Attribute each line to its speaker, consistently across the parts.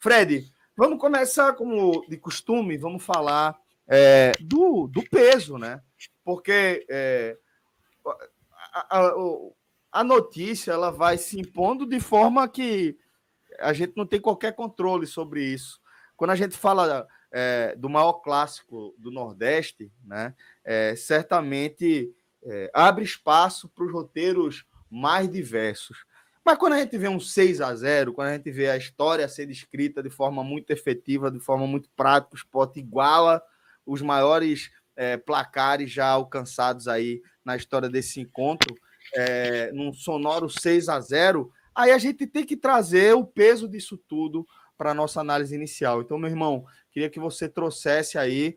Speaker 1: Fred, vamos começar, como de costume, vamos falar do peso, né? Porque a notícia ela vai se impondo de forma que a gente não tem qualquer controle sobre isso. Quando a gente fala do maior clássico do Nordeste, né, certamente abre espaço para os roteiros mais diversos. Mas quando a gente vê um 6-0, quando a gente vê a história sendo escrita de forma muito efetiva, de forma muito prática, o Sport iguala os maiores placares já alcançados aí na história desse encontro, num sonoro 6-0, aí a gente tem que trazer o peso disso tudo para a nossa análise inicial. Então, meu irmão, queria que você trouxesse aí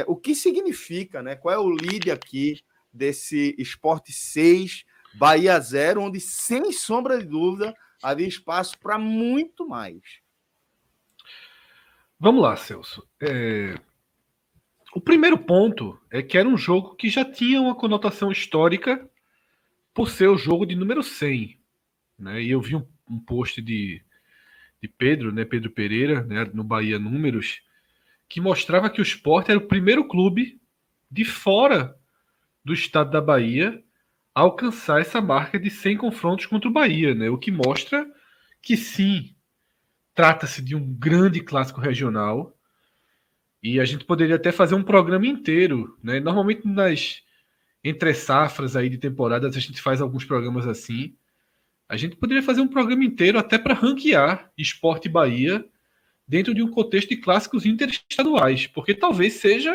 Speaker 1: o que significa, né? Qual é o lead aqui desse Sport 6, Bahia 0, onde, sem sombra de dúvida, havia espaço para muito mais.
Speaker 2: Vamos lá, Celso. O primeiro ponto é que era um jogo que já tinha uma conotação histórica por ser o jogo de número 100. Né? E eu vi um post de Pedro, né, Pedro Pereira, né, no Bahia Números, que mostrava que o Sport era o primeiro clube de fora do estado da Bahia a alcançar essa marca de 100 confrontos contra o Bahia, né? O que mostra que sim, trata-se de um grande clássico regional e a gente poderia até fazer um programa inteiro, né? Normalmente nas entre safras aí de temporadas a gente faz alguns programas assim. A gente poderia fazer um programa inteiro até para ranquear Sport e Bahia dentro de um contexto de clássicos interestaduais, porque talvez seja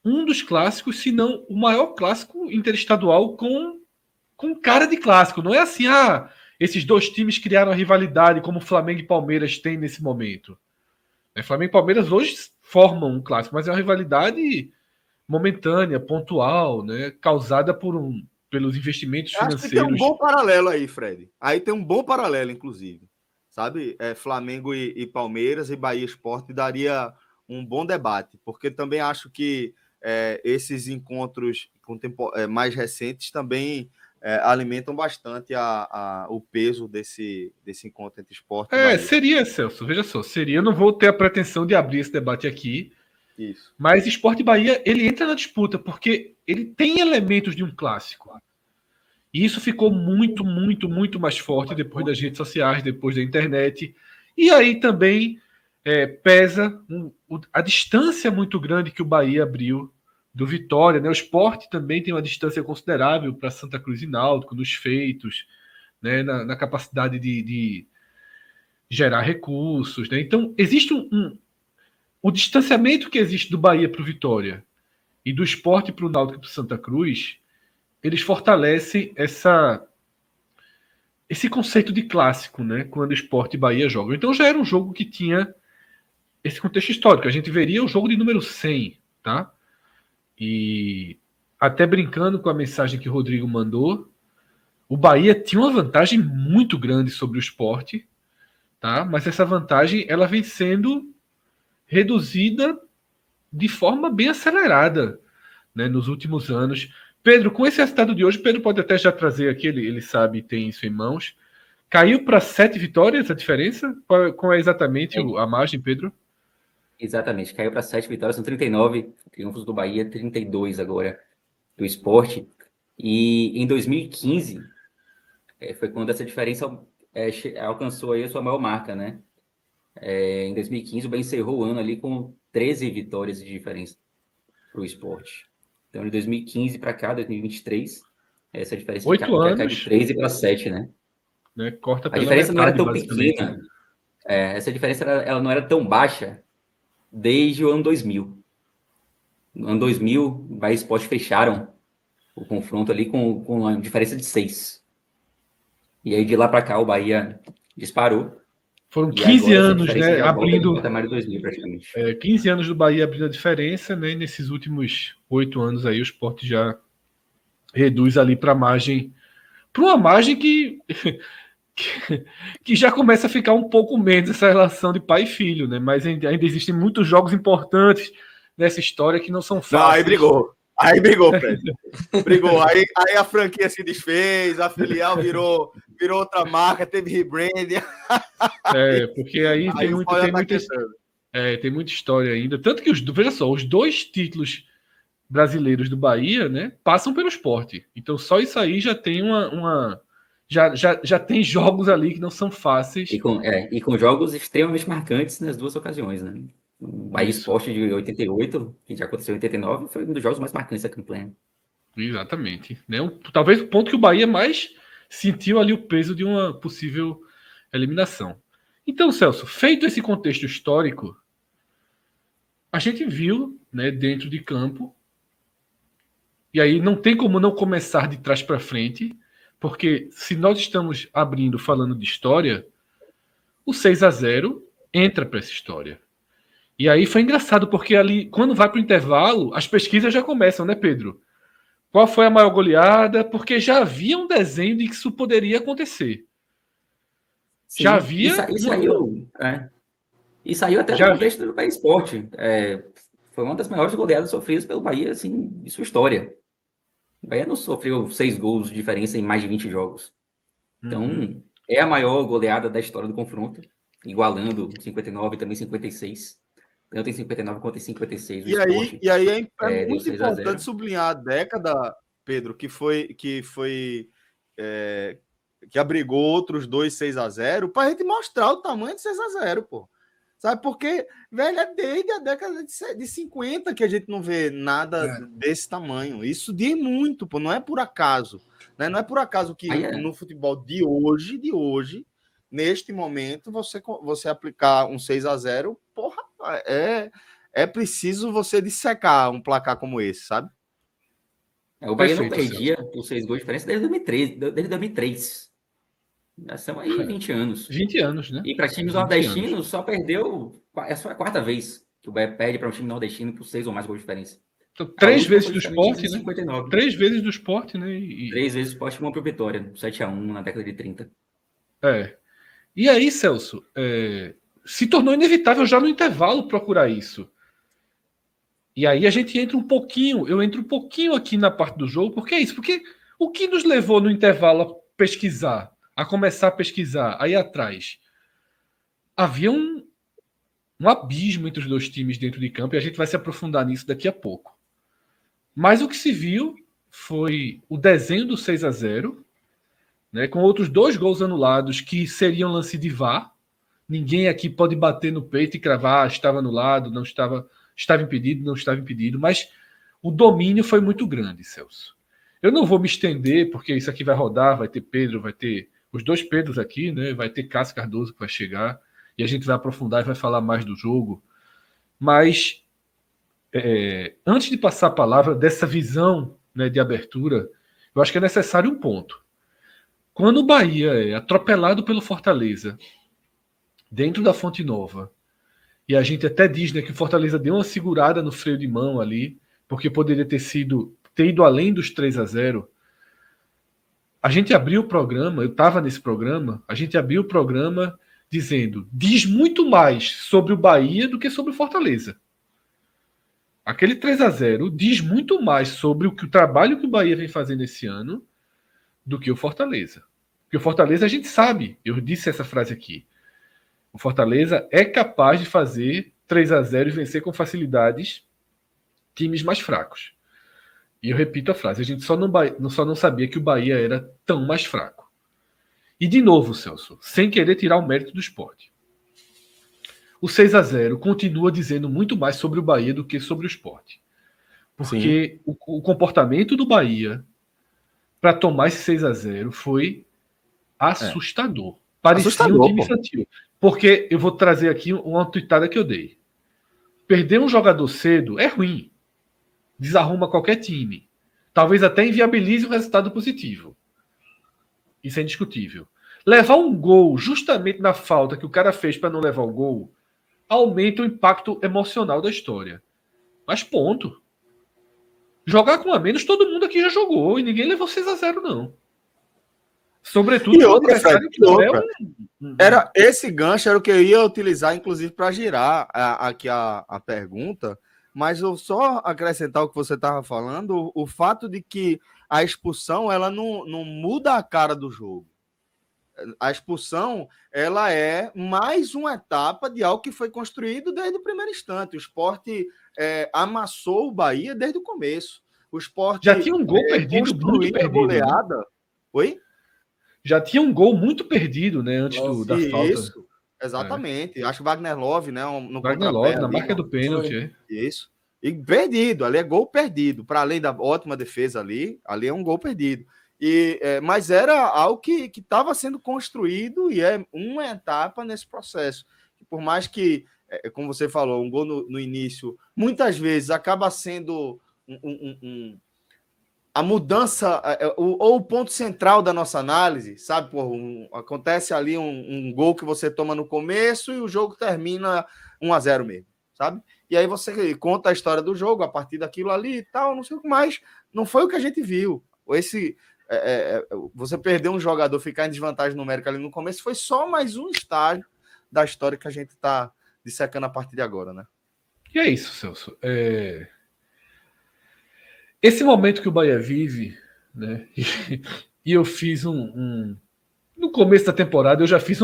Speaker 2: um dos clássicos, se não o maior clássico interestadual com cara de clássico. Não é assim, esses dois times criaram a rivalidade como Flamengo e Palmeiras têm nesse momento. Flamengo e Palmeiras hoje formam um clássico, mas é uma rivalidade momentânea, pontual, né, causada pelos investimentos financeiros.
Speaker 1: Acho que tem um bom paralelo aí, Fred. Aí tem um bom paralelo, inclusive. Sabe? Flamengo e Palmeiras e Bahia Sport daria um bom debate, porque também acho que esses encontros mais recentes também alimentam bastante o peso desse encontro entre esporte e Bahia.
Speaker 2: Seria, Celso, veja só, seria, eu não vou ter a pretensão de abrir esse debate aqui,
Speaker 1: isso.
Speaker 2: Mas Sport Bahia, ele entra na disputa, porque ele tem elementos de um clássico. E isso ficou muito, muito, muito mais forte depois das redes sociais, depois da internet. E aí também pesa a distância muito grande que o Bahia abriu do Vitória. Né? O Sport também tem uma distância considerável para Santa Cruz e Náutico, nos feitos, né? na capacidade de gerar recursos. Né? Então, existe o distanciamento que existe do Bahia para o Vitória e do Sport para o Náutico e para o Santa Cruz, eles fortalecem esse conceito de clássico, né? Quando Sport e Bahia jogam. Então já era um jogo que tinha esse contexto histórico. A gente veria o jogo de número 100, tá? E até brincando com a mensagem que o Rodrigo mandou, o Bahia tinha uma vantagem muito grande sobre o Sport, tá? Mas essa vantagem ela vem sendo reduzida de forma bem acelerada, né, nos últimos anos. Pedro, com esse resultado de hoje, Pedro pode até já trazer aqui, ele sabe, tem isso em mãos. Caiu para 7 vitórias a diferença? Qual é exatamente a margem, Pedro?
Speaker 3: Exatamente, caiu para 7 vitórias, são 39 triunfos do Bahia, 32 agora do Sport. E em 2015 foi quando essa diferença alcançou aí a sua maior marca, né? Em 2015 o Bahia encerrou o ano ali com 13 vitórias de diferença para o Sport. Então, de 2015 para cá, 2023, essa diferença cai de 13 para 7, né?
Speaker 2: Corta
Speaker 3: a diferença não era tão pequena. Essa diferença ela não era tão baixa desde o ano 2000. No ano 2000, o Bahia e Sport fecharam o confronto ali com uma diferença de 6. E aí, de lá para cá, o Bahia disparou.
Speaker 2: Foram 15 anos, né,
Speaker 3: abrindo... patamar de 2000, praticamente.
Speaker 2: 15 anos do Bahia abrindo a diferença, né, e nesses últimos 8 anos aí o Sport já reduz ali para uma margem que já começa a ficar um pouco menos essa relação de pai e filho, né, mas ainda existem muitos jogos importantes nessa história que não são fáceis.
Speaker 1: Aí brigou. Aí brigou, Fred. Brigou. Aí a franquia se desfez, a filial virou outra marca, teve rebranding.
Speaker 2: Porque aí tem muita história ainda. Tanto que, veja só, os 2 títulos brasileiros do Bahia, né, passam pelo Sport. Então só isso aí já tem já tem jogos ali que não são fáceis.
Speaker 3: E com jogos extremamente marcantes nas 2 ocasiões, né? O Bahia Sport de 88, que já aconteceu em 89, foi um dos jogos mais marcantes da campanha.
Speaker 2: Exatamente. Né? Talvez o ponto que o Bahia mais sentiu ali o peso de uma possível eliminação. Então, Celso, feito esse contexto histórico, a gente viu, né, dentro de campo, e aí não tem como não começar de trás para frente, porque se nós estamos abrindo falando de história, o 6-0 entra para essa história. E aí foi engraçado, porque ali, quando vai para o intervalo, as pesquisas já começam, né, Pedro? Qual foi a maior goleada? Porque já havia um desenho de que isso poderia acontecer.
Speaker 3: Sim,
Speaker 2: já havia...
Speaker 3: E saiu até do contexto do Bahia Sport. Foi uma das maiores goleadas sofridas pelo Bahia, assim, em sua história. O Bahia não sofreu 6 gols de diferença em mais de 20 jogos. Então, é a maior goleada da história do confronto, igualando 59 e também 56. Tanto em 59 quanto em 56.
Speaker 1: E aí é muito importante sublinhar a década, Pedro, que abrigou outros 2 6-0, para a gente mostrar o tamanho de 6-0, pô. Sabe, porque, velho, é desde a década de 50 que a gente não vê nada desse tamanho. Isso diz muito, pô, não é por acaso. Né? Não é por acaso que no futebol de hoje, neste momento, você aplicar um 6-0, porra, é preciso você dissecar um placar como esse, sabe?
Speaker 3: O Bahia não perdia por 6 gols de diferença desde 2003. Já são aí 20 anos.
Speaker 2: 20 anos, né?
Speaker 3: E para times nordestinos, só perdeu. É só a 4ª vez que o Bahia perde para um time nordestino por 6 ou mais gols de diferença.
Speaker 2: Então, 3 vezes do Sport, né?
Speaker 3: 59.
Speaker 2: 3 vezes do Sport, né?
Speaker 3: 3 vezes do Sport e 1 para o Vitória, 7-1 na década de 30.
Speaker 2: E aí, Celso, se tornou inevitável já no intervalo procurar isso. E aí a gente eu entro um pouquinho aqui na parte do jogo, porque é isso, porque o que nos levou no intervalo a pesquisar, a começar a pesquisar aí atrás? Havia um abismo entre os 2 times dentro de campo, e a gente vai se aprofundar nisso daqui a pouco. Mas o que se viu foi o desenho do 6-0, né, com outros 2 gols anulados que seriam lance de VAR. Ninguém aqui pode bater no peito e cravar, estava anulado, não estava impedido, não estava impedido, mas o domínio foi muito grande, Celso. Eu não vou me estender, porque isso aqui vai rodar, vai ter Pedro, vai ter os 2 Pedros aqui, né? Vai ter Cássio Cardoso que vai chegar, e a gente vai aprofundar e vai falar mais do jogo. Mas, antes de passar a palavra dessa visão, né, de abertura, eu acho que é necessário um ponto. Quando o Bahia é atropelado pelo Fortaleza, dentro da Fonte Nova, e a gente até diz, né, que o Fortaleza deu uma segurada no freio de mão ali, porque poderia ter ido além dos 3-0. A gente abriu o programa, eu estava nesse programa, a gente abriu o programa dizendo, diz muito mais sobre o Bahia do que sobre o Fortaleza. Aquele 3-0 diz muito mais sobre o trabalho que o Bahia vem fazendo esse ano do que o Fortaleza. Porque o Fortaleza a gente sabe, eu disse essa frase aqui, o Fortaleza é capaz de fazer 3-0 e vencer com facilidades times mais fracos. E eu repito a frase, a gente só não sabia que o Bahia era tão mais fraco. E de novo, Celso, sem querer tirar o mérito do Sport. O 6-0 continua dizendo muito mais sobre o Bahia do que sobre o Sport. Porque o comportamento do Bahia para tomar esse 6-0 foi assustador. Parecia um time infantil. Porque eu vou trazer aqui uma tuitada que eu dei. Perder um jogador cedo é ruim. Desarruma qualquer time. Talvez até inviabilize o resultado positivo. Isso é indiscutível. Levar um gol justamente na falta que o cara fez para não levar o gol aumenta o impacto emocional da história. Mas ponto. Jogar com a menos, todo mundo aqui já jogou e ninguém levou 6-0, não. Sobretudo,
Speaker 1: era esse gancho era o que eu ia utilizar, inclusive, para girar aqui a pergunta, Mas eu só acrescentar o que você estava falando, o fato de que a expulsão ela não muda a cara do jogo. A expulsão ela é mais uma etapa de algo que foi construído desde o primeiro instante. O Sport amassou o Bahia desde o começo. O Sport
Speaker 2: já tinha um gol perdido, muito perdido.
Speaker 1: Goleada. Né? Oi?
Speaker 2: Já tinha um gol muito perdido, né? Antes da falta.
Speaker 1: Isso, exatamente. Acho que Wagner Love, né? No
Speaker 2: Wagner Love, na marca do pênalti.
Speaker 1: Isso. E perdido, ali é gol perdido. Para além da ótima defesa ali é um gol perdido. Mas era algo que estava sendo construído e é uma etapa nesse processo. Por mais que, como você falou, um gol no início, muitas vezes acaba sendo a mudança, ou o ponto central da nossa análise, sabe? Acontece ali um gol que você toma no começo e o jogo termina 1-0 mesmo, sabe? E aí você conta a história do jogo a partir daquilo ali e tal, não sei o que mais. Não foi o que a gente viu. Você perder um jogador, ficar em desvantagem numérica ali no começo, foi só mais um estágio da história que a gente está dissecando a partir de agora, né?
Speaker 2: E é isso, Celso. Esse momento que o Bahia vive, né? E eu fiz no começo da temporada, eu já fiz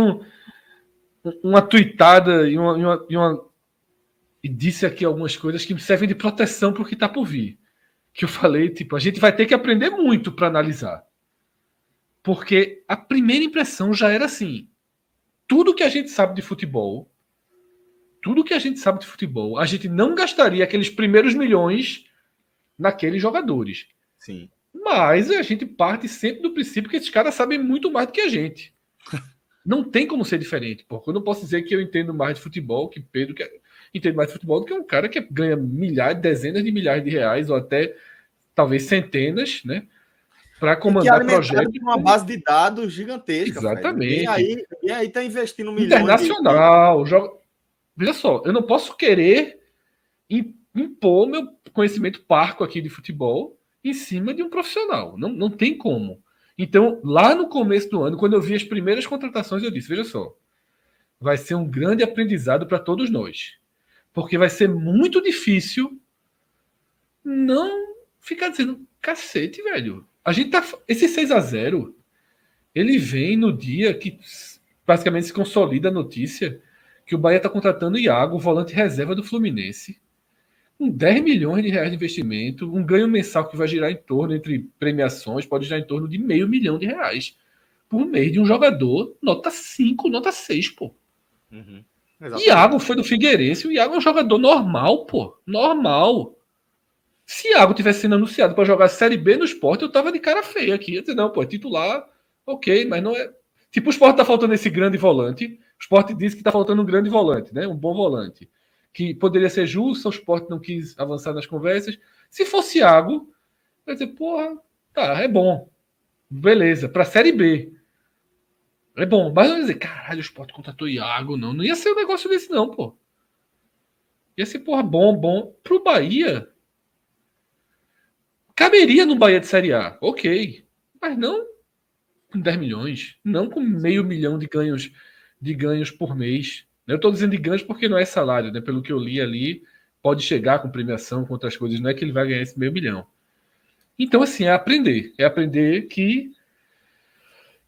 Speaker 2: uma tuitada e disse aqui algumas coisas que servem de proteção para o que está por vir. Que eu falei, tipo, a gente vai ter que aprender muito para analisar. Porque a primeira impressão já era assim. Tudo que a gente sabe de futebol, a gente não gastaria aqueles primeiros milhões naqueles jogadores.
Speaker 1: Sim.
Speaker 2: Mas a gente parte sempre do princípio que esses caras sabem muito mais do que a gente. Não tem como ser diferente, porque eu não posso dizer que eu entendo mais de futebol que Pedro entende mais de futebol do que um cara que ganha milhares, dezenas de milhares de reais ou até talvez centenas, né? Para comandar projetos
Speaker 1: de uma base de dados gigantesca.
Speaker 2: Exatamente.
Speaker 1: E aí tá investindo milhões
Speaker 2: internacional. Veja só, eu não posso querer impor meu conhecimento parco aqui de futebol em cima de um profissional. Não tem como. Então, lá no começo do ano, quando eu vi as primeiras contratações, eu disse, veja só, vai ser um grande aprendizado para todos nós. Porque vai ser muito difícil não ficar dizendo, cacete, velho. A gente tá. Esse 6-0, ele vem no dia que basicamente se consolida a notícia que o Bahia está contratando o Iago, o volante reserva do Fluminense, com 10 milhões de reais de investimento, um ganho mensal que vai girar em torno, entre premiações, pode girar em torno de R$500 mil por mês de um jogador, nota 5, nota 6, pô.
Speaker 1: Uhum.
Speaker 2: Iago foi do Figueirense, o Iago é um jogador normal, pô. Normal. Se Iago tivesse sendo anunciado para jogar Série B no Sport, eu tava de cara feia aqui. Eu ia dizer, não, pô, é titular, ok, mas não é. Tipo, o Sport tá faltando esse grande volante. O Sport diz que tá faltando um grande volante, né? Um bom volante. Que poderia ser justo, o Sport não quis avançar nas conversas. Se fosse Iago, eu ia dizer, porra, tá, é bom. Beleza, pra Série B. É bom, mas eu ia dizer, caralho, o Sport contratou Iago, não. Não ia ser um negócio desse, não, pô. Ia ser, porra, bom. Pro Bahia. Caberia no Bahia de Série A, ok. Mas não com 10 milhões. Não com R$500 mil de ganhos por mês. Eu estou dizendo de ganhos porque não é salário, né? Pelo que eu li ali, pode chegar com premiação, com outras coisas. Não é que ele vai ganhar esse R$500 mil. Então, assim, é aprender. É aprender que...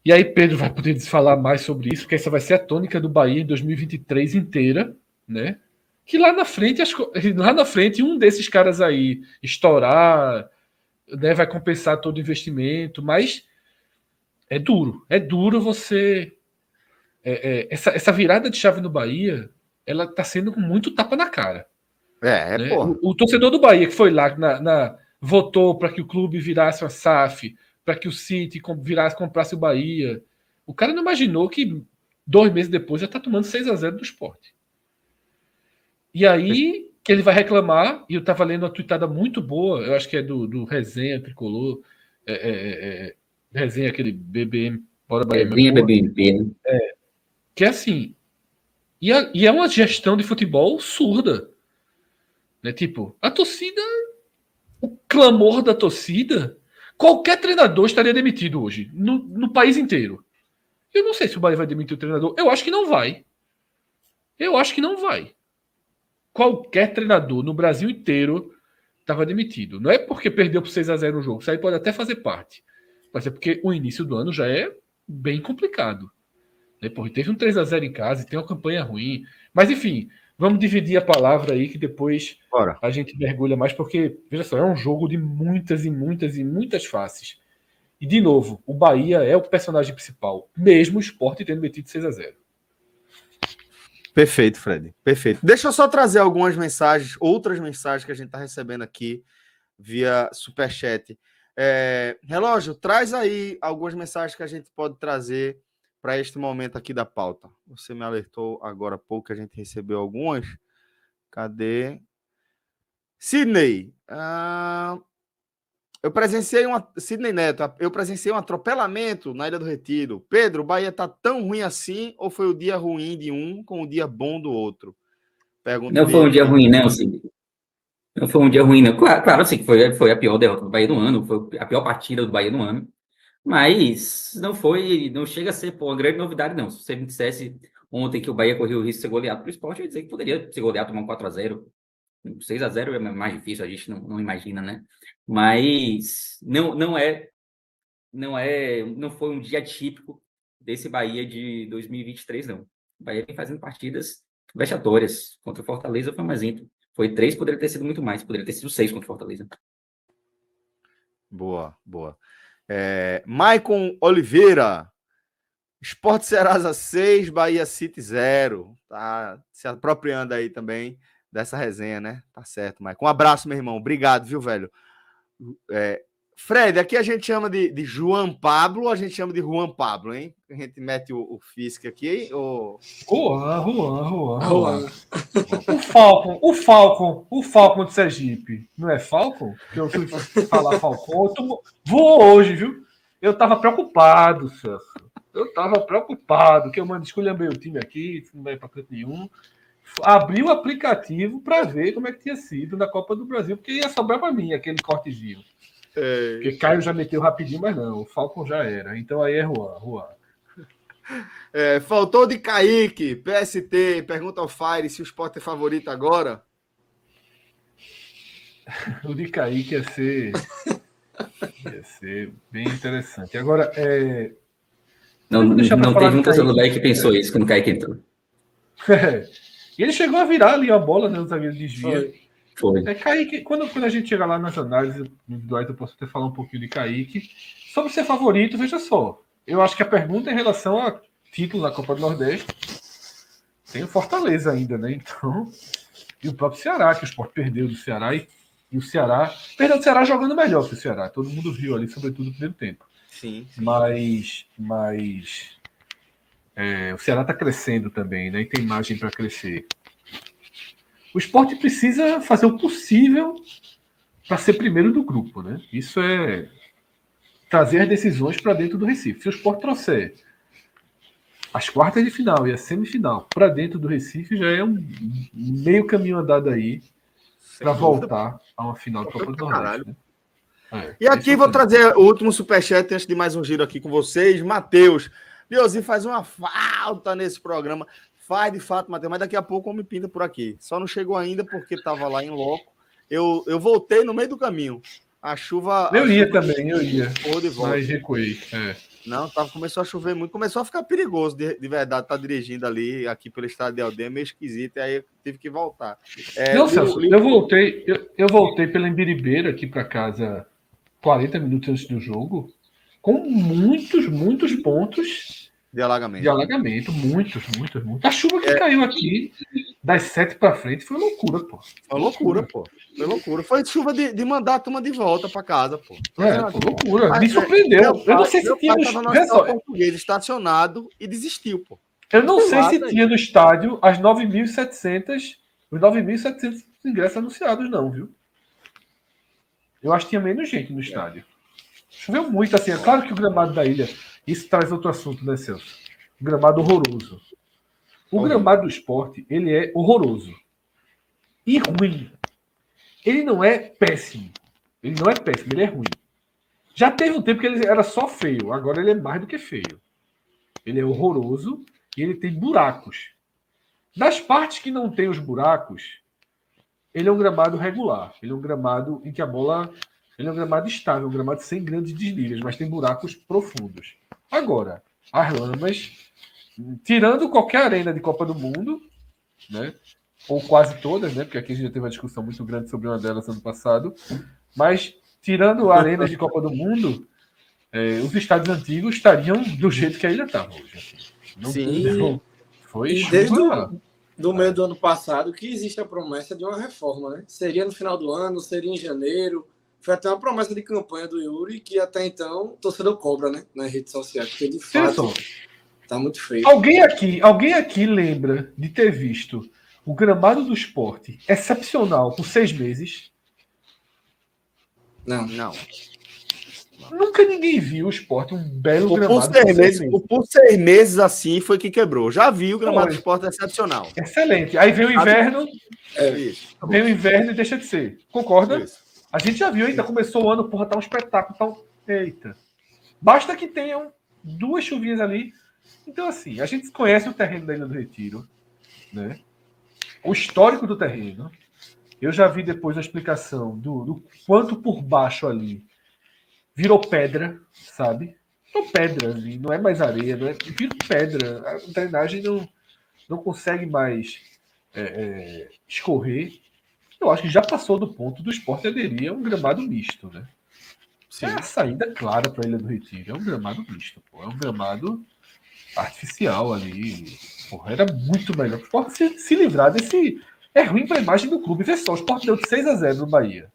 Speaker 2: E aí Pedro vai poder falar mais sobre isso, porque essa vai ser a tônica do Bahia em 2023 inteira, né? Que lá na frente, um desses caras aí estourar, né, vai compensar todo o investimento, mas é duro você... Essa virada de chave no Bahia, ela está sendo com muito tapa na cara. Né? O torcedor do Bahia que foi lá, votou para que o clube virasse uma SAF, para que o City comprasse o Bahia. O cara não imaginou que 2 meses depois já está tomando 6-0 do Sport. E aí que ele vai reclamar, e eu estava lendo uma tweetada muito boa, eu acho que é do Resenha Tricolor, Resenha, aquele BBM, bora Bahia.
Speaker 3: BBM.
Speaker 2: Que é assim, e é uma gestão de futebol surda. Né? Tipo, a torcida, o clamor da torcida, qualquer treinador estaria demitido hoje, no país inteiro. Eu não sei se o Bahia vai demitir o treinador, eu acho que não vai. qualquer treinador no Brasil inteiro estava demitido. Não é porque perdeu por 6-0 no jogo, isso aí pode até fazer parte. Mas é porque o início do ano já é bem complicado. Depois teve um 3-0 em casa e tem uma campanha ruim. Mas enfim, vamos dividir a palavra aí que depois
Speaker 1: Bora.
Speaker 2: a gente mergulha mais, porque, veja só, é um jogo de muitas e muitas e muitas faces. E, de novo, o Bahia é o personagem principal, mesmo o Sport tendo metido 6-0.
Speaker 1: Perfeito, Fred. Perfeito. Deixa eu só trazer algumas mensagens, outras mensagens que a gente está recebendo aqui via Superchat. Relógio, traz aí algumas mensagens que a gente pode trazer para este momento aqui da pauta. Você me alertou agora há pouco que a gente recebeu algumas. Cadê? Sidney. Sidney Neto, eu presenciei um atropelamento na Ilha do Retiro. Pedro, o Bahia tá tão ruim assim ou foi o dia ruim de um com o dia bom do outro? Pergunta
Speaker 3: Não foi um dia ruim, não, sim. Não foi um dia ruim, não. Claro, sim, que foi a pior derrota do Bahia no ano, foi a pior partida do Bahia no ano. Mas não chega a ser, pô, uma grande novidade, não. Se você me dissesse ontem que o Bahia correu o risco de ser goleado pelo Sport, eu ia dizer que poderia ser goleado, tomar um 4-0. 6-0 é mais difícil, a gente não imagina, né? Mas não foi um dia típico desse Bahia de 2023, não. O Bahia vem fazendo partidas vexatórias. Contra o Fortaleza foi mais íntimo. Foi 3, poderia ter sido muito mais. Poderia ter sido 6 contra o Fortaleza.
Speaker 1: Boa, boa. Maicon Oliveira. Sport Serasa 6, Bahia City 0. Tá se apropriando aí também dessa resenha, né? Tá certo, Maicon. Um abraço, meu irmão. Obrigado, viu, velho? Fred, aqui a gente chama de João Pablo, a gente chama de Juan Pablo, hein? A gente mete o Fisk aqui, ou...
Speaker 2: Juan. O Falcon de Sergipe. Não é Falcon? Que eu fui falar Falcon. Voou hoje, viu? Eu tava preocupado, Celso. Que eu esculhambei o time aqui, não vai pra canto nenhum. Abri o aplicativo para ver como é que tinha sido na Copa do Brasil, porque ia sobrar para mim aquele cortezinho. Porque Caio já meteu rapidinho, mas não, o Falcon já era. Então aí é Juan.
Speaker 1: Faltou de Kaique, PST, pergunta ao Fire se o Sport é favorito agora.
Speaker 2: O de Kaique ia ser bem interessante. Agora,
Speaker 3: não teve um torcedor do Bahia que pensou isso quando o Kaique entrou.
Speaker 2: E ele chegou a virar ali a bola, né? O zagueiro desvia.
Speaker 3: Foi.
Speaker 2: Kaique, quando a gente chega lá nas análises individuais, eu posso até falar um pouquinho de Kaique. Sobre ser favorito, veja só. Eu acho que a pergunta é em relação a título na Copa do Nordeste. Tem o Fortaleza ainda, né? Então. E o próprio Ceará, que o Sport perdeu do Ceará. E o Ceará. Perdeu do Ceará jogando melhor que o Ceará. Todo mundo viu ali, sobretudo no primeiro tempo.
Speaker 1: Sim.
Speaker 2: Mas o Ceará está crescendo também, né? E tem margem para crescer. O Sport precisa fazer o possível para ser primeiro do grupo, né? Isso é trazer as decisões para dentro do Recife. Se o Sport trouxer as quartas de final e a semifinal para dentro do Recife, já é um meio caminho andado aí para voltar a uma final do Copa do Nordeste. Né?
Speaker 1: E aqui vou trazer o último superchat antes de mais um giro aqui com vocês. Matheus. Leozinho faz uma falta nesse programa. Faz de fato, Matheus, mas daqui a pouco o homem pinta por aqui. Só não chegou ainda porque estava lá em loco. Eu voltei no meio do caminho. A chuva.
Speaker 2: Eu ia também.
Speaker 1: De volta.
Speaker 2: Mas recuei.
Speaker 1: Não, começou a chover muito. Começou a ficar perigoso, de verdade, estar dirigindo ali, aqui pelo estado de Aldeia, meio esquisito. E aí eu tive que voltar.
Speaker 2: Não, Celso, eu voltei pela Embiribeira aqui para casa 40 minutos antes do jogo, com muitos pontos
Speaker 1: de alagamento.
Speaker 2: Muitos. A chuva que caiu aqui das 7 para frente foi loucura, pô.
Speaker 1: Foi loucura. Foi chuva de mandar a turma de volta para casa, pô.
Speaker 2: Foi loucura. Me surpreendeu. Eu não sei se tinha no
Speaker 1: estádio português estacionado e desistiu, pô.
Speaker 2: Eu não sei se tinha no estádio os 9.700 ingressos anunciados, não, viu? Eu acho que tinha menos gente no estádio. Choveu muito, assim. É claro que o gramado da ilha... Isso traz outro assunto, né, Celso? O gramado horroroso. O gramado do Sport, ele é horroroso. E ruim. Ele não é péssimo. Ele é ruim. Já teve um tempo que ele era só feio. Agora ele é mais do que feio. Ele é horroroso e ele tem buracos. Das partes que não tem os buracos, ele é um gramado regular. Ele é um gramado em que a bola... Ele é um gramado estável, um gramado sem grandes desníveis, mas tem buracos profundos. Agora, as lamas, tirando qualquer arena de Copa do Mundo, né? Ou quase todas, né? Porque aqui a gente já teve uma discussão muito grande sobre uma delas ano passado. Mas, tirando arenas de Copa do Mundo, os estádios antigos estariam do jeito que ainda estavam hoje. Assim.
Speaker 1: Sim.
Speaker 2: Foi
Speaker 4: E
Speaker 2: chuva.
Speaker 4: desde do meio do ano passado que existe a promessa de uma reforma, né? Seria no final do ano, seria em janeiro. Foi até uma promessa de campanha do Yuri que até então o torcedor cobra, né? Nas redes sociais, porque de fato tá muito feio.
Speaker 2: Alguém aqui lembra de ter visto o gramado do Sport excepcional por 6 meses?
Speaker 4: Não.
Speaker 2: Nunca ninguém viu o Sport um belo
Speaker 1: Por
Speaker 2: gramado
Speaker 1: 6 meses. Por 6 meses assim foi que quebrou. Já vi o gramado do Sport excepcional.
Speaker 2: Excelente. Aí vem o inverno.
Speaker 1: Isso.
Speaker 2: Vem o inverno e deixa de ser. Concorda?
Speaker 1: Isso.
Speaker 2: A gente já viu, ainda começou o ano, porra, tá um espetáculo. Tá um... Eita. Basta que tenham 2 chuvinhas ali. Então, assim, a gente conhece o terreno da Ilha do Retiro, né? O histórico do terreno. Eu já vi depois a explicação do quanto por baixo ali virou pedra, sabe? Virou pedra ali, não é mais areia, não é... virou pedra. A drenagem não consegue mais escorrer. Eu acho que já passou do ponto do Sport aderir a um gramado misto, né? Sim. É a saída clara para a Ilha do Retiro. É um gramado misto, pô. É um gramado artificial ali. Porra, era muito melhor. O Sport se livrar desse... É ruim para a imagem do clube. Vê só, o Sport deu de 6-0 no Bahia.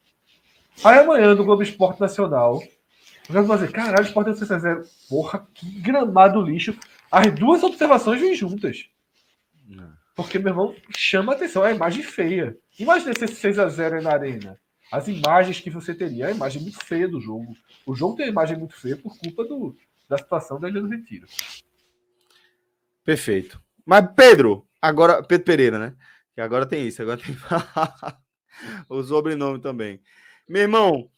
Speaker 2: Aí amanhã, no Globo Esporte Nacional, eu vou dizer, caralho, o Sport deu 6-0. Porra, que gramado lixo. As 2 observações vêm juntas. Porque, meu irmão, chama a atenção. É a imagem feia. Imagina se esse 6-0 é na arena. As imagens que você teria, a imagem muito feia do jogo. O jogo tem uma imagem muito feia por culpa da situação da Ilha do Retiro.
Speaker 1: Perfeito. Mas Pedro Pereira, né? Que agora tem isso, agora tem o sobrenome também. Meu irmão,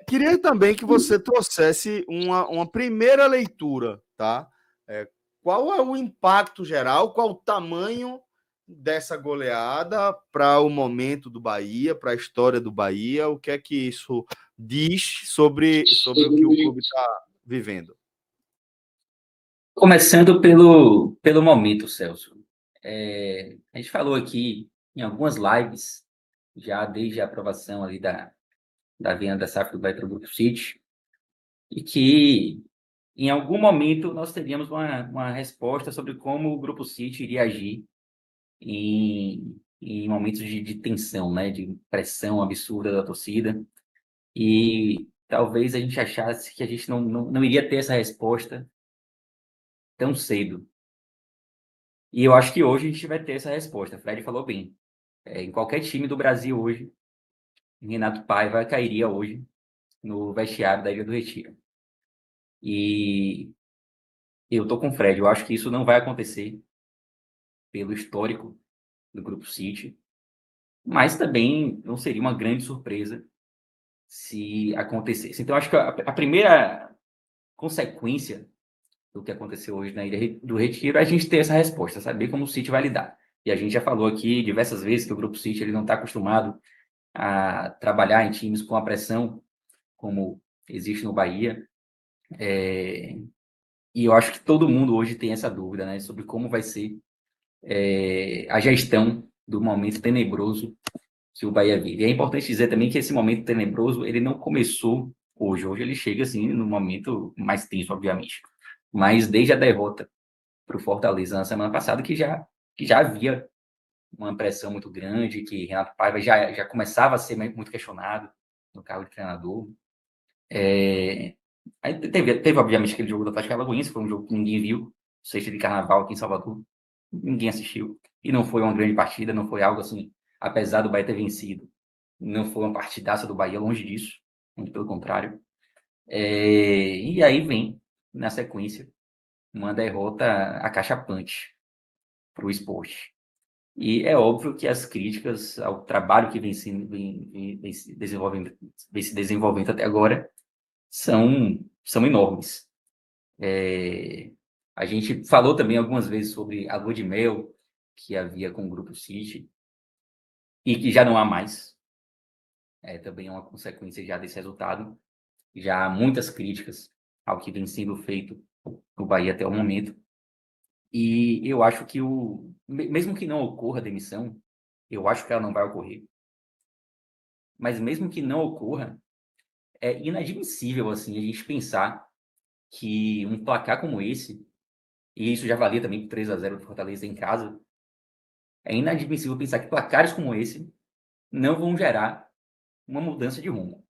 Speaker 1: queria também que você trouxesse uma primeira leitura, tá? Qual é o impacto geral, qual o tamanho dessa goleada para o momento do Bahia, para a história do Bahia, o que é que isso diz sobre o que o clube está vivendo?
Speaker 3: Começando pelo momento, Celso. A gente falou aqui em algumas lives, já desde a aprovação ali da venda da SAF do Bahia para o Grupo City, e que em algum momento nós teríamos uma resposta sobre como o Grupo City iria agir em momentos de tensão, né, de pressão absurda da torcida, e talvez a gente achasse que a gente não iria ter essa resposta tão cedo. E eu acho que hoje a gente vai ter essa resposta. O Fred falou bem. Em qualquer time do Brasil hoje, Renato Paiva cairia hoje no vestiário da Ilha do Retiro. E eu tô com o Fred. Eu acho que isso não vai acontecer pelo histórico do Grupo City. Mas também não seria uma grande surpresa se acontecesse. Então, acho que a primeira consequência do que aconteceu hoje na Ilha do Retiro é a gente ter essa resposta, saber como o City vai lidar. E a gente já falou aqui diversas vezes que o Grupo City ele não está acostumado a trabalhar em times com a pressão como existe no Bahia. E eu acho que todo mundo hoje tem essa dúvida, né, sobre como vai ser a gestão do momento tenebroso que o Bahia vive. E é importante dizer também que esse momento tenebroso ele não começou hoje. Hoje ele chega assim no momento mais tenso, obviamente. Mas desde a derrota para o Fortaleza na semana passada, que já havia uma pressão muito grande, que Renato Paiva já começava a ser muito questionado no cargo de treinador. Aí teve, obviamente, aquele jogo do Atlético Alagoense, foi um jogo que ninguém viu, sexta de carnaval aqui em Salvador, ninguém assistiu, e não foi uma grande partida, não foi algo assim, apesar do Bahia ter vencido, não foi uma partidaça do Bahia, longe disso, muito pelo contrário. E aí vem, na sequência, uma derrota acachapante para o Sport. E é óbvio que as críticas ao trabalho que vem se desenvolvendo até agora são enormes. A gente falou também algumas vezes sobre a lua de mel que havia com o Grupo City. e que já não há mais. Também é uma consequência já desse resultado. Já há muitas críticas ao que vem sendo feito no Bahia até o momento. E eu acho que mesmo que não ocorra a demissão, eu acho que ela não vai ocorrer. Mas mesmo que não ocorra, é inadmissível assim a gente pensar que um placar como esse, e isso já valia também por 3-0 do Fortaleza em casa, é inadmissível pensar que placares como esse não vão gerar uma mudança de rumo.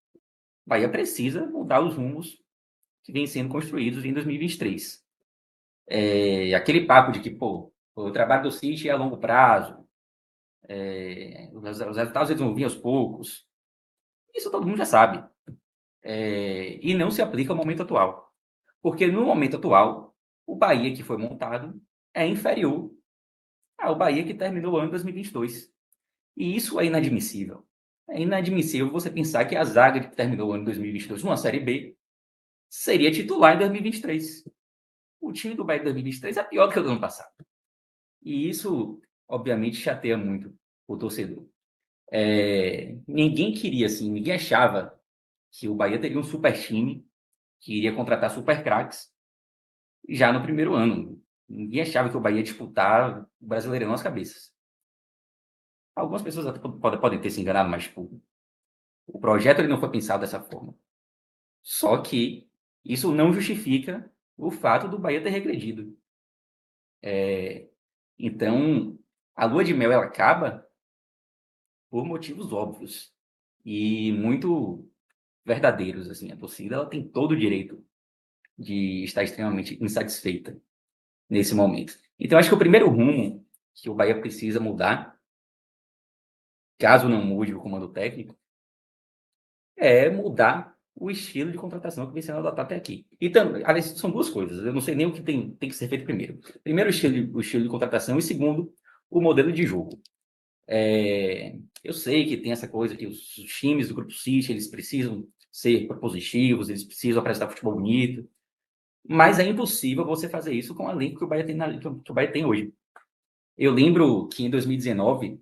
Speaker 3: O Bahia precisa mudar os rumos que vêm sendo construídos em 2023. Aquele papo de que, o trabalho do City é a longo prazo, os resultados eles vão vir aos poucos, isso todo mundo já sabe. E não se aplica ao momento atual. Porque no momento atual, o Bahia que foi montado é inferior ao Bahia que terminou o ano 2022. E isso é inadmissível. É inadmissível você pensar que a zaga que terminou o ano 2022 numa Série B seria titular em 2023. O time do Bahia de 2023 é pior do que o do ano passado. E isso, obviamente, chateia muito o torcedor. Ninguém queria, assim, ninguém achava que o Bahia teria um super time, que iria contratar super craques já no primeiro ano. Ninguém achava que o Bahia ia disputar o Brasileirão nas cabeças. Algumas pessoas até podem ter se enganado, mas o projeto ele não foi pensado dessa forma. Só que isso não justifica o fato do Bahia ter regredido. Então, a lua de mel ela acaba por motivos óbvios e muito verdadeiros. Assim. A torcida ela tem todo o direito de estar extremamente insatisfeita nesse momento. Então, acho que o primeiro rumo que o Bahia precisa mudar, caso não mude o comando técnico, é mudar o estilo de contratação que vem sendo adotado até aqui. E também, aliás, são duas coisas. Eu não sei nem o que tem que ser feito primeiro. Primeiro, o estilo de contratação e segundo, o modelo de jogo. Eu sei que tem essa coisa que os times do Grupo City, eles precisam ser propositivos, eles precisam apresentar futebol bonito, mas é impossível você fazer isso com o elenco que o Bahia tem, que o Bahia tem hoje. Eu lembro que em 2019,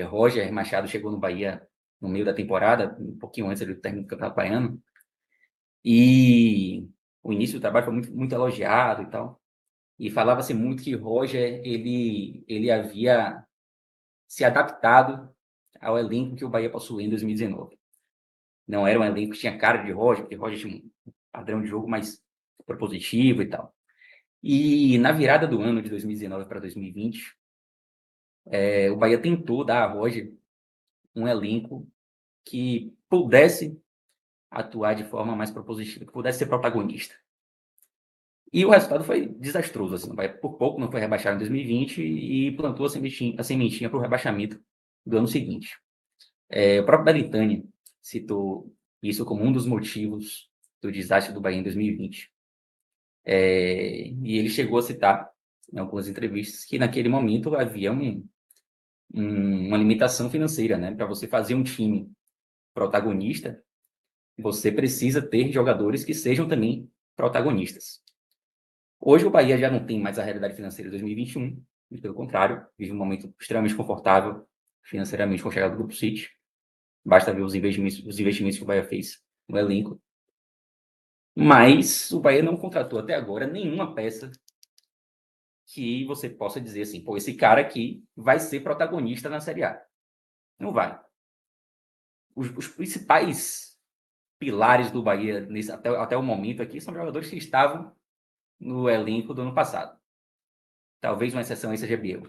Speaker 3: Roger Machado chegou no Bahia no meio da temporada, um pouquinho antes do término do Campeonato Baiano, e o início do trabalho foi muito, muito elogiado e tal, e falava-se muito que Roger, ele havia se adaptado ao elenco que o Bahia possuía em 2019. Não era um elenco que tinha cara de Roger, porque Roger tinha um padrão de jogo mais propositivo e tal. E na virada do ano de 2019 para 2020, o Bahia tentou dar a Roger um elenco que pudesse atuar de forma mais propositiva, que pudesse ser protagonista. E o resultado foi desastroso. Assim, o Bahia por pouco não foi rebaixado em 2020 e plantou a sementinha para o rebaixamento do ano seguinte. O próprio Belintani citou isso como um dos motivos do desastre do Bahia em 2020. E ele chegou a citar em algumas entrevistas que naquele momento havia uma limitação financeira, né? Para você fazer um time protagonista, você precisa ter jogadores que sejam também protagonistas. Hoje o Bahia já não tem mais a realidade financeira de 2021, e pelo contrário, vive um momento extremamente confortável financeiramente com a chegada do Grupo City. Basta ver os investimentos que o Bahia fez no elenco. Mas o Bahia não contratou até agora nenhuma peça que você possa dizer assim, esse cara aqui vai ser protagonista na Série A. Não vai. Os principais pilares do Bahia até o momento aqui são jogadores que estavam no elenco do ano passado. Talvez uma exceção aí seja Biel.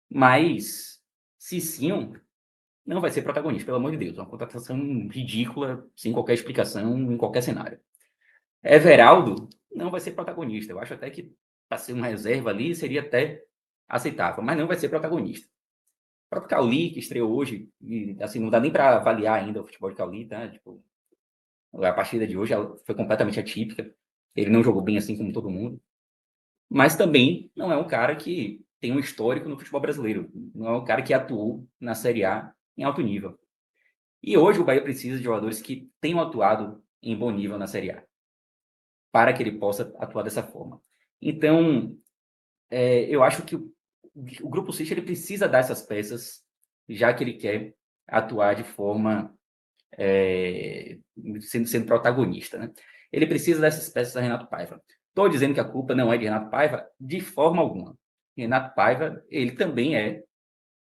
Speaker 3: Mas Cicinho não vai ser protagonista, pelo amor de Deus. Uma contratação ridícula, sem qualquer explicação, em qualquer cenário. Everaldo não vai ser protagonista. Eu acho até que para ser uma reserva ali seria até aceitável, mas não vai ser protagonista. O próprio Cauli, que estreou hoje, e, assim, não dá nem para avaliar ainda o futebol de Cauli, tá? Tipo, a partida de hoje foi completamente atípica. Ele não jogou bem assim como todo mundo. Mas também não é um cara que tem um histórico no futebol brasileiro. Não é um cara que atuou na Série A em alto nível. E hoje o Bahia precisa de jogadores que tenham atuado em bom nível na Série A, para que ele possa atuar dessa forma. Então, eu acho que o Grupo City ele precisa dar essas peças já que ele quer atuar de forma sendo protagonista, né? Ele precisa dessas peças a Renato Paiva. Estou dizendo que a culpa não é de Renato Paiva de forma alguma. Renato Paiva, ele também é,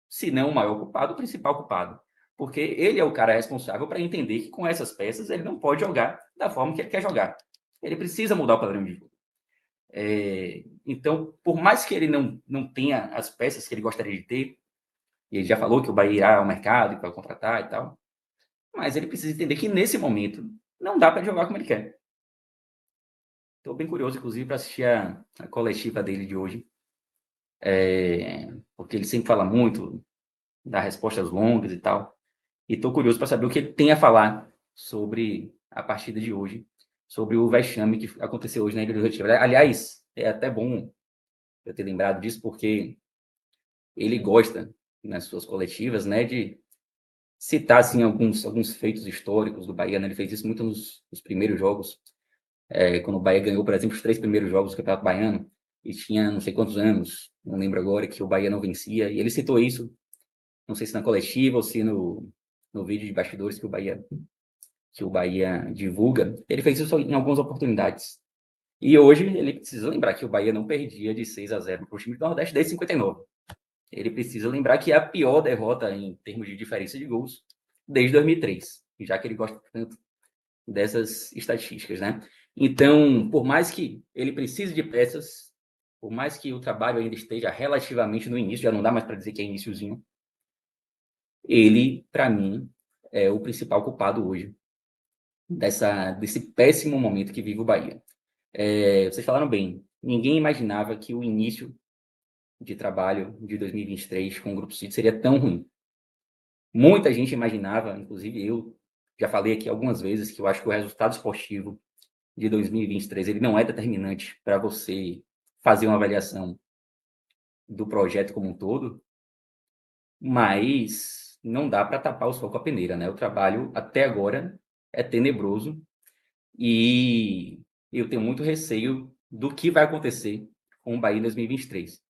Speaker 3: se não o maior culpado, o principal culpado. Porque ele é o cara responsável para entender que com essas peças ele não pode jogar da forma que ele quer jogar. Ele precisa mudar o padrão de jogo. Então, por mais que ele não tenha as peças que ele gostaria de ter, e ele já falou que o Bahia irá ao mercado e vai contratar e tal, mas ele precisa entender que nesse momento não dá para jogar como ele quer. Estou bem curioso, inclusive, para assistir a coletiva dele de hoje, porque ele sempre fala muito, dá respostas longas e tal, e estou curioso para saber o que ele tem a falar sobre a partida de hoje, sobre o vexame que aconteceu hoje na Ilha do Retiro. Aliás, é até bom eu ter lembrado disso, porque ele gosta, nas suas coletivas, né, de citar assim, alguns feitos históricos do Bahia. Né? Ele fez isso muito nos primeiros jogos, quando o Bahia ganhou, por exemplo, os 3 primeiros jogos do Campeonato Baiano, e tinha não sei quantos anos, não lembro agora, que o Bahia não vencia, e ele citou isso, não sei se na coletiva ou se no vídeo de bastidores que o Bahia divulga. Ele fez isso em algumas oportunidades. E hoje ele precisa lembrar que o Bahia não perdia de 6-0 para o time do Nordeste desde 59. Ele precisa lembrar que é a pior derrota em termos de diferença de gols desde 2003, já que ele gosta tanto dessas estatísticas, né? Então, por mais que ele precise de peças, por mais que o trabalho ainda esteja relativamente no início, já não dá mais para dizer que é iniciozinho, ele, para mim, é o principal culpado hoje desse péssimo momento que vive o Bahia. Vocês falaram bem, ninguém imaginava que o início de trabalho de 2023 com o Grupo City seria tão ruim. Muita gente imaginava, inclusive eu já falei aqui algumas vezes, que eu acho que o resultado esportivo de 2023 ele não é determinante para você fazer uma avaliação do projeto como um todo, mas não dá para tapar o sol com a peneira, né? O trabalho até agora é tenebroso e eu tenho muito receio do que vai acontecer com o Bahia em 2023.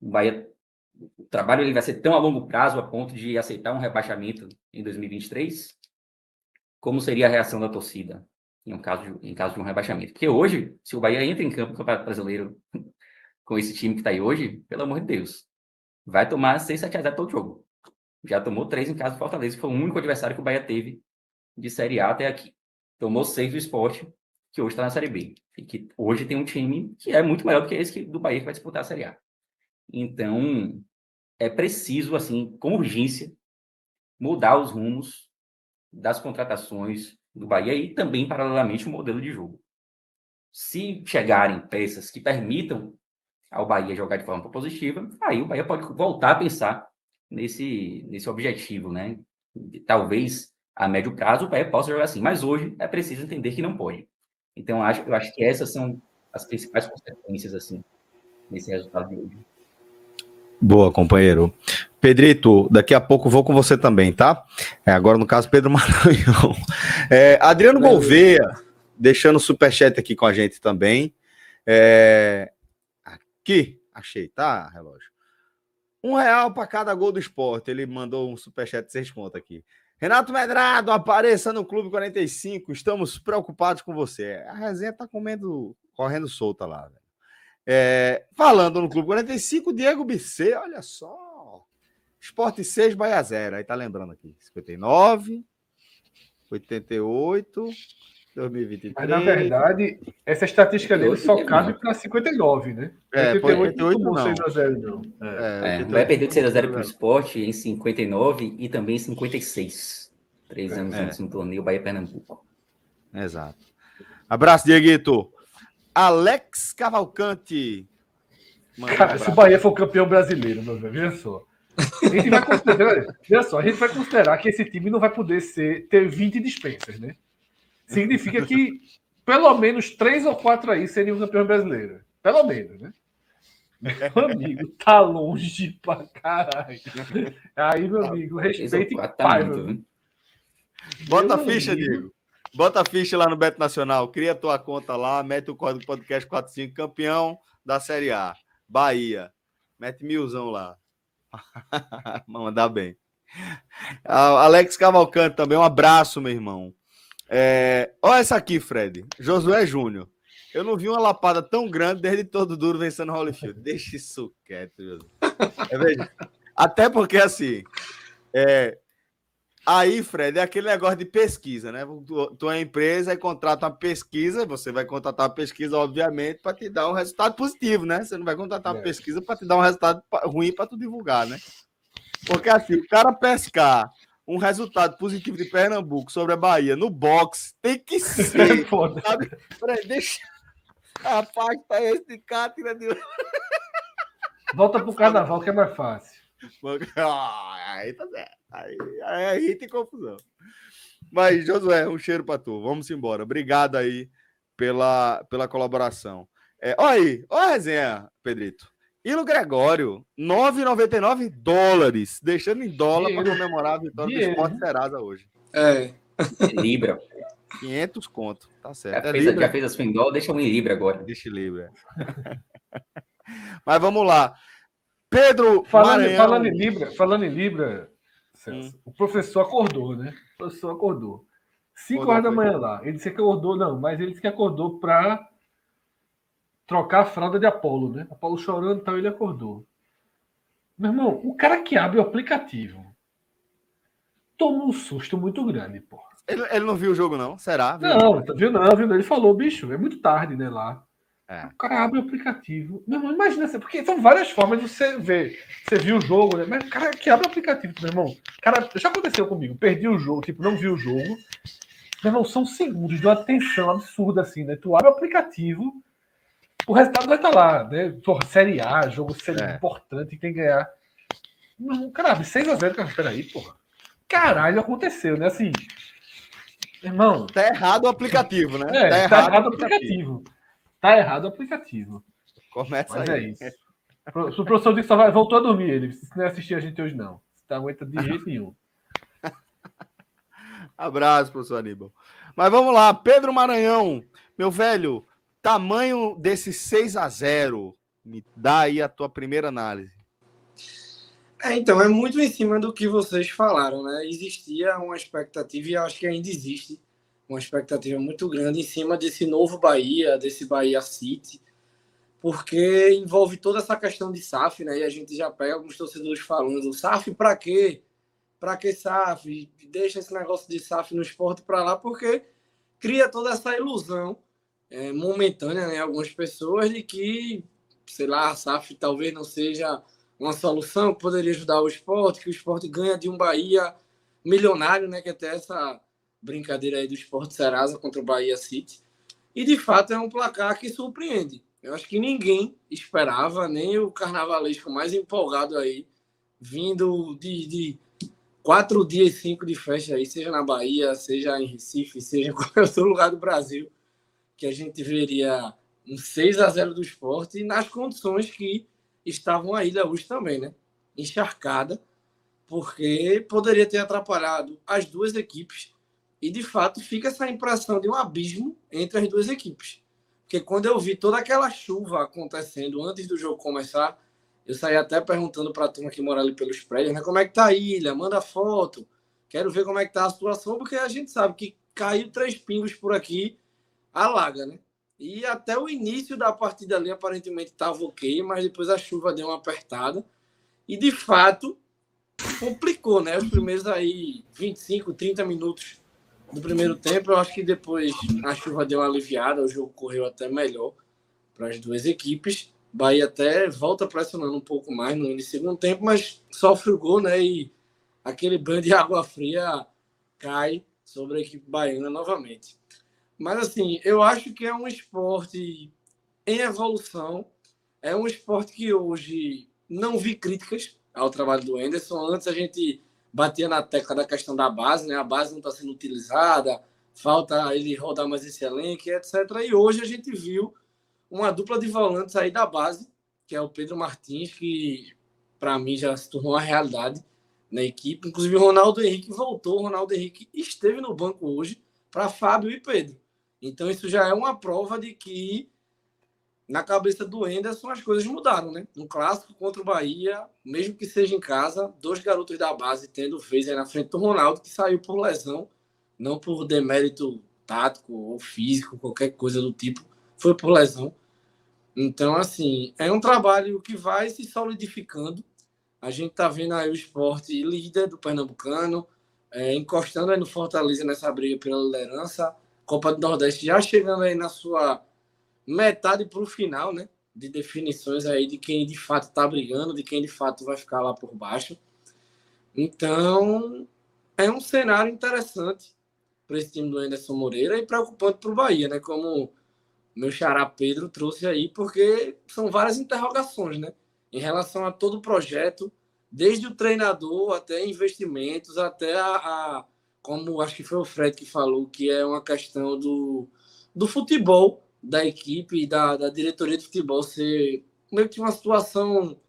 Speaker 3: O trabalho ele vai ser tão a longo prazo a ponto de aceitar um rebaixamento em 2023? Como seria a reação da torcida em caso de um rebaixamento? Porque hoje, se o Bahia entra em campo no Campeonato Brasileiro com esse time que está aí hoje, pelo amor de Deus, vai tomar 6-7-0 todo jogo. Já tomou 3 em casa do Fortaleza, que foi o único adversário que o Bahia teve de Série A até aqui. Tomou 6 do Sport, que hoje está na Série B. E que hoje tem um time que é muito melhor do que esse do Bahia que vai disputar a Série A. Então, é preciso, assim, com urgência, mudar os rumos das contratações do Bahia e também, paralelamente, o modelo de jogo. Se chegarem peças que permitam ao Bahia jogar de forma positiva, aí o Bahia pode voltar a pensar nesse objetivo, né? Talvez, a médio prazo, o Bahia possa jogar assim, mas hoje é preciso entender que não pode. Então, eu acho que essas são as principais consequências, assim, nesse resultado de hoje.
Speaker 1: Boa, companheiro. Pedrito, daqui a pouco vou com você também, tá? Agora, no caso, Pedro Maranhão. Adriano Gouveia, deixando o superchat aqui com a gente também. Aqui, achei, tá, relógio? R$1 para cada gol do Sport. Ele mandou um superchat de 6 contas aqui. Renato Medrado, apareça no Clube 45. Estamos preocupados com você. A resenha tá correndo solta lá, velho. Falando no Clube 45, Diego Bicê, olha só. Sport 6, Bahia 0. Aí tá lembrando aqui. 59, 88, 2023.
Speaker 2: Mas, na verdade, essa estatística dele só cabe para 59, né?
Speaker 1: 88 não tomou
Speaker 2: 6-0, não.
Speaker 3: Vai perder de 6-0 para o Sport em 59 e também em 56. 3 anos antes no torneio Bahia-Pernambuco.
Speaker 1: Exato. Abraço, Dieguito. Alex Cavalcante.
Speaker 2: Cara, se o Bahia for campeão brasileiro, meu velho, veja só. A gente vai considerar que esse time não vai poder ter 20 dispensas, né? Significa que pelo menos 3 ou 4 aí seriam campeão brasileiro. Pelo menos, né? Meu amigo, tá longe pra caralho. Aí, meu amigo, respeite e Paiva.
Speaker 1: Bota a ficha, Diego. Bota a ficha lá no Beto Nacional. Cria tua conta lá, mete o código podcast 45, campeão da Série A. Bahia. Mete 1000 lá. Mandar bem. Alex Cavalcante também, um abraço, meu irmão. Olha essa aqui, Fred. Josué Júnior. Eu não vi uma lapada tão grande desde todo duro vencendo Holyfield. Deixa isso quieto, Josué. Veja. Até porque, assim, aí, Fred, é aquele negócio de pesquisa, né? Tu é empresa e contrata uma pesquisa, você vai contratar uma pesquisa, obviamente, para te dar um resultado positivo, né? Você não vai contratar uma pesquisa para te dar um resultado ruim para tu divulgar, né? Porque, assim, o cara pescar um resultado positivo de Pernambuco sobre a Bahia no boxe tem que ser.
Speaker 2: Foda.
Speaker 1: Sabe? Peraí, deixa. Rapaz, tá esse de cá, tira de.
Speaker 2: Volta pro carnaval que é mais fácil.
Speaker 1: Aí tá certo. Aí tem confusão. Mas, Josué, um cheiro pra tu. Vamos embora. Obrigado aí pela colaboração. Olha a resenha, Pedrito. Ilo Gregório, $9,99, deixando em dólar para comemorar a vitória do Sport Serasa hoje.
Speaker 3: Libra.
Speaker 1: 500 conto, tá certo.
Speaker 3: Já fez as em dólar, deixa um em Libra agora.
Speaker 1: Deixa em Libra. Mas vamos lá. Pedro
Speaker 2: falando em Libra, Celso, o professor acordou, né? O professor acordou. 5 horas da manhã lá. Ele disse que acordou, mas ele disse que acordou para trocar a fralda de Apolo, né? Apolo chorando e tal, ele acordou. Meu irmão, o cara que abre o aplicativo toma um susto muito grande, porra.
Speaker 1: Ele não viu o jogo, não? Será?
Speaker 2: Viu não. Ele falou, bicho, é muito tarde, né, lá. O cara abre o aplicativo. Meu irmão, imagina, porque são várias formas de você ver. Você viu o jogo, né? Mas o cara que abre o aplicativo, meu irmão. Cara, já aconteceu comigo. Perdi o jogo, não vi o jogo. Meu irmão, são segundos de uma tensão absurda, assim, né? Tu abre o aplicativo, o resultado vai estar lá, né? Porra, Série A, jogo importante, tem que ganhar. Não, cara, 6-0, cara, peraí, porra. Caralho, aconteceu, né? Assim, irmão...
Speaker 1: Tá errado o aplicativo, né?
Speaker 2: Tá errado o aplicativo. Tá errado o aplicativo.
Speaker 1: Começa
Speaker 2: Mas
Speaker 1: aí.
Speaker 2: É isso. O professor disse que voltou a dormir, ele disse que não ia assistir a gente hoje, não. Não aguenta de jeito nenhum.
Speaker 1: Abraço, professor Aníbal. Mas vamos lá, Pedro Maranhão, meu velho, tamanho desse 6-0, me dá aí a tua primeira análise.
Speaker 4: Então, é muito em cima do que vocês falaram, né? Existia uma expectativa, e acho que ainda existe, uma expectativa muito grande em cima desse novo Bahia, desse Bahia City, porque envolve toda essa questão de SAF, né? E a gente já pega alguns torcedores falando, SAF para quê? Para que SAF? Deixa esse negócio de SAF no esporte para lá, porque cria toda essa ilusão momentânea, né? Algumas pessoas de que, sei lá, a SAF talvez não seja uma solução que poderia ajudar o esporte, que o esporte ganha de um Bahia milionário, né? Que até essa brincadeira aí do Sport Serasa contra o Bahia City. E, de fato, é um placar que surpreende. Eu acho que ninguém esperava, nem o carnavalesco mais empolgado aí, vindo de 4 dias e 5 de festa aí, seja na Bahia, seja em Recife, seja em qualquer outro lugar do Brasil, que a gente veria um 6-0 do esporte e nas condições que estavam a Ilha hoje também, né? Encharcada, porque poderia ter atrapalhado as duas equipes e, de fato, fica essa impressão de um abismo entre as duas equipes. Porque quando eu vi toda aquela chuva acontecendo antes do jogo começar, eu saí até perguntando para a turma que mora ali pelos prédios, né? Como é que tá a ilha? Manda foto. Quero ver como é que tá a situação, porque a gente sabe que caiu 3 pingos por aqui, alaga, né? E até o início da partida ali, aparentemente, estava ok, mas depois a chuva deu uma apertada. E, de fato, complicou, né? Os primeiros aí 25, 30 minutos do primeiro tempo. Eu acho que depois a chuva deu uma aliviada, o jogo correu até melhor para as duas equipes. Bahia até volta pressionando um pouco mais no início do segundo tempo, mas sofre o gol, né? E aquele banho de água fria cai sobre a equipe baiana novamente. Mas, assim, eu acho que é um esporte em evolução. É um esporte que hoje não vi críticas ao trabalho do Anderson. Antes a gente batia na tecla da questão da base, né? A base não está sendo utilizada, falta ele rodar mais esse elenco, etc. E hoje a gente viu uma dupla de volantes aí da base, que é o Pedro Martins, que para mim já se tornou uma realidade na equipe. Inclusive o Ronaldo Henrique voltou, o Ronaldo Henrique esteve no banco hoje para Fábio e Pedro. Então isso já é uma prova de que na cabeça do Henderson as coisas mudaram, né? Um clássico contra o Bahia, mesmo que seja em casa, 2 garotos da base tendo vez aí na frente do Ronaldo, que saiu por lesão, não por demérito tático ou físico, qualquer coisa do tipo, foi por lesão. Então, assim, é um trabalho que vai se solidificando. A gente tá vendo aí o Sport líder do Pernambucano, encostando aí no Fortaleza nessa briga pela liderança, Copa do Nordeste já chegando aí na sua metade para o final, né? De definições aí de quem de fato está brigando, de quem de fato vai ficar lá por baixo. Então, é um cenário interessante para esse time do Anderson Moreira e preocupante para o Bahia, né? Como meu xará Pedro trouxe aí, porque são várias interrogações, né? Em relação a todo o projeto, desde o treinador até investimentos, até como acho que foi o Fred que falou, que é uma questão do futebol, da equipe, da diretoria de futebol ser meio que uma situação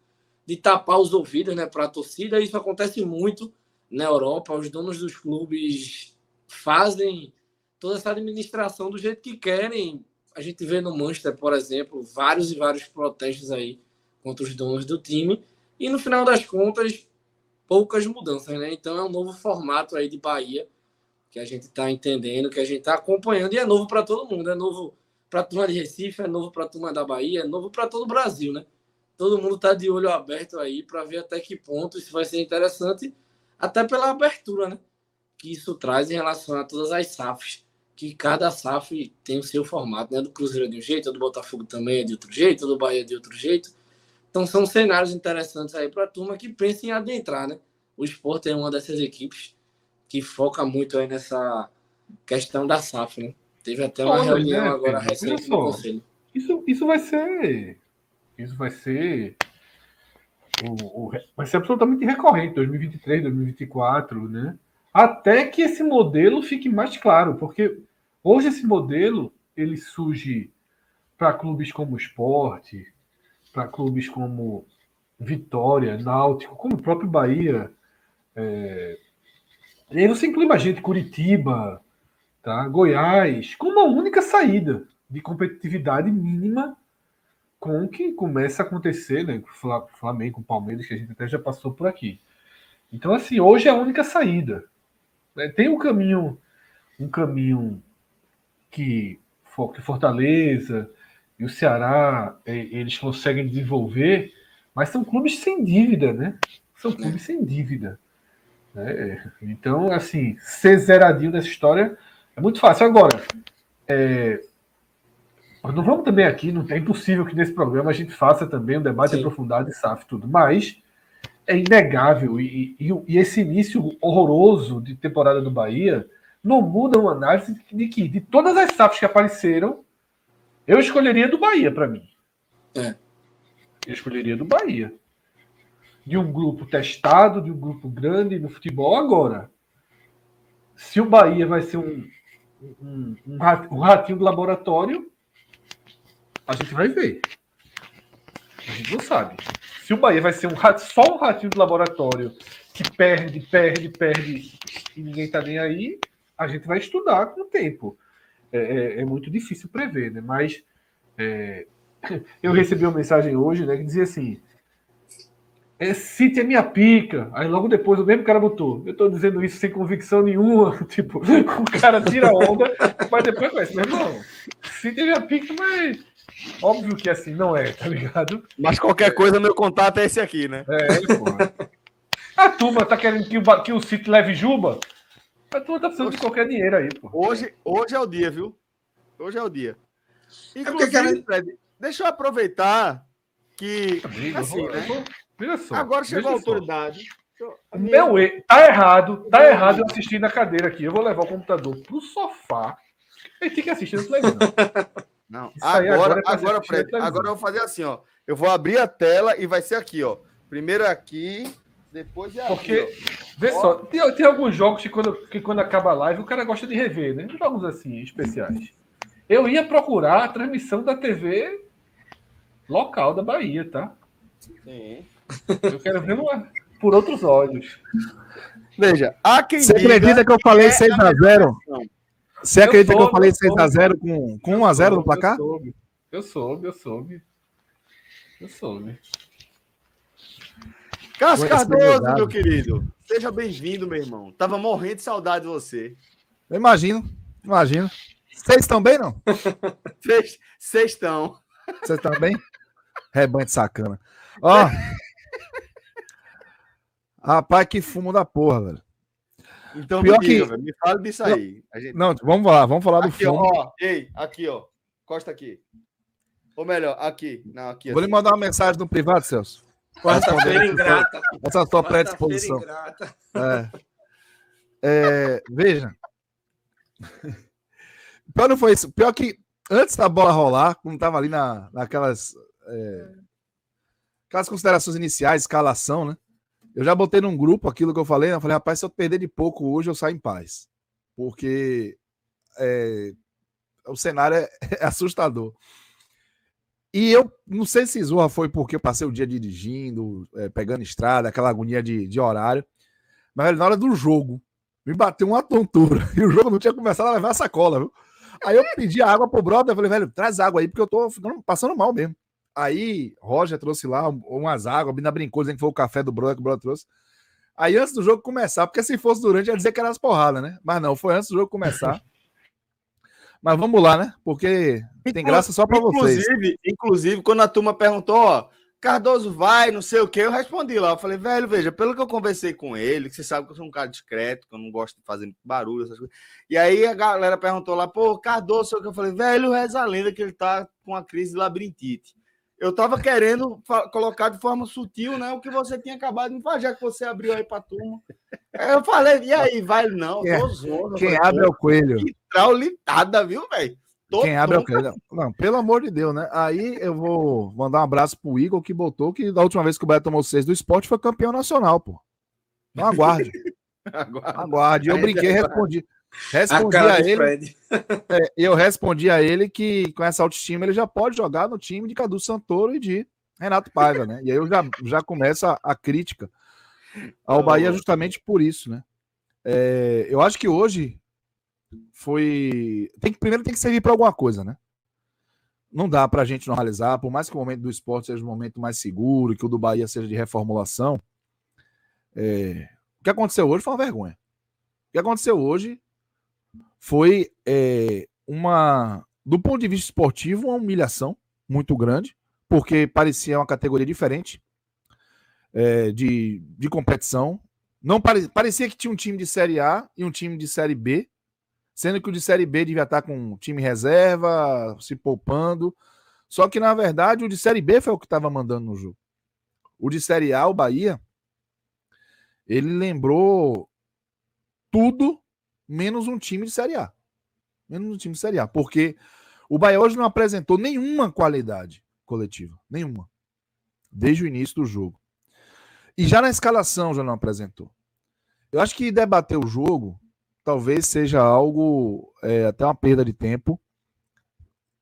Speaker 4: de tapar os ouvidos, né, para a torcida. Isso acontece muito na Europa. Os donos dos clubes fazem toda essa administração do jeito que querem. A gente vê no Manchester, por exemplo, vários e vários protestos aí contra os donos do time. E no final das contas, poucas mudanças, né? Então é um novo formato aí de Bahia que a gente está entendendo, que a gente está acompanhando, e é novo para todo mundo. É novo para a turma de Recife, é novo para a turma da Bahia, é novo para todo o Brasil, né? Todo mundo está de olho aberto aí para ver até que ponto isso vai ser interessante, até pela abertura, né? Que isso traz em relação a todas as SAFs, que cada SAF tem o seu formato, né? Do Cruzeiro é de um jeito, do Botafogo também é de outro jeito, do Bahia é de outro jeito. Então são cenários interessantes aí para a turma que pensa em adentrar, né? O Sport é uma dessas equipes que foca muito aí nessa questão da SAF, né? Teve até uma reunião agora recente no Conselho.
Speaker 2: Isso vai ser vai ser absolutamente recorrente, 2023, 2024, né? Até que esse modelo fique mais claro, porque hoje esse modelo ele surge para clubes como o Sport, para clubes como Vitória, Náutico, como o próprio Bahia. E aí você inclui mais gente, Curitiba, tá? Goiás, com uma única saída de competitividade mínima com o que começa a acontecer, né? Com Flamengo, com Palmeiras, que a gente até já passou por aqui. Então, assim, hoje é a única saída. Tem um caminho que Fortaleza e o Ceará eles conseguem desenvolver, mas são clubes sem dívida, né? São clubes sem dívida. Então, assim, ser zeradinho dessa história é muito fácil. Agora, não vamos também aqui, não é impossível que nesse programa a gente faça também um debate aprofundado de SAF e tudo, mas é inegável, e esse início horroroso de temporada do Bahia não muda uma análise de que de todas as SAFs que apareceram, eu escolheria do Bahia para mim. Eu escolheria do Bahia. De um grupo testado, de um grupo grande no futebol. Agora, se o Bahia vai ser um ratinho do laboratório, a gente vai ver. A gente não sabe. Se o Bahia vai ser só um ratinho do laboratório que perde e ninguém tá nem aí, a gente vai estudar com o tempo. É muito difícil prever, né? Mas eu recebi uma mensagem hoje, né, que dizia assim: City é minha pica. Aí logo depois o mesmo cara botou: eu tô dizendo isso sem convicção nenhuma. Tipo, o cara tira a onda, mas depois conhece. Meu irmão, City é minha pica, mas óbvio que assim não é, tá ligado?
Speaker 1: Mas qualquer coisa, meu contato é esse aqui, né?
Speaker 2: Pô. A turma tá querendo que o City leve Juba? A turma tá precisando de qualquer dinheiro aí, pô.
Speaker 1: Hoje é o dia, viu? Hoje é o dia. Inclusive, Fred, deixa eu aproveitar que. Assim, né?
Speaker 2: Veja só.
Speaker 1: Agora chegou a autoridade.
Speaker 2: Tá errado eu assistir na cadeira aqui. Eu vou levar o computador pro sofá e tem que assistir na televisão.
Speaker 1: Não, agora, Fred, agora eu vou fazer assim, ó. Eu vou abrir a tela e vai ser aqui, ó. Primeiro aqui, depois aqui.
Speaker 2: Porque, vê só, tem alguns jogos que quando acaba a live o cara gosta de rever, né? Jogos assim, especiais. Eu ia procurar a transmissão da TV local da Bahia, tá?
Speaker 1: Sim.
Speaker 2: Eu quero ver por outros olhos.
Speaker 1: Veja, há quem
Speaker 5: Você acredita que eu falei 6x0? Você acredita que eu falei 6x0 com 1x0 no placar?
Speaker 2: Eu soube.
Speaker 1: Cássio
Speaker 5: Conheço
Speaker 1: Cardoso,
Speaker 5: verdade.
Speaker 1: meu querido. Seja bem-vindo, meu irmão. Tava morrendo de saudade de você.
Speaker 5: Eu imagino. Vocês estão bem, não?
Speaker 1: Vocês estão.
Speaker 5: Vocês estão bem? Rebanho de sacana. Ó. Rapaz, que fumo da porra, velho.
Speaker 1: Então
Speaker 5: Pior
Speaker 1: me diga,
Speaker 5: que-
Speaker 1: velho. Me fale disso aí. A gente...
Speaker 5: Não, vamos falar do
Speaker 1: Aqui,
Speaker 5: fumo.
Speaker 1: ó. Ei, aqui, ó. Costa aqui. Ou melhor, aqui. Não, aqui.
Speaker 5: Vou lhe mandar uma mensagem no privado, Celso.
Speaker 4: Quarta-feira ingrata.
Speaker 5: Essa sua
Speaker 4: Quarta-feira
Speaker 5: predisposição.
Speaker 4: ingrata.
Speaker 5: Veja. Pior não foi isso. Pior que antes da bola rolar, quando tava ali naquelas aquelas considerações iniciais, escalação, né? Eu já botei num grupo aquilo que eu falei, né? Eu falei, rapaz, se eu perder de pouco hoje, eu saio em paz. Porque o cenário é assustador. E eu não sei se Zorra foi porque eu passei o dia dirigindo, pegando estrada, aquela agonia de horário. Mas velho, na hora do jogo, me bateu uma tontura. E o jogo não tinha começado a levar a sacola, viu? Aí eu pedi água pro brother, eu falei, velho, traz água aí, porque eu tô passando mal mesmo. Aí Roger trouxe lá umas águas, a Bina brincou, dizendo que foi o café do brother que o brother trouxe. Aí antes do jogo começar, porque se fosse durante, ia dizer que era as porradas, né? Mas não, foi antes do jogo começar. Mas vamos lá, né? Porque tem graça só pra vocês.
Speaker 1: Inclusive, quando a turma perguntou, ó, Cardoso vai, não sei o quê, eu respondi lá. Eu falei, velho, veja, pelo que eu conversei com ele, que você sabe que eu sou um cara discreto, que eu não gosto de fazer barulho, essas coisas. E aí a galera perguntou lá, pô, Cardoso, sei o que eu falei, velho, reza a lenda que ele tá com uma crise de labirintite. Eu tava querendo colocar de forma sutil, né, o que você tinha acabado de me falar, já que você abriu aí pra turma. Aí eu falei, e aí, vai? Não, tô zoando.
Speaker 5: Quem abre é o coelho.
Speaker 1: Que traulitada, viu, velho?
Speaker 5: Quem abre é o coelho. Não, pelo amor de Deus, né? Aí eu vou mandar um abraço pro Igor, que botou que da última vez que o Bahia tomou 6 do esporte foi campeão nacional, pô. Então aguarde. Aguarde. Eu brinquei, respondi a ele. Eu respondi a ele que com essa autoestima ele já pode jogar no time de Cadu Santoro e de Renato Paiva, né? E aí eu já começo a crítica ao Bahia justamente por isso, né? Eu acho que hoje primeiro tem que servir para alguma coisa, né? Não dá pra gente normalizar, por mais que o momento do esporte seja um momento mais seguro, que o do Bahia seja de reformulação. O que aconteceu hoje foi uma vergonha. O que aconteceu hoje foi do ponto de vista esportivo, uma humilhação muito grande, porque parecia uma categoria diferente de competição. Não parecia que tinha um time de Série A e um time de Série B, sendo que o de Série B devia estar com um time reserva, se poupando. Só que, na verdade, o de Série B foi o que estava mandando no jogo. O de Série A, o Bahia, ele lembrou tudo menos um time de Série A. Menos um time de Série A. Porque o Bahia hoje não apresentou nenhuma qualidade coletiva. Nenhuma. Desde o início do jogo. E já na escalação já não apresentou. Eu acho que debater o jogo talvez seja algo, até uma perda de tempo,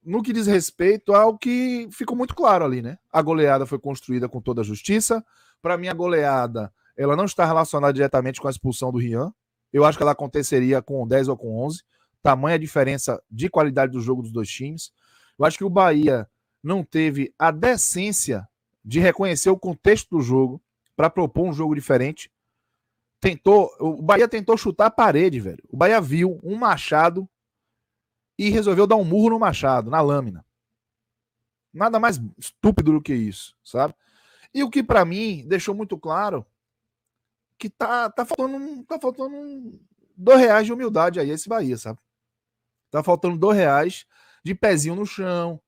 Speaker 5: no que diz respeito ao que ficou muito claro ali, né? A goleada foi construída com toda a justiça. Para mim, a goleada, ela não está relacionada diretamente com a expulsão do Rian. Eu acho que ela aconteceria com 10 ou com 11. Tamanha diferença de qualidade do jogo dos dois times. Eu acho que o Bahia não teve a decência de reconhecer o contexto do jogo para propor um jogo diferente. O Bahia tentou chutar a parede, velho. O Bahia viu um Machado e resolveu dar um murro no Machado, na lâmina. Nada mais estúpido do que isso, sabe? E o que para mim deixou muito claro que tá faltando R$2 de humildade aí esse Bahia, sabe? Tá faltando R$2 de pezinho no chão,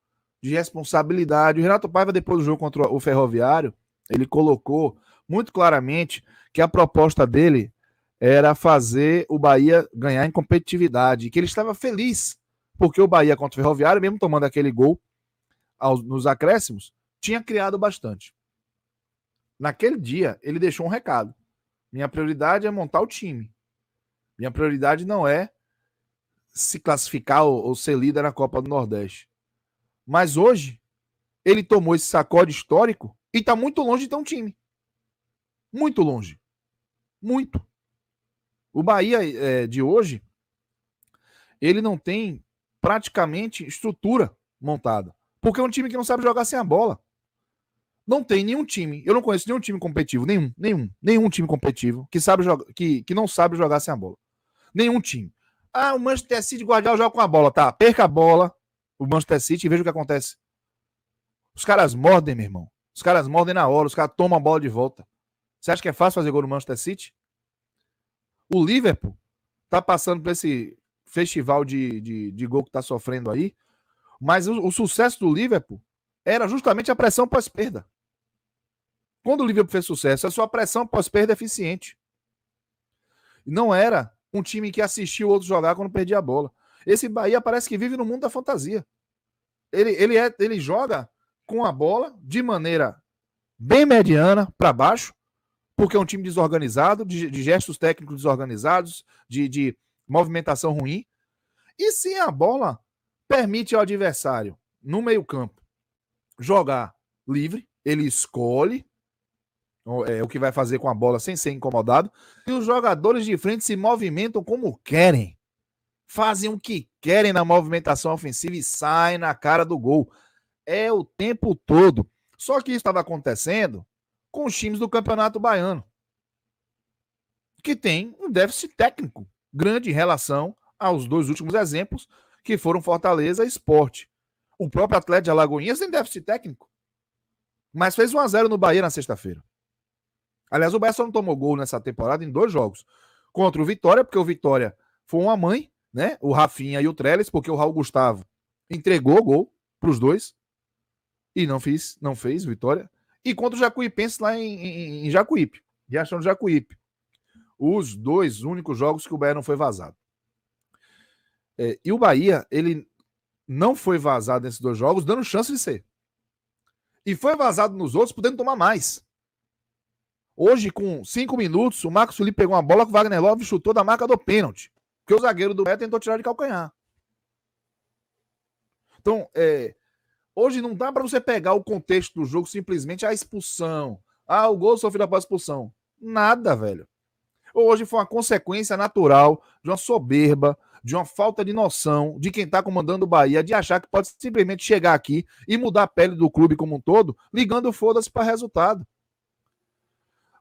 Speaker 5: de responsabilidade. O Renato Paiva, depois do jogo contra o Ferroviário, ele colocou muito claramente que a proposta dele era fazer o Bahia ganhar em competitividade, que ele estava feliz, porque o Bahia contra o Ferroviário, mesmo tomando aquele gol nos acréscimos, tinha criado bastante. Naquele dia, ele deixou um recado. Minha prioridade é montar o time. Minha prioridade não é se classificar ou ser líder na Copa do Nordeste. Mas hoje, ele tomou esse sacode histórico e está muito longe de ter um time. Muito longe. Muito. O Bahia de hoje, ele não tem praticamente estrutura montada Porque é um time que não sabe jogar sem a bola. Não tem nenhum time, eu não conheço nenhum time competitivo, nenhum time competitivo que sabe jogar, que não sabe jogar sem a bola. Nenhum time. O Manchester City Guardiola joga com a bola, tá? Perca a bola, o Manchester City, e veja o que acontece. Os caras mordem, meu irmão. Os caras mordem na hora, os caras tomam a bola de volta. Você acha que é fácil fazer gol no Manchester City? O Liverpool tá passando por esse festival de gol que tá sofrendo aí, mas o sucesso do Liverpool era justamente a pressão pós-perda. Quando o Liverpool fez sucesso, a sua pressão pós-perda é eficiente. Não era um time que assistiu o outro jogar quando perdia a bola. Esse Bahia parece que vive no mundo da fantasia. Ele joga com a bola de maneira bem mediana para baixo, porque é um time desorganizado, de gestos técnicos desorganizados, de movimentação ruim. E se a bola permite ao adversário, no meio-campo, jogar livre, ele escolhe o que vai fazer com a bola sem ser incomodado, e os jogadores de frente se movimentam como querem. Fazem o que querem na movimentação ofensiva e saem na cara do gol. É o tempo todo. Só que isso estava acontecendo com os times do Campeonato Baiano, que tem um déficit técnico grande em relação aos dois últimos exemplos, que foram Fortaleza e Sport. O próprio Atlético de Alagoinhas tem déficit técnico, mas fez 1-0 no Bahia na sexta-feira. Aliás, o Bahia só não tomou gol nessa temporada em 2 jogos. Contra o Vitória, porque o Vitória foi uma mãe, né? O Rafinha e o Trellis, porque o Raul Gustavo entregou o gol para os dois e não fez Vitória. E contra o Jacuipense lá em Jacuípe, Riachão do Jacuípe. Os 2 únicos jogos que o Bahia não foi vazado. E o Bahia, ele não foi vazado nesses 2 jogos, dando chance de ser. E foi vazado nos outros, podendo tomar mais. Hoje, com 5 minutos, o Marcos Felipe pegou uma bola que o Wagner Love chutou da marca do pênalti. Porque o zagueiro do Bahia tentou tirar de calcanhar. Então, hoje não dá para você pegar o contexto do jogo simplesmente a expulsão. O gol sofrido após a expulsão. Nada, velho. Hoje foi uma consequência natural de uma soberba, de uma falta de noção de quem está comandando o Bahia, de achar que pode simplesmente chegar aqui e mudar a pele do clube como um todo, ligando foda-se para resultado.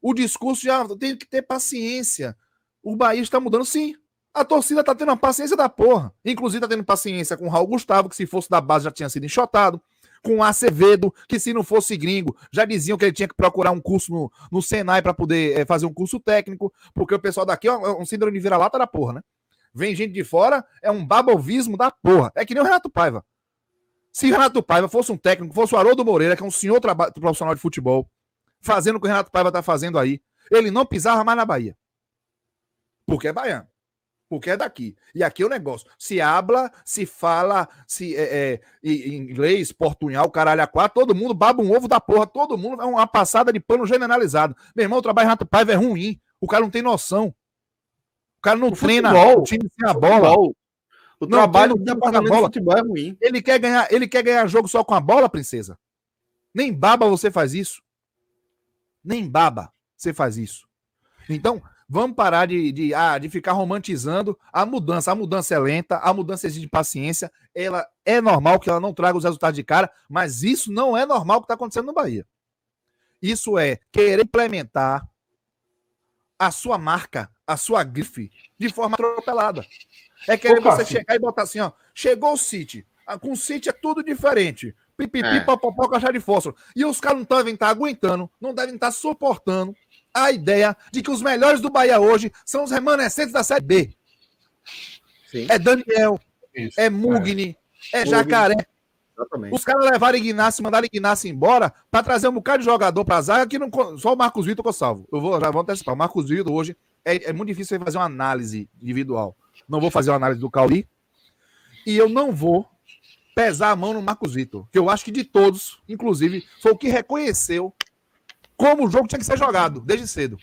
Speaker 5: O discurso já tem que ter paciência. O Bahia está mudando, sim. A torcida está tendo uma paciência da porra. Inclusive está tendo paciência com o Raul Gustavo, que se fosse da base já tinha sido enxotado. Com o Acevedo, que se não fosse gringo, já diziam que ele tinha que procurar um curso no Senai para poder fazer um curso técnico, porque o pessoal daqui é um síndrome de vira-lata da porra, né? Vem gente de fora, é um babovismo da porra. É que nem o Renato Paiva. Se o Renato Paiva fosse um técnico, fosse o Haroldo Moreira, que é um senhor profissional de futebol, fazendo o que o Renato Paiva está fazendo aí, ele não pisava mais na Bahia. Porque é baiano. Porque é daqui. E aqui é o negócio. Se habla, se fala, em inglês, portunhol, caralho a quatro, todo mundo baba um ovo da porra, todo mundo é uma passada de pano generalizado. Meu irmão, o trabalho de Renato Paiva é ruim. O cara não tem noção. O cara não treina o time sem a bola.
Speaker 1: O trabalho do departamento de futebol é ruim.
Speaker 5: Ele quer ganhar jogo só com a bola, princesa. Nem baba você faz isso. Nem baba você faz isso. Então, vamos parar de ficar romantizando a mudança. A mudança é lenta, a mudança exige paciência. Ela é normal que ela não traga os resultados de cara, mas isso não é normal o que está acontecendo no Bahia. Isso é querer implementar a sua marca, a sua grife, de forma atropelada. É querer você chegar e botar assim, ó, chegou o City. Com o City é tudo diferente. Pipipi, popopó, caixa de fósforo. E os caras não devem estar aguentando, não devem estar suportando a ideia de que os melhores do Bahia hoje são os remanescentes da Série B. Sim. É Daniel, é Mugni, é Jacaré. Exatamente. Os caras levaram Ignacio, mandaram Ignacio embora para trazer um bocado de jogador para a zaga que não, só o Marcos Vitor que eu salvo. Já vou antecipar. O Marcos Vitor hoje é muito difícil fazer uma análise individual. Não vou fazer uma análise do Cauli e eu não vou pesar a mão no Marcos Vitor, que eu acho que de todos, inclusive, foi o que reconheceu como o jogo tinha que ser jogado, desde cedo.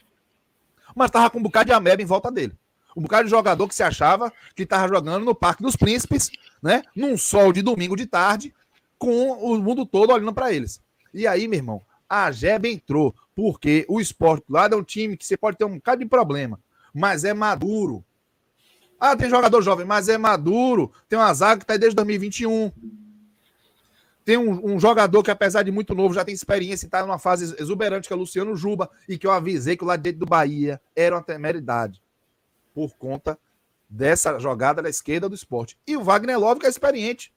Speaker 5: Mas tava com um bocado de ameba em volta dele. Um bocado de jogador que se achava que tava jogando no Parque dos Príncipes, né? Num sol de domingo de tarde, com o mundo todo olhando para eles. E aí, meu irmão, a Jeba entrou, porque o Sport do lado é um time que você pode ter um bocado de problema, mas é maduro. Tem jogador jovem, mas é maduro. Tem uma zaga que tá aí desde 2021. Tem um jogador que, apesar de muito novo, já tem experiência e está numa fase exuberante, que é o Luciano Juba, e que eu avisei que o lado direito do Bahia era uma temeridade, por conta dessa jogada da esquerda do Sport. E o Wagner Love, que é experiente.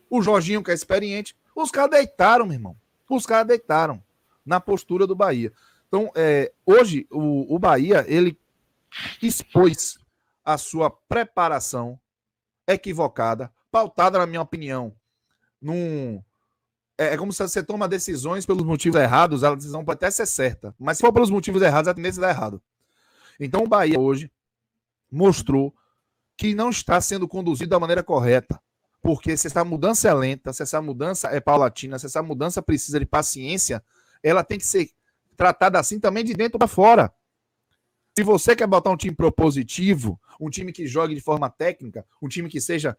Speaker 5: O Jorginho, que é experiente. Os caras deitaram, meu irmão. Os caras deitaram na postura do Bahia. Então, hoje, o Bahia, ele expôs a sua preparação equivocada, pautada, na minha opinião, é como se você toma decisões pelos motivos errados, a decisão pode até ser certa, mas se for pelos motivos errados, a tendência é dar errado. Então o Bahia hoje mostrou que não está sendo conduzido da maneira correta, porque se essa mudança é lenta, se essa mudança é paulatina, se essa mudança precisa de paciência, ela tem que ser tratada assim também de dentro para fora. Se você quer botar um time propositivo, um time que jogue de forma técnica, um time que seja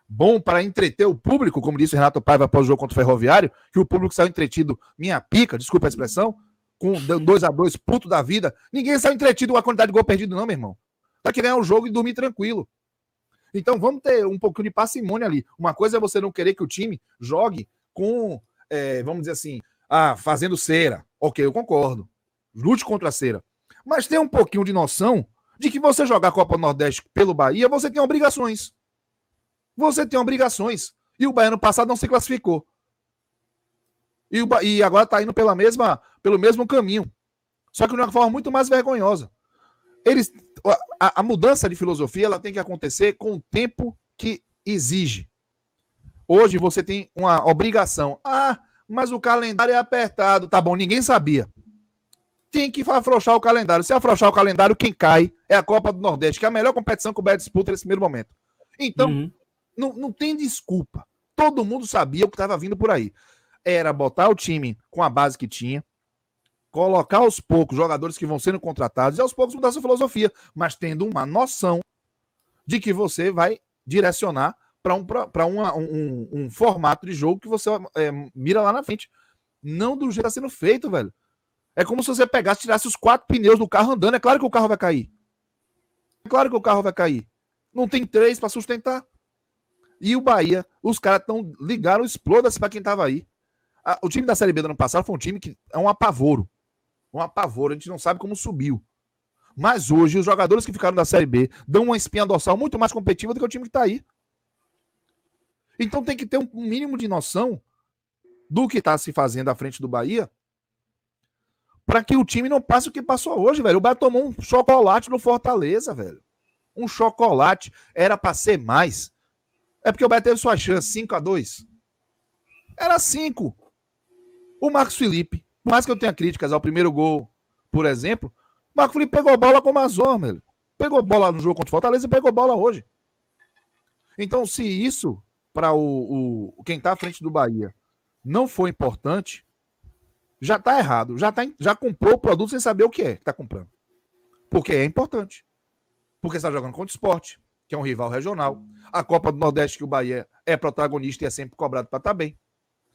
Speaker 5: bom para entreter o público, como disse o Renato Paiva após o jogo contra o Ferroviário, que o público saiu entretido, minha pica, desculpa a expressão, com 2-2, puto da vida. Ninguém saiu entretido com a quantidade de gol perdido, não, meu irmão. Tá querendo ganhar o jogo e dormir tranquilo. Então vamos ter um pouquinho de parcimônia ali. Uma coisa é você não querer que o time jogue com, vamos dizer assim, fazendo cera. Ok, eu concordo. Lute contra a cera. Mas tem um pouquinho de noção de que você jogar a Copa do Nordeste pelo Bahia, você tem obrigações. Você tem obrigações. E o Bahia no passado não se classificou. E agora está indo pelo mesmo caminho. Só que de uma forma muito mais vergonhosa. A mudança de filosofia ela tem que acontecer com o tempo que exige. Hoje você tem uma obrigação. Mas o calendário é apertado. Tá bom, ninguém sabia. Tem que afrouxar o calendário. Se afrouxar o calendário, quem cai é a Copa do Nordeste, que é a melhor competição que o Bahia disputa nesse primeiro momento. Então, não tem desculpa. Todo mundo sabia o que estava vindo por aí. Era botar o time com a base que tinha, colocar aos poucos jogadores que vão sendo contratados e aos poucos mudar sua filosofia, mas tendo uma noção de que você vai direcionar para um formato de jogo que você mira lá na frente. Não do jeito que está sendo feito, velho. É como se você pegasse e tirasse os 4 pneus do carro andando. É claro que o carro vai cair. É claro que o carro vai cair. Não tem 3 para sustentar. E o Bahia, os caras ligaram, exploda-se para quem estava aí. O time da Série B do ano passado foi um time que é um apavoro. Um apavoro. A gente não sabe como subiu. Mas hoje, os jogadores que ficaram da Série B dão uma espinha dorsal muito mais competitiva do que o time que está aí. Então tem que ter um mínimo de noção do que está se fazendo à frente do Bahia para que o time não passe o que passou hoje, velho. O Bahia tomou um chocolate no Fortaleza, velho. Um chocolate. Era para ser mais. É porque o Bahia teve sua chance, 5-2. Era 5. O Marcos Felipe, por mais que eu tenha críticas ao primeiro gol, por exemplo, o Marcos Felipe pegou bola com o Mazor, velho. Pegou bola no jogo contra o Fortaleza e pegou bola hoje. Então, se isso, para quem tá à frente do Bahia, não for importante, já tá errado. Já comprou o produto sem saber o que tá comprando. Porque é importante. Porque você tá jogando contra o Sport, que é um rival regional. A Copa do Nordeste, que o Bahia é protagonista e é sempre cobrado para estar bem.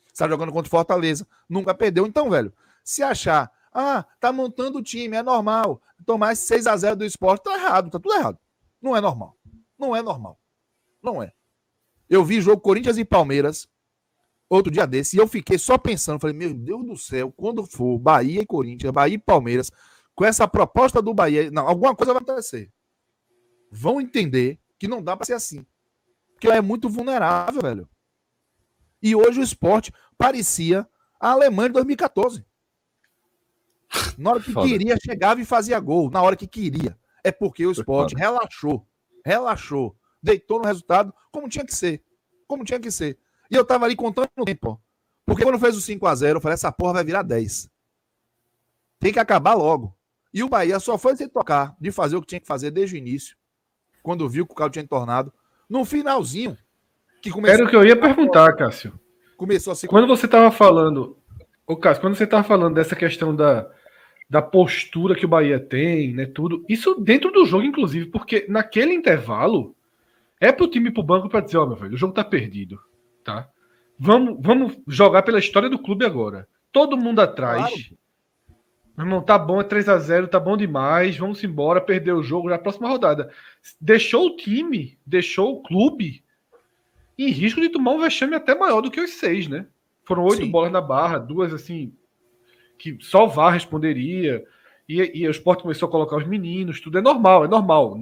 Speaker 5: Você tá jogando contra o Fortaleza, nunca perdeu. Então, velho, se achar, tá montando o time, é normal. Tomar esse 6-0 do Sport, tá errado, tá tudo errado. Não é normal. Não é normal. Não é. Eu vi jogo Corinthians e Palmeiras outro dia desse, e eu fiquei só pensando, falei, meu Deus do céu, quando for Bahia e Corinthians, Bahia e Palmeiras, com essa proposta do Bahia, não, alguma coisa vai acontecer. Vão entender que não dá para ser assim. Porque é muito vulnerável, velho. E hoje o Sport parecia a Alemanha de 2014. Na hora que queria, chegava e fazia gol. Na hora que queria. É porque o Sport relaxou. Deitou no resultado como tinha que ser. Como tinha que ser. E eu tava ali contando no tempo. Porque quando fez o 5-0, eu falei, essa porra vai virar 10. Tem que acabar logo. E o Bahia só foi se tocar de fazer o que tinha que fazer desde o início. Quando viu que o carro tinha entornado. No finalzinho. Que começou.
Speaker 2: Era o que eu ia perguntar, Cássio.
Speaker 5: Começou a se...
Speaker 2: Quando você tava falando... Ô, Cássio, quando você tava falando dessa questão da postura que o Bahia tem, né, tudo, isso dentro do jogo, inclusive, porque naquele intervalo é pro time ir pro banco pra dizer, meu velho, o jogo tá perdido, tá? Vamos jogar pela história do clube agora. Todo mundo atrás. Claro. Meu irmão, tá bom, é 3-0, tá bom demais, vamos embora, perder o jogo na próxima rodada. Deixou o time, deixou o clube em risco de tomar um vexame até maior do que os 6, né? Foram 8
Speaker 5: Sim.
Speaker 2: bolas na barra, 2 assim, que só o VAR responderia. E o Sport começou a colocar os meninos, tudo é normal, é normal.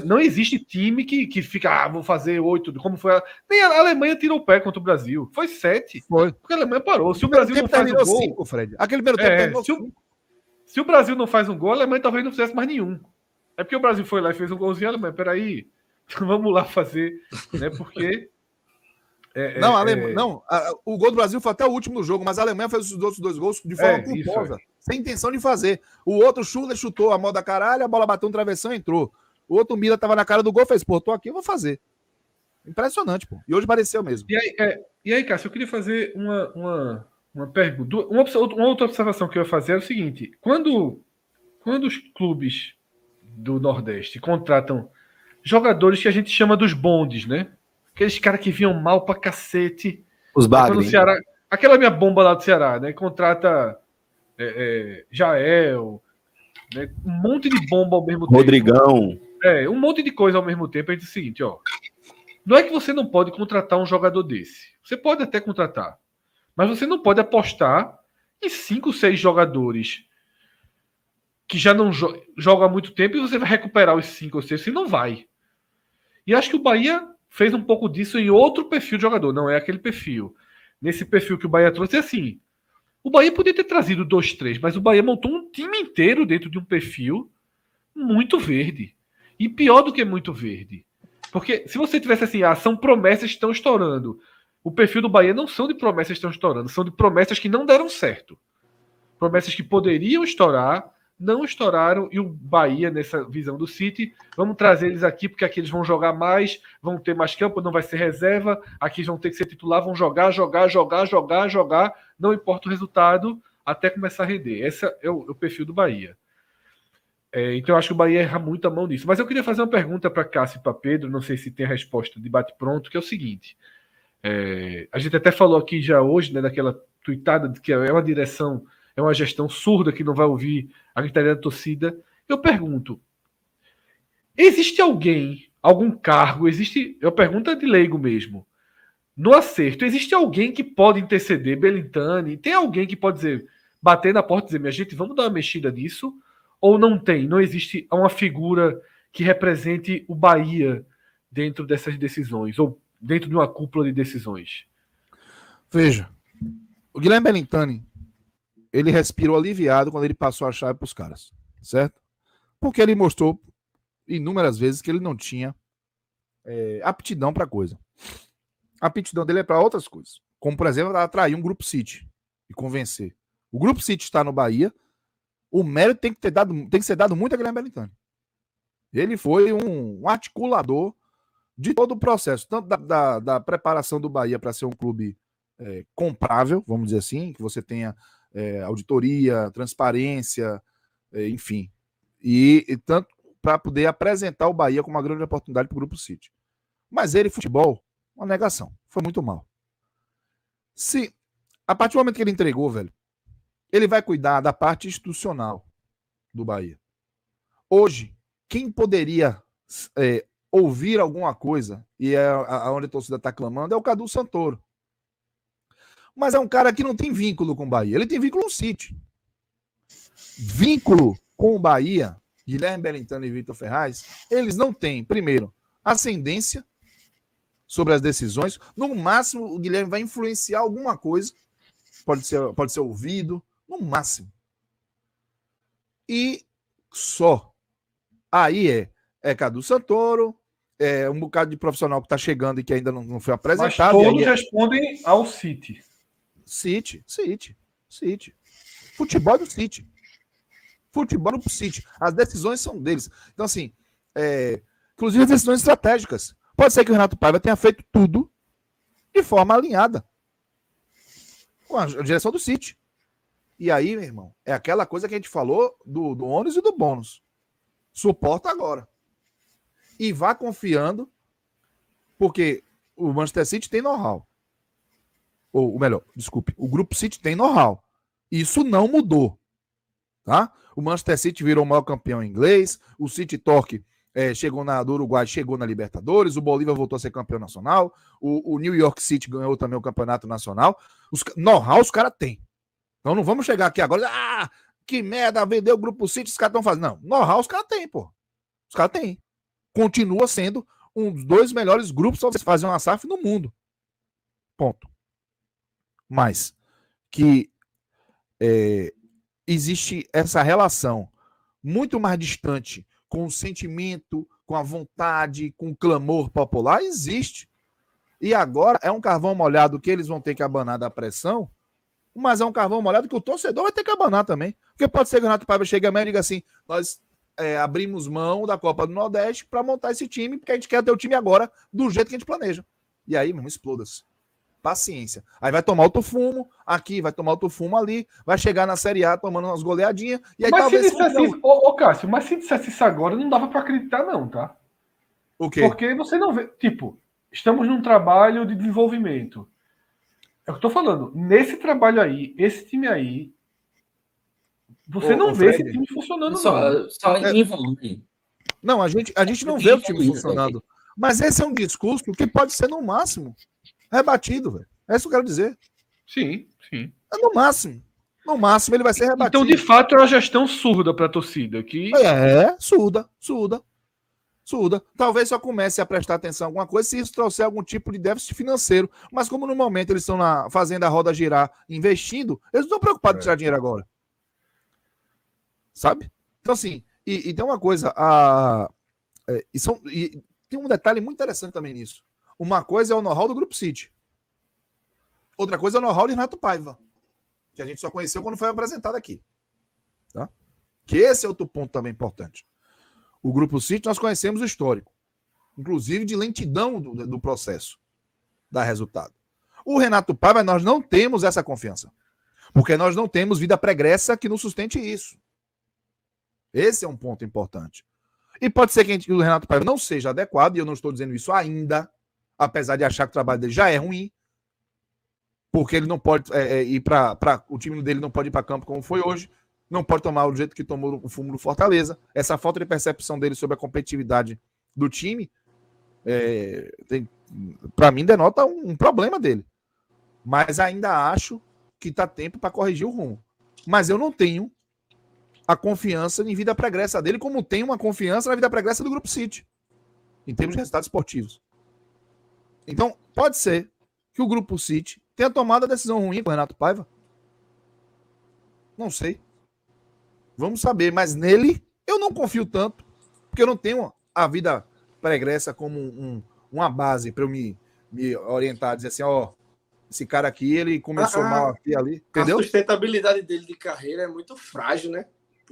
Speaker 2: Não existe time que fica, vou fazer 8, como foi. Nem a Alemanha tirou o pé contra o Brasil. Foi 7.
Speaker 5: Foi.
Speaker 2: Porque a Alemanha parou. Se o Brasil não faz um gol.
Speaker 5: 5, Fred. Aquele primeiro tempo terminou 5.
Speaker 2: Se o Brasil não faz um gol, a Alemanha talvez não fizesse mais nenhum. É porque o Brasil foi lá e fez um golzinho, a Alemanha, peraí, vamos lá fazer, né? Porque.
Speaker 5: O gol do Brasil foi até o último do jogo, mas a Alemanha fez os outros 2 gols de forma culposa, sem intenção de fazer. O outro Schuller chutou a moda caralho, a bola bateu no travessão e entrou. O outro Mila tava na cara do gol, fez, tô aqui, eu vou fazer. Impressionante, pô. E hoje pareceu mesmo.
Speaker 2: E aí, Cássio, eu queria fazer uma pergunta. Uma outra observação que eu ia fazer é o seguinte: quando os clubes do Nordeste contratam jogadores que a gente chama dos bondes, né? Aqueles caras que vinham mal pra cacete.
Speaker 1: Os bagres.
Speaker 2: Ceará, aquela minha bomba lá do Ceará, né? Contrata Jael, né? Um monte de bomba ao mesmo tempo.
Speaker 1: Rodrigão.
Speaker 2: Um monte de coisa ao mesmo tempo. A gente diz o seguinte, ó. Não é que você não pode contratar um jogador desse. Você pode até contratar. Mas você não pode apostar em 5, 6 jogadores que já não jogam há muito tempo e você vai recuperar os 5 ou 6. Você não vai. E acho que o Bahia fez um pouco disso em outro perfil de jogador. Não é aquele perfil. Nesse perfil que o Bahia trouxe, é assim. O Bahia podia ter trazido 2, 3, mas o Bahia montou um time inteiro dentro de um perfil muito verde. E pior do que muito verde. Porque se você tivesse assim, são promessas que estão estourando. O perfil do Bahia não são de promessas que estão estourando, são de promessas que não deram certo. Promessas que poderiam estourar, não estouraram, e o Bahia, nessa visão do City, vamos trazer eles aqui, porque aqui eles vão jogar mais, vão ter mais campo, não vai ser reserva, aqui eles vão ter que ser titular, vão jogar, não importa o resultado, até começar a render. Esse é o perfil do Bahia. Então eu acho que o Bahia erra muito a mão nisso. Mas eu queria fazer uma pergunta para Cássio e para Pedro, não sei se tem a resposta de bate-pronto, que é o seguinte. A gente até falou aqui já hoje, né, daquela tuitada de que é uma direção, é uma gestão surda que não vai ouvir a gritaria da torcida. Eu pergunto, existe alguém, algum cargo, eu pergunto de leigo mesmo, no acerto, existe alguém que pode interceder, Belintani, tem alguém que pode dizer, bater na porta e dizer, minha gente, vamos dar uma mexida nisso? Ou não tem? Não existe uma figura que represente o Bahia dentro dessas decisões, ou dentro de uma cúpula de decisões?
Speaker 5: Veja, o Guilherme Belintani, ele respirou aliviado quando ele passou a chave para os caras, certo? Porque ele mostrou inúmeras vezes que ele não tinha aptidão para coisa. A aptidão dele é para outras coisas, como, por exemplo, atrair um Grupo City e convencer. O Grupo City está no Bahia, o mérito tem que ser dado muito a Guilherme Belintani. Ele foi um articulador de todo o processo, tanto da preparação do Bahia para ser um clube comprável, vamos dizer assim, que você tenha auditoria, transparência, enfim, e tanto para poder apresentar o Bahia como uma grande oportunidade para o Grupo City. Mas ele, futebol, uma negação, foi muito mal. Se, a partir do momento que ele entregou, velho, ele vai cuidar da parte institucional do Bahia. Hoje, quem poderia ouvir alguma coisa, e é onde a torcida está clamando, é o Cadu Santoro. Mas é um cara que não tem vínculo com o Bahia. Ele tem vínculo com o City. Vínculo com o Bahia, Guilherme Belintani e Vitor Ferraz, eles não têm, primeiro, ascendência sobre as decisões. No máximo, o Guilherme vai influenciar alguma coisa. Pode ser ouvido, no máximo. E só. Aí Cadu Santoro, um bocado de profissional que está chegando e que ainda não foi apresentado.
Speaker 2: Mas todos respondem ao City.
Speaker 5: City. Futebol do City. Futebol do City. As decisões são deles. Então, assim, inclusive as decisões estratégicas. Pode ser que o Renato Paiva tenha feito tudo de forma alinhada com a direção do City. E aí, meu irmão, é aquela coisa que a gente falou do ônus e do bônus. Suporta agora. E vá confiando, porque o Manchester City tem know-how. Ou melhor, desculpe, o Grupo City tem know-how. Isso não mudou. Tá? O Manchester City virou o maior campeão inglês, o City Torque chegou do Uruguai, chegou na Libertadores, o Bolívar voltou a ser campeão nacional, o New York City ganhou também o campeonato nacional. Know-how os caras têm. Então não vamos chegar aqui agora, que merda, vendeu o Grupo City, os caras estão fazendo. Não, know-how os caras têm, pô. Os caras têm. Continua sendo um dos 2 melhores grupos para você fazer uma SAF no mundo. Ponto. Mas que existe essa relação muito mais distante com o sentimento, com a vontade, com o clamor popular, existe. E agora é um carvão molhado que eles vão ter que abanar da pressão, mas é um carvão molhado que o torcedor vai ter que abanar também. Porque pode ser que o Renato Paiva chegue a mim e diga assim, nós abrimos mão da Copa do Nordeste para montar esse time, porque a gente quer ter o time agora do jeito que a gente planeja. E aí, mesmo, exploda-se. Paciência. Aí vai tomar outro fumo aqui, vai tomar outro fumo ali, vai chegar na Série A tomando umas goleadinhas, e aí
Speaker 2: mas
Speaker 5: talvez...
Speaker 2: se dissesse isso, ô Cássio, mas se dissesse isso agora, não dava para acreditar não, tá?
Speaker 5: O quê?
Speaker 2: Porque você não vê, tipo, estamos num trabalho de desenvolvimento. É o que eu tô falando, nesse trabalho aí, esse time aí, você não vê esse time funcionando
Speaker 3: só em volume.
Speaker 5: Não, a gente não vê o time funcionando. Mas esse é um discurso que pode ser, no máximo, rebatido, velho. É isso que eu quero dizer.
Speaker 2: Sim, sim.
Speaker 5: É no máximo. No máximo ele vai ser rebatido.
Speaker 2: Então, de fato, é uma gestão surda para a torcida. Que...
Speaker 5: surda. Talvez só comece a prestar atenção em alguma coisa se isso trouxer algum tipo de déficit financeiro. Mas como no momento eles estão fazendo a roda girar, investindo, eles não estão preocupados em tirar dinheiro agora. Sabe? Então, assim, e tem uma coisa, tem um detalhe muito interessante também nisso. Uma coisa é o know-how do Grupo City. Outra coisa é o know-how de Renato Paiva, que a gente só conheceu quando foi apresentado aqui. Tá? Que esse é outro ponto também importante. O Grupo City, nós conhecemos o histórico, inclusive de lentidão do processo, dar resultado. O Renato Paiva, nós não temos essa confiança, porque nós não temos vida pregressa que nos sustente isso. Esse é um ponto importante. E pode ser que o Renato Paiva não seja adequado, e eu não estou dizendo isso ainda, apesar de achar que o trabalho dele já é ruim, porque ele não pode ir para o time dele não pode ir para campo como foi hoje, não pode tomar o jeito que tomou o fumo do Fortaleza. Essa falta de percepção dele sobre a competitividade do time, para mim, denota um problema dele. Mas ainda acho que está tempo para corrigir o rumo. Mas eu não tenho a confiança em vida pregressa dele, como tenho uma confiança na vida pregressa do Grupo City, em termos de resultados esportivos. Então, pode ser que o Grupo City tenha tomado a decisão ruim com o Renato Paiva. Não sei. Vamos saber, mas nele eu não confio tanto, porque eu não tenho a vida pregressa como uma base para eu me orientar, dizer assim, esse cara aqui, ele começou mal aqui ali, entendeu?
Speaker 4: A sustentabilidade dele de carreira é muito frágil, né?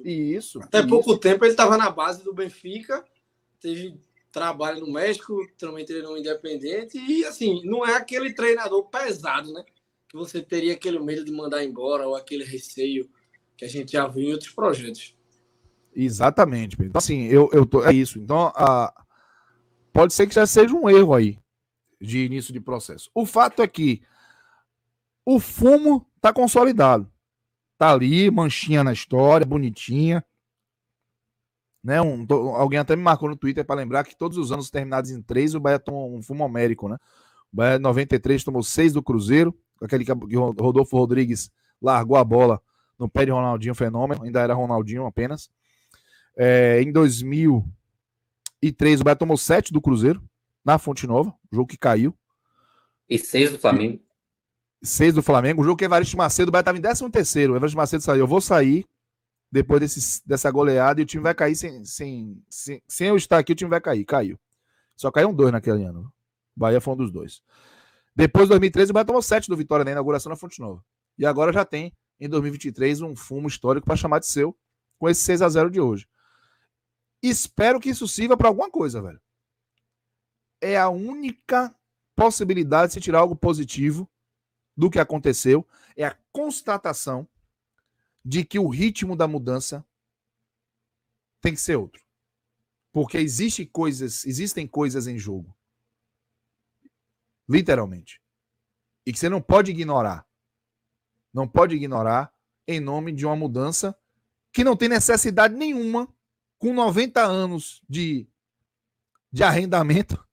Speaker 5: Isso.
Speaker 4: Até pouco tempo ele estava na base do Benfica, teve trabalho no México, também treinou independente, e assim, não é aquele treinador pesado, né? Que você teria aquele medo de mandar embora, ou aquele receio que a gente já viu em outros projetos.
Speaker 5: Exatamente. Então, assim, é isso. Então, pode ser que já seja um erro aí de início de processo. O fato é que o fumo está consolidado. Tá ali, manchinha na história, bonitinha. Né? Alguém até me marcou no Twitter para lembrar que todos os anos terminados em 3, o Bahia tomou um fumo homérico, né? O Bahia em 93 tomou 6 do Cruzeiro, aquele que o Rodolfo Rodrigues largou a bola no pé de Ronaldinho Fenômeno, ainda era Ronaldinho apenas. Em 2003, o Bahia tomou 7 do Cruzeiro, na Fonte Nova, jogo que caiu.
Speaker 3: E 6 do Flamengo.
Speaker 5: 6 do Flamengo, o jogo que Evaristo Macedo, o Bahia estava em 13º, o Evaristo Macedo saiu, eu vou sair depois dessa goleada e o time vai cair sem eu estar aqui, o time vai cair, caiu. Só caiu 2 naquele ano. O Bahia foi um dos 2. Depois de 2013, o Bahia tomou 7 do Vitória na inauguração da Fonte Nova. E agora já tem, em 2023, um fumo histórico para chamar de seu, com esse 6-0 de hoje. Espero que isso sirva para alguma coisa, velho. É a única possibilidade de se tirar algo positivo do que aconteceu, é a constatação de que o ritmo da mudança tem que ser outro. Porque existem coisas em jogo. Literalmente. E que você não pode ignorar. Não pode ignorar em nome de uma mudança que não tem necessidade nenhuma, com 90 anos de de arrendamento,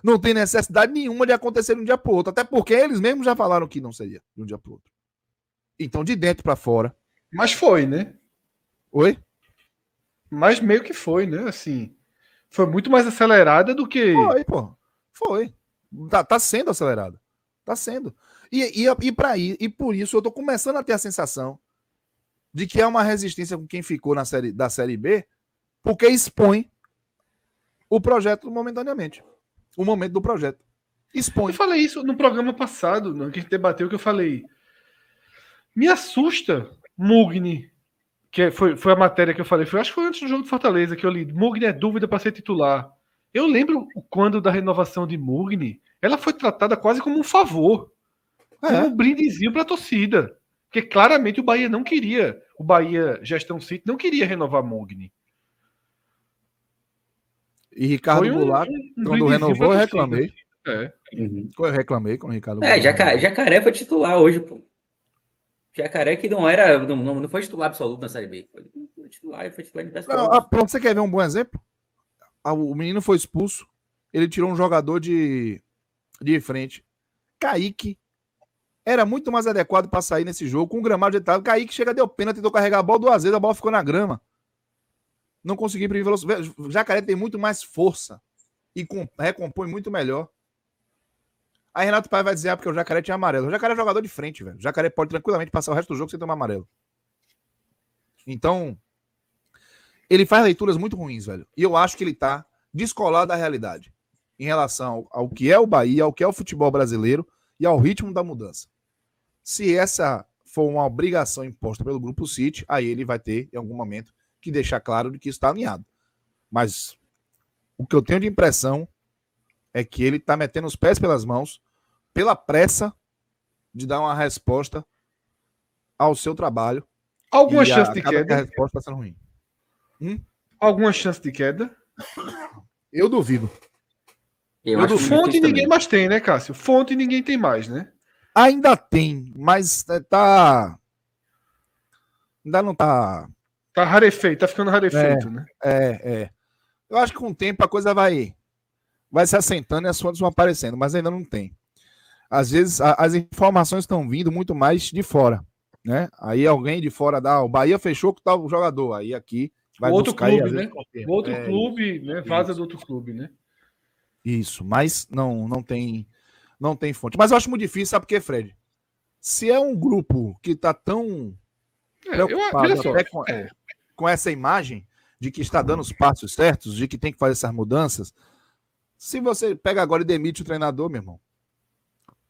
Speaker 5: não tem necessidade nenhuma de acontecer de um dia para o outro. Até porque eles mesmos já falaram que não seria de um dia para o outro. Então, de dentro para fora.
Speaker 2: Mas foi, né?
Speaker 5: Oi?
Speaker 2: Mas meio que foi, né? Assim, foi muito mais acelerada do que...
Speaker 5: Foi, pô. Foi. Tá sendo acelerada. Tá sendo. E por isso eu tô começando a ter a sensação de que é uma resistência com quem ficou da Série B, porque expõe o projeto momentaneamente. O momento do projeto. Expõe.
Speaker 2: Eu falei isso no programa passado, que a gente debateu, que eu falei. Me assusta Mugni, que foi a matéria que eu falei, acho que foi antes do jogo do Fortaleza que eu li. Mugni é dúvida para ser titular. Eu lembro quando da renovação de Mugni, ela foi tratada quase como um favor, como um brindezinho para a torcida. Porque claramente o Bahia não queria, o Bahia Gestão City não queria renovar Mugni.
Speaker 5: E Ricardo Goulart, quando renovou, eu reclamei. Eu reclamei com o Ricardo
Speaker 3: Goulart. Jacaré foi titular hoje, pô. Jacaré que não foi titular absoluto na Série B. Foi titular em
Speaker 5: pronto, você quer ver um bom exemplo? O menino foi expulso, ele tirou um jogador de frente. Kaique era muito mais adequado para sair nesse jogo, com o gramado deitado. Kaique chega, deu pena, tentou carregar a bola 2 vezes, a bola ficou na grama. Não consegui imprimir velocidade. O Jacaré tem muito mais força e recompõe muito melhor. Aí Renato Paiva vai dizer, porque o Jacaré tinha amarelo. O Jacaré é jogador de frente, velho. O Jacaré pode tranquilamente passar o resto do jogo sem tomar amarelo. Então, ele faz leituras muito ruins, velho. E eu acho que ele tá descolado da realidade em relação ao que é o Bahia, ao que é o futebol brasileiro e ao ritmo da mudança. Se essa for uma obrigação imposta pelo Grupo City, aí ele vai ter, em algum momento, que deixar claro de que isso está alinhado. Mas o que eu tenho de impressão é que ele está metendo os pés pelas mãos, pela pressa de dar uma resposta ao seu trabalho.
Speaker 2: Alguma chance de queda?
Speaker 5: A resposta está sendo ruim.
Speaker 2: Alguma chance de queda?
Speaker 5: Eu duvido.
Speaker 2: Fonte ninguém mais tem, né, Cássio? Fonte ninguém tem mais, né?
Speaker 5: Ainda tem, mas tá... Ainda não tá...
Speaker 2: Tá rarefeito, tá ficando rarefeito, né?
Speaker 5: Eu acho que com o tempo a coisa vai se assentando e as fontes vão aparecendo, mas ainda não tem. Às vezes as informações estão vindo muito mais de fora, né? Aí alguém de fora dá, o Bahia fechou com tal jogador, aí aqui vai
Speaker 2: outro
Speaker 5: buscar
Speaker 2: clube,
Speaker 5: aí,
Speaker 2: né? O outro clube, né? Vaza do outro clube, né?
Speaker 5: Isso, mas não tem fonte. Mas eu acho muito difícil, sabe por quê, Fred? Se é um grupo que tá tão preocupado com essa imagem de que está dando os passos certos, de que tem que fazer essas mudanças, se você pega agora e demite o treinador, meu irmão,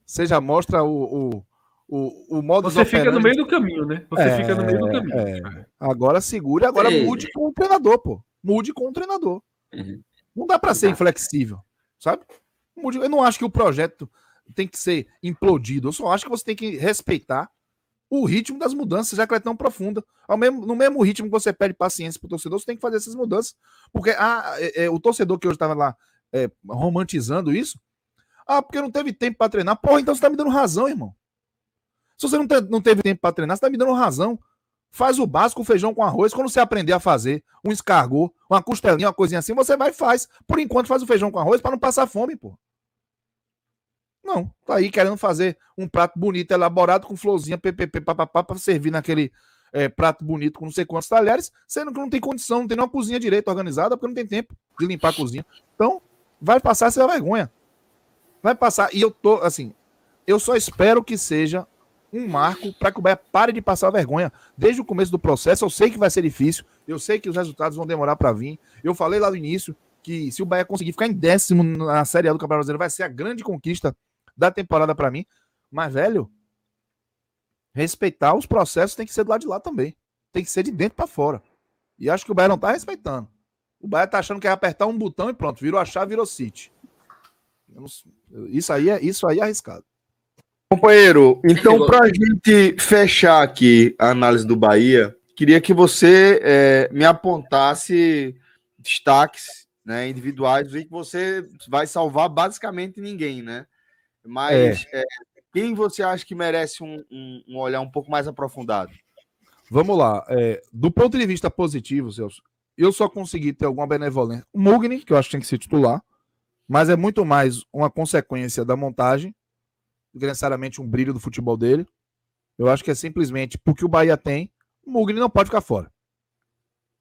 Speaker 5: você já mostra o modo.
Speaker 2: Você fica no meio do caminho, né? Você fica no meio do caminho.
Speaker 5: Agora segure, agora mude com o treinador, pô. Mude com o treinador. Não dá para ser inflexível, sabe? Eu não acho que o projeto tem que ser implodido. Eu só acho que você tem que respeitar o ritmo das mudanças, já que ela é tão profunda. No mesmo ritmo que você pede paciência pro torcedor, você tem que fazer essas mudanças. Porque o torcedor que hoje estava lá romantizando isso, porque não teve tempo para treinar. Porra, então você tá me dando razão, irmão. Se você não teve tempo para treinar, você tá me dando razão. Faz o básico, o feijão com arroz. Quando você aprender a fazer um escargot, uma costelinha, uma coisinha assim, você vai e faz. Por enquanto, faz o feijão com arroz para não passar fome, pô. Não, tá aí querendo fazer um prato bonito, elaborado, com florzinha, papapá, para servir naquele prato bonito com não sei quantos talheres, sendo que não tem condição, não tem nenhuma cozinha direito organizada, porque não tem tempo de limpar a cozinha. Então, vai passar essa vergonha. Vai passar. E eu só espero que seja um marco para que o Bahia pare de passar vergonha. Desde o começo do processo, eu sei que vai ser difícil, eu sei que os resultados vão demorar para vir. Eu falei lá no início que se o Bahia conseguir ficar em 10º na Série A do Campeonato Brasileiro, vai ser a grande conquista da temporada para mim. Mas, velho, respeitar os processos tem que ser do lado de lá também. Tem que ser de dentro para fora. E acho que o Bahia não tá respeitando. O Bahia tá achando que é apertar um botão e pronto, virou a chave, virou City. Isso aí é arriscado.
Speaker 1: Companheiro, então para a gente fechar aqui a análise do Bahia, queria que você me apontasse destaques, né, individuais, e que você vai salvar basicamente ninguém, né? Mas quem você acha que merece um olhar um pouco mais aprofundado?
Speaker 5: Vamos lá. Do ponto de vista positivo, Celso, eu só consegui ter alguma benevolência. O Mugni, que eu acho que tem que ser titular. mas é muito mais uma consequência da montagem do que necessariamente um brilho do futebol dele. Eu acho que é simplesmente porque o Bahia tem, o Mugni não pode ficar fora.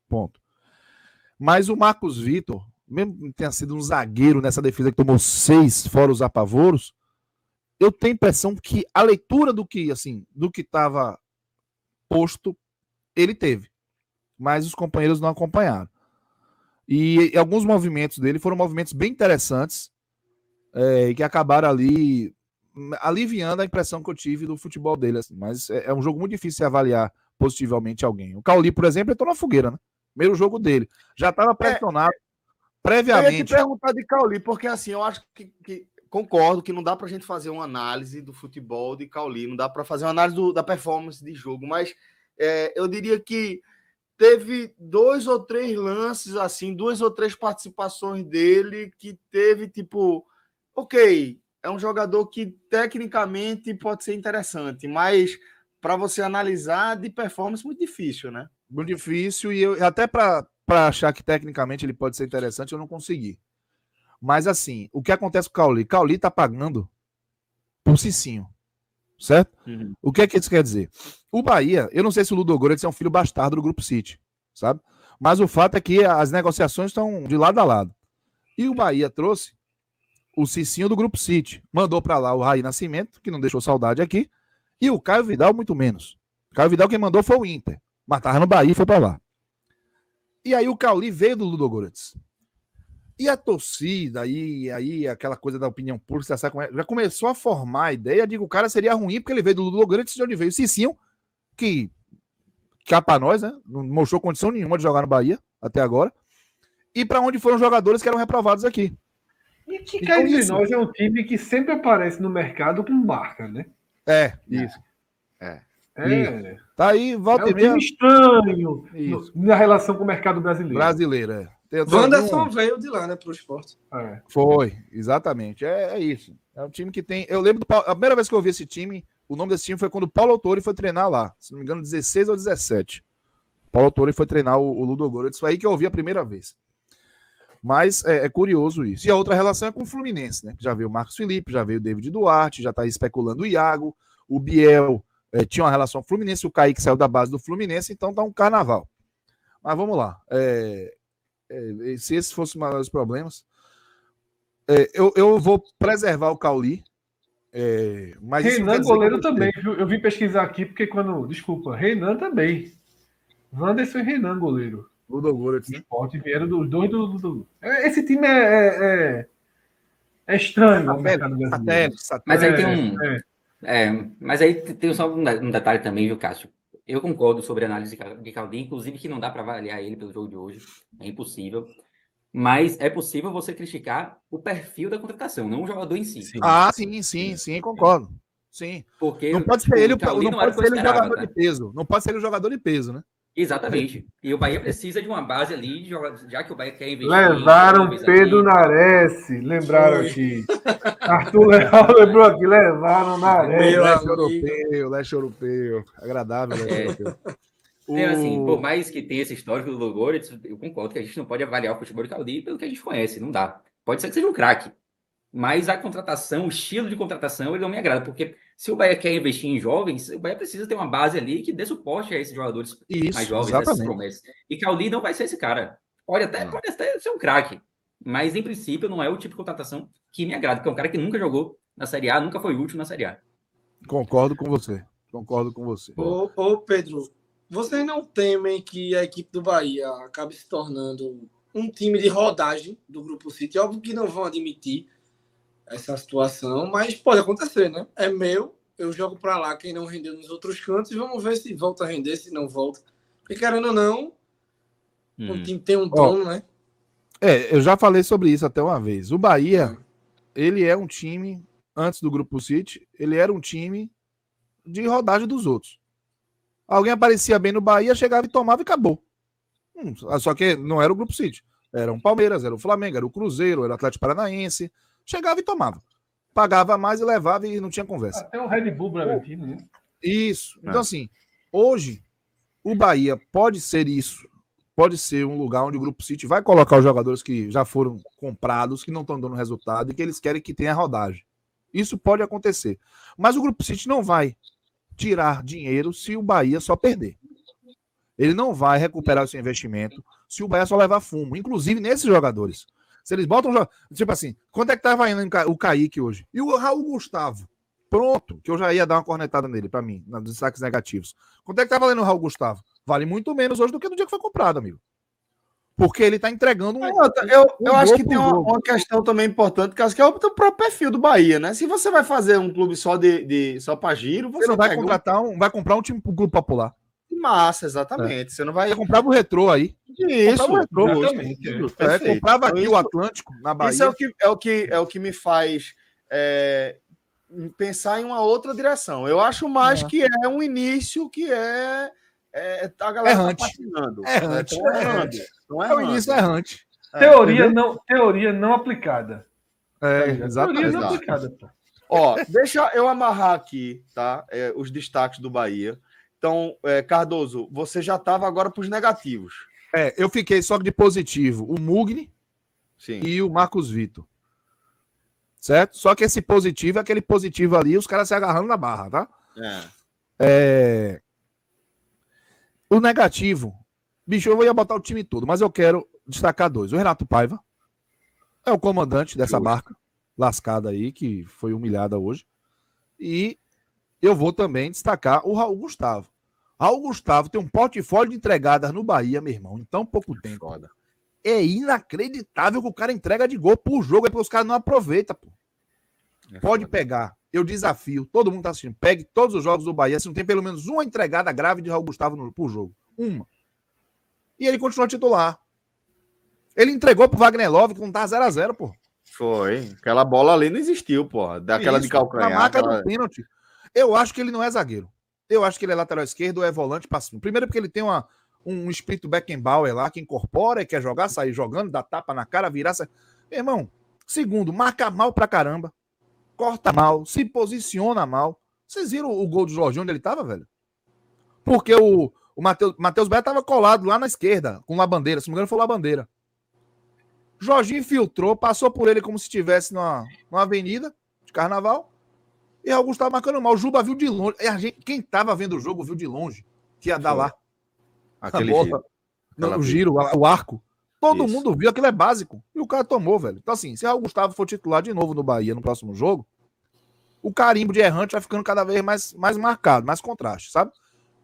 Speaker 5: Ponto. Mas o Marcos Vitor, mesmo que tenha sido um zagueiro nessa defesa que tomou 6 fora os apavoros, eu tenho a impressão que a leitura do que estava posto, ele teve. Mas os companheiros não acompanharam. E alguns movimentos dele foram movimentos bem interessantes e que acabaram ali aliviando a impressão que eu tive do futebol dele. Assim. Mas é um jogo muito difícil de avaliar positivamente alguém. O Cauli, por exemplo, entrou na fogueira, né? Primeiro jogo dele. Já estava pressionado previamente.
Speaker 1: Eu ia te perguntar de Cauli, porque assim, eu acho que concordo que não dá pra gente fazer uma análise do futebol de Cauli, não dá pra fazer uma análise da performance de jogo, mas eu diria que teve 2 ou 3 lances, assim, 2 ou 3 participações dele que teve, tipo, ok, é um jogador que tecnicamente pode ser interessante, mas para você analisar de performance, muito difícil, né?
Speaker 5: Muito difícil, e eu até para achar que tecnicamente ele pode ser interessante, eu não consegui. Mas assim, o que acontece com o Cauli? Cauli tá pagando por Cicinho, certo?
Speaker 3: Uhum.
Speaker 5: O que é que isso quer dizer? O Bahia, eu não sei se o Ludogorets é um filho bastardo do Grupo City, sabe? Mas o fato é que as negociações estão de lado a lado. E o Bahia trouxe o Cicinho do Grupo City, mandou para lá o Raí Nascimento, que não deixou saudade aqui, e o Caio Vidal muito menos. O Caio Vidal quem mandou foi o Inter, mas tava no Bahia e foi para lá. E aí o Cauli veio do Ludogorets. E a torcida, aí aquela coisa da opinião pública, já começou a formar a ideia de que o cara seria ruim porque ele veio do Ludogorets, de onde veio o Cicinho, que cá para nós, né? Não mostrou condição nenhuma de jogar no Bahia até agora. E para onde foram os jogadores que eram reprovados aqui.
Speaker 2: E que cá entre nós é um time que sempre aparece no mercado com marca, né?
Speaker 5: Isso.
Speaker 2: É.
Speaker 5: Tá aí, volta
Speaker 2: um time estranho na relação com o mercado brasileiro.
Speaker 5: Brasileiro.
Speaker 4: Wanderson veio de lá, né, pro esporte.
Speaker 5: Foi, exatamente. É isso. É um time que tem. Eu lembro a primeira vez que eu vi esse time, o nome desse time foi quando o Paulo Autori foi treinar lá. Se não me engano, 16 ou 17. Paulo Autori foi treinar o Ludogorets. Foi aí que eu ouvi a primeira vez. Mas é curioso isso. E a outra relação é com o Fluminense, né? Já veio o Marcos Felipe, já veio o David Duarte, já tá especulando o Iago, o Biel tinha uma relação com o Fluminense, o Kaique saiu da base do Fluminense, então tá um carnaval. Mas vamos lá. Se esse fosse um dos problemas, eu vou preservar o Cauli. Mas
Speaker 2: Renan, goleiro também, viu? Eu vim pesquisar aqui, porque Desculpa, Renan também. Wanderson e Renan, goleiro.
Speaker 5: Ludogorets,
Speaker 2: né? Esporte vieram dos dois do. Esse time é estranho no mercado brasileiro.
Speaker 3: Mas aí tem mas aí tem só um detalhe também, viu, Cássio? Eu concordo sobre a análise de Cauli, inclusive que não dá para avaliar ele pelo jogo de hoje. É impossível. Mas é possível você criticar o perfil da contratação, não o jogador em si.
Speaker 5: Sim, concordo. Sim.
Speaker 3: Porque
Speaker 5: não pode ser ele, jogador de peso. Não pode ser ele o jogador de peso, né?
Speaker 3: Exatamente. E o Bahia precisa de uma base ali, já que o Bahia quer investir.
Speaker 2: Levaram Pedro Nares, lembraram aqui. Arthur Leal lembrou aqui, levaram Nares.
Speaker 5: Leste europeu. Agradável, leste europeu.
Speaker 3: Assim, por mais que tenha esse histórico do Ludogorets, eu concordo que a gente não pode avaliar o futebol de Cauli pelo que a gente conhece, não dá. Pode ser que seja um craque, mas a contratação, o estilo de contratação, ele não me agrada, porque se o Bahia quer investir em jovens, o Bahia precisa ter uma base ali que dê suporte a esses jogadores mais jovens, essas promessas. E Cauli não vai ser esse cara. Pode até ser um craque, mas em princípio não é o tipo de contratação que me agrada, porque é um cara que nunca jogou na Série A, nunca foi útil na Série A.
Speaker 5: Concordo com você.
Speaker 4: Ô Pedro, vocês não temem que a equipe do Bahia acabe se tornando um time de rodagem do Grupo City? Óbvio que não vão admitir essa situação, mas pode acontecer, né? É meu, eu jogo para lá quem não rendeu nos outros cantos e vamos ver se volta a render, se não volta. Porque querendo ou não, o time tem um dono, né?
Speaker 5: Eu já falei sobre isso até uma vez. O Bahia, ele é um time, antes do Grupo City, ele era um time de rodagem dos outros. Alguém aparecia bem no Bahia, chegava e tomava e acabou. Só que não era o Grupo City. Era o Palmeiras, era o Flamengo, era o Cruzeiro, era o Atlético Paranaense. Chegava e tomava. Pagava mais e levava e não tinha conversa.
Speaker 2: Até o Red Bull Bragantino, né?
Speaker 5: Isso. Então, assim, hoje, o Bahia pode ser isso pode ser um lugar onde o Grupo City vai colocar os jogadores que já foram comprados, que não estão dando resultado e que eles querem que tenha rodagem. Isso pode acontecer. Mas o Grupo City não vai tirar dinheiro se o Bahia só perder. Ele não vai recuperar o seu investimento se o Bahia só levar fumo. Inclusive nesses jogadores. Se eles botam... Tipo assim, quanto é que tava indo o Kaique hoje? E o Raul Gustavo? Pronto, que eu já ia dar uma cornetada nele, pra mim, nos destaques negativos. Quanto é que tá valendo o Raul Gustavo? Vale muito menos hoje do que no dia que foi comprado, amigo. Porque ele tá entregando
Speaker 1: eu acho que tem uma questão também importante, que é o próprio perfil do Bahia, né? Se você vai fazer um clube só só para giro, você
Speaker 5: não vai contratar vai comprar um time pro Clube Popular.
Speaker 1: Massa, exatamente. Você não vai.
Speaker 5: Você comprava o Retrô aí.
Speaker 1: Isso,
Speaker 5: comprava aqui o Atlântico na Bahia.
Speaker 1: Isso é o que me faz pensar em uma outra direção. Eu acho mais que é um início que a galera tá patinando.
Speaker 5: É o início errante.
Speaker 2: Teoria não aplicada.
Speaker 5: Exatamente.
Speaker 2: Teoria não aplicada, pô.
Speaker 1: Ó, deixa eu amarrar aqui, tá? Os destaques do Bahia. Então, Cardoso, você já estava agora para os negativos.
Speaker 5: Eu fiquei só de positivo. O Mugni e o Marcos Vitor. Certo? Só que esse positivo é aquele positivo ali, os caras se agarrando na barra, tá? O negativo, bicho, eu ia botar o time todo, mas eu quero destacar dois. O Renato Paiva é o comandante dessa barca lascada aí, que foi humilhada hoje. E eu vou também destacar o Raul Gustavo. Raul Gustavo tem um portfólio de entregadas no Bahia, meu irmão, em tão pouco tempo.
Speaker 1: Foda.
Speaker 5: É inacreditável que o cara entrega de gol por jogo, é porque os caras não aproveitam, pô. Pode pegar. Eu desafio, todo mundo tá assistindo. Pegue todos os jogos do Bahia, se não tem pelo menos uma entregada grave de Raul Gustavo por jogo. Uma. E ele continua titular. Ele entregou pro Wagner Love, que não tá 0x0, pô.
Speaker 1: Foi. Aquela bola ali não existiu, pô. Daquela de calcanhar.
Speaker 5: Na marca do pênalti. Eu acho que ele não é zagueiro. Eu acho que ele é lateral esquerdo ou é volante pra cima. Primeiro porque ele tem um espírito Beckenbauer lá, que incorpora e quer jogar, sair jogando, dá tapa na cara, virar... Meu irmão, segundo, marca mal pra caramba. Corta mal, se posiciona mal. Vocês viram o gol do Jorginho onde ele tava, velho? Porque o Matheus Beto tava colado lá na esquerda, com Labandeira. Se não me engano, foi Labandeira. Jorginho infiltrou, passou por ele como se estivesse numa avenida de carnaval. E o Augusto tava marcando mal. O Juba viu de longe. Quem tava vendo o jogo viu de longe que ia dar lá.
Speaker 1: Aquele
Speaker 5: bola, giro. O arco. Todo mundo viu, aquilo é básico. E o cara tomou, velho. Então, assim, se o Gustavo for titular de novo no Bahia no próximo jogo, o carimbo de errante vai ficando cada vez mais marcado, mais contraste, sabe?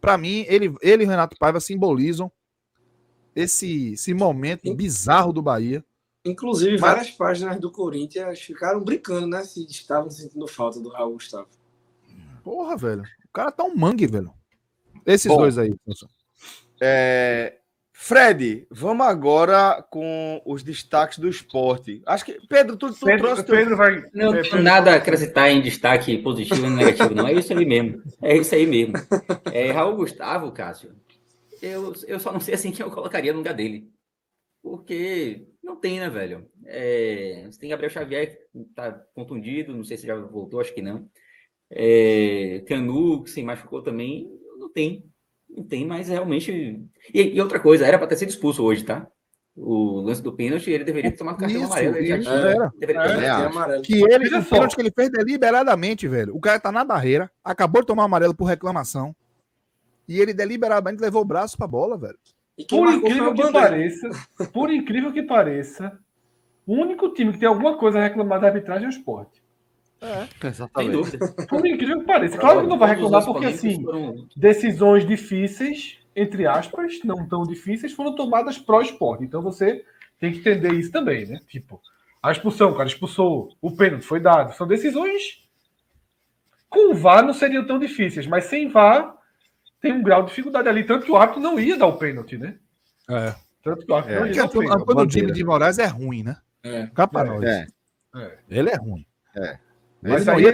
Speaker 5: Pra mim, ele e o Renato Paiva simbolizam esse momento bizarro do Bahia.
Speaker 4: Inclusive, várias páginas do Corinthians ficaram brincando, né? Se estavam sentindo falta do Raul Gustavo.
Speaker 5: Porra, velho. O cara tá um mangue, velho. Esses dois aí.
Speaker 1: Fred, vamos agora com os destaques do esporte. Acho que, Pedro, tu trouxe...
Speaker 2: Pedro vai...
Speaker 3: Não tem nada a acrescentar em destaque positivo e negativo, não. É isso aí mesmo. Raul Gustavo, Cássio, eu só não sei assim quem eu colocaria no lugar dele. Porque não tem, né, velho? Você tem Gabriel Xavier, que tá contundido, não sei se já voltou, acho que não. Canu, que se machucou também, não tem. Não tem, mas realmente... E outra coisa, era para ter sido expulso hoje, tá? O lance do pênalti, ele deveria ter tomado cartão amarelo. Ele já tinha...
Speaker 5: amarelo. Que ele, o pênalti que ele fez deliberadamente, velho. O cara tá na barreira, acabou de tomar amarelo por reclamação, e ele deliberadamente levou o braço pra bola, velho.
Speaker 2: Por incrível que pareça, o único time que tem alguma coisa a reclamar da arbitragem é o Sport.
Speaker 1: Exatamente.
Speaker 3: Sem dúvida.
Speaker 2: Por incrível que pareça. Claro que não vai reclamar porque, assim, decisões difíceis, entre aspas, não tão difíceis, foram tomadas pró-Sport. Então você tem que entender isso também, né? Tipo, a expulsão, o cara expulsou, o pênalti foi dado. São decisões com VAR não seriam tão difíceis, mas sem VAR tem um grau de dificuldade ali. Tanto que o árbitro não ia dar o pênalti, né? Tanto que o árbitro não ia dar o pênalti.
Speaker 5: Quando o time de Moraes é ruim, né? Ele é ruim.
Speaker 2: Mas aí ele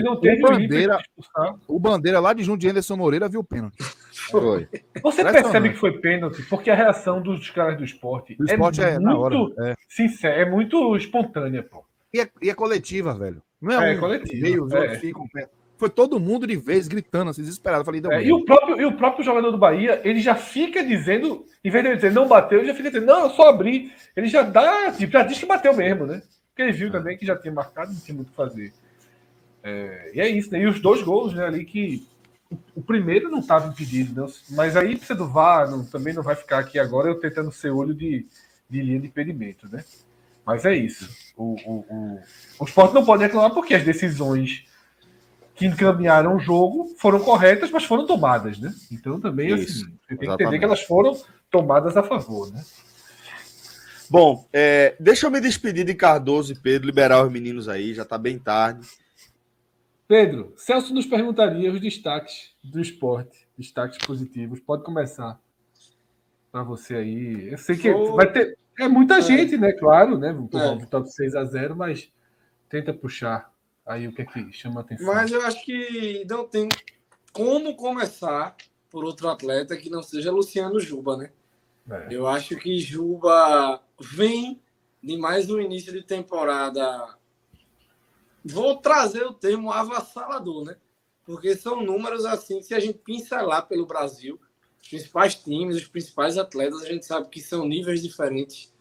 Speaker 2: não teve
Speaker 5: o Bandeira lá de junto de Anderson Moreira viu o pênalti.
Speaker 1: Foi.
Speaker 2: Você percebe que foi pênalti porque a reação dos caras do Sport é muito sincera, é muito espontânea, pô.
Speaker 5: E é coletiva, velho. Não é
Speaker 2: coletiva.
Speaker 5: Foi todo mundo de vez gritando, assim, desesperado. Eu falei, deu
Speaker 2: E
Speaker 5: merda.
Speaker 2: o próprio jogador do Bahia, ele já fica dizendo, em vez de ele dizer não bateu, ele já fica dizendo, não, eu só abri. Ele já dá, tipo, já diz que bateu mesmo, né? Porque ele viu também que já tinha marcado, não tinha muito o que fazer. E é isso, né? E os 2 gols, né, ali que o primeiro não estava impedido, né? Mas aí precisa do VAR, também não vai ficar aqui agora eu tentando ser olho de linha de impedimento, né? Mas é isso. O Sport não pode reclamar porque as decisões que encaminharam o jogo foram corretas, mas foram tomadas, né? Então também
Speaker 1: Isso,
Speaker 2: assim, você tem que
Speaker 1: exatamente.
Speaker 2: entender que elas foram tomadas a favor, né?
Speaker 1: Bom, deixa eu me despedir de Cardoso e Pedro, liberar os meninos aí, já tá bem tarde.
Speaker 2: Pedro, Celso nos perguntaria os destaques do esporte, destaques positivos. Pode começar para você aí. Eu sei que vai ter muita gente, né? Claro, né? Vamos vitória de 6-0, mas tenta puxar aí o que é que chama a atenção.
Speaker 4: Mas eu acho que não tem como começar por outro atleta que não seja Luciano Juba, né? Eu acho que Juba vem de mais um início de temporada. Vou trazer o termo avassalador, né? Porque são números assim, se a gente pincelar pelo Brasil, os principais times, os principais atletas, a gente sabe que são níveis diferentes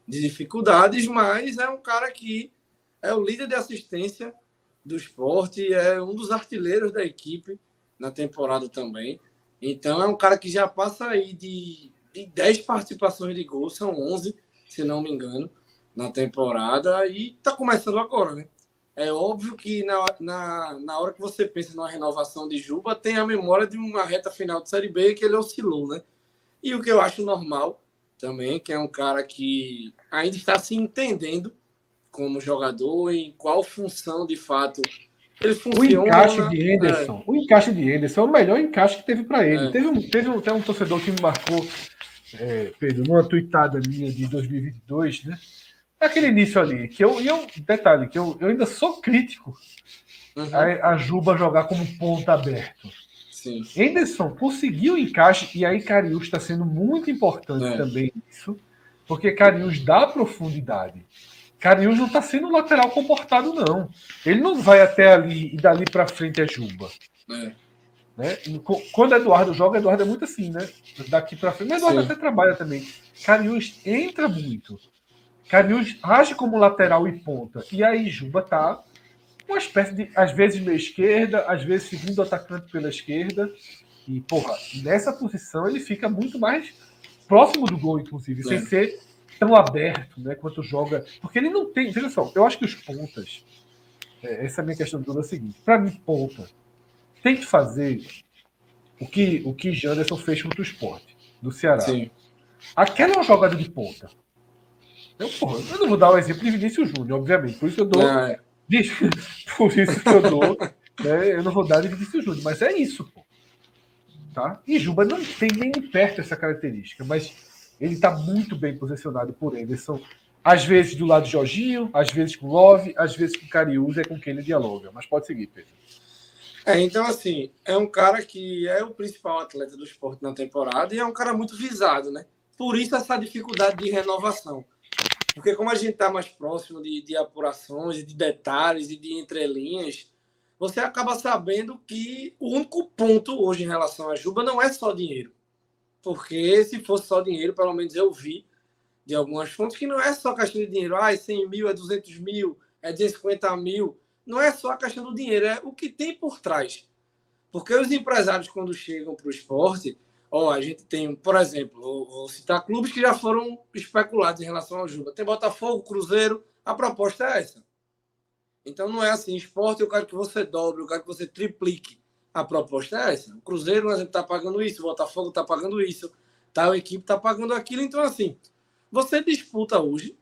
Speaker 4: de dificuldades, mas é um cara que é o líder de assistência do esporte, é um dos artilheiros da equipe na temporada também. Então é um cara que já passa aí de 10 participações de gol, são 11, se não me engano, na temporada, e está começando agora, né? É óbvio que na hora que você pensa numa renovação de Juba, tem a memória de uma reta final de Série B que ele oscilou, né? E o que eu acho normal também, que é um cara que ainda está se entendendo como jogador, em qual função de fato ele funciona.
Speaker 2: O encaixe de Henderson é o melhor encaixe que teve para ele. Teve um torcedor que me marcou, Pedro, numa tuitada minha de 2022, né? Aquele início ali, detalhe, que eu ainda sou crítico a Juba jogar como ponta aberto.
Speaker 4: Sim.
Speaker 2: Henderson conseguiu o encaixe, e aí Cariús está sendo muito importante também nisso, porque Cariús dá profundidade. Cariús não está sendo lateral comportado, não. Ele não vai até ali e dali para frente é Juba. Né? Quando Eduardo joga, Eduardo é muito assim, né? Daqui para frente. Mas Eduardo até trabalha também. Cariús entra muito. Cariús age como lateral e ponta. E aí Juba tá uma espécie de, às vezes, meia esquerda, às vezes segundo atacante pela esquerda. E, porra, nessa posição ele fica muito mais próximo do gol, inclusive, sem ser tão aberto, né, quanto joga. Porque ele não tem. Veja só, eu acho que os pontas. Essa é a minha questão do é a seguinte: para mim, ponta tem que fazer o que Janderson fez contra o Sport, do Ceará.
Speaker 4: Sim.
Speaker 2: Aquela é uma jogada de ponta. Eu não vou dar o exemplo de Vinícius Júnior, obviamente. Por isso eu dou. Por isso que eu dou. Né, eu não vou dar de Vinícius Júnior, mas é isso, pô. Tá? E Juba não tem nem de perto essa característica, mas ele está muito bem posicionado por Henderson. Às vezes do lado de Jorginho, às vezes com Love, às vezes com Cariús, é com quem ele dialoga. Mas pode seguir, Pedro.
Speaker 4: Então, assim, é um cara que é o principal atleta do esporte na temporada e é um cara muito visado, né? Por isso essa dificuldade de renovação. Porque como a gente está mais próximo de apurações, de detalhes e de entrelinhas, você acaba sabendo que o único ponto hoje em relação a Juba não é só dinheiro. Porque se fosse só dinheiro, pelo menos eu vi de algumas fontes que não é só questão de dinheiro. É 100 mil, é 200 mil, é 250 mil. Não é só a questão do dinheiro, é o que tem por trás. Porque os empresários, quando chegam para o esporte, a gente tem, por exemplo, vou citar clubes que já foram especulados em relação ao Juba. Tem Botafogo, Cruzeiro, a proposta é essa. Então não é assim, esporte eu quero que você dobre, eu quero que você triplique. A proposta é essa. O Cruzeiro, a gente está pagando isso, o Botafogo está pagando isso, tal equipe está pagando aquilo. Então, assim, você disputa hoje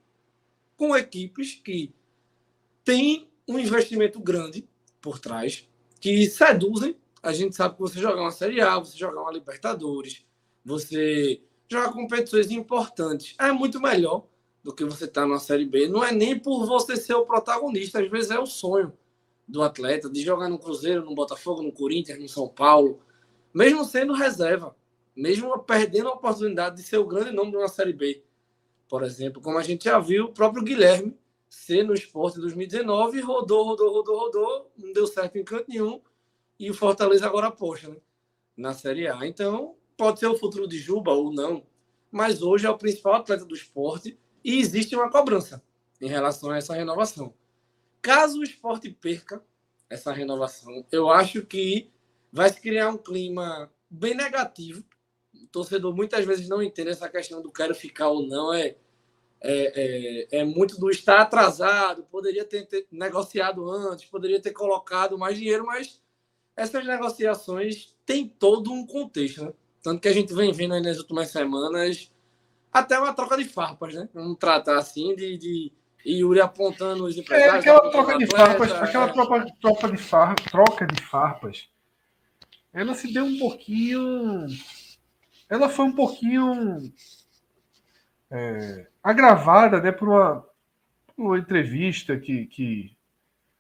Speaker 4: com equipes que têm um investimento grande por trás, que seduzem. A gente sabe que você jogar uma Série A, você jogar uma Libertadores, você jogar competições importantes, é muito melhor do que você estar numa Série B. Não é nem por você ser o protagonista, às vezes é o sonho do atleta de jogar no Cruzeiro, no Botafogo, no Corinthians, no São Paulo, mesmo sendo reserva, mesmo perdendo a oportunidade de ser o grande nome de uma Série B. Por exemplo, como a gente já viu, o próprio Guilherme ser no Sport em 2019, rodou, não deu certo em canto nenhum, e o Fortaleza agora aposta, né, na Série A. Então, pode ser o futuro de Juba ou não, mas hoje é o principal atleta do Sport e existe uma cobrança em relação a essa renovação. Caso o Sport perca essa renovação, eu acho que vai se criar um clima bem negativo. O torcedor muitas vezes não entende essa questão do quero ficar ou não. É muito do estar atrasado, poderia ter negociado antes, poderia ter colocado mais dinheiro, mas essas negociações têm todo um contexto, né? Tanto que a gente vem vendo aí nas últimas semanas até uma troca de farpas, né? Vamos tratar assim de Yuri apontando os empresários.
Speaker 2: Aquela troca de farpas, troca de farpas, ela se deu um pouquinho. Ela foi um pouquinho agravada, né, por uma entrevista que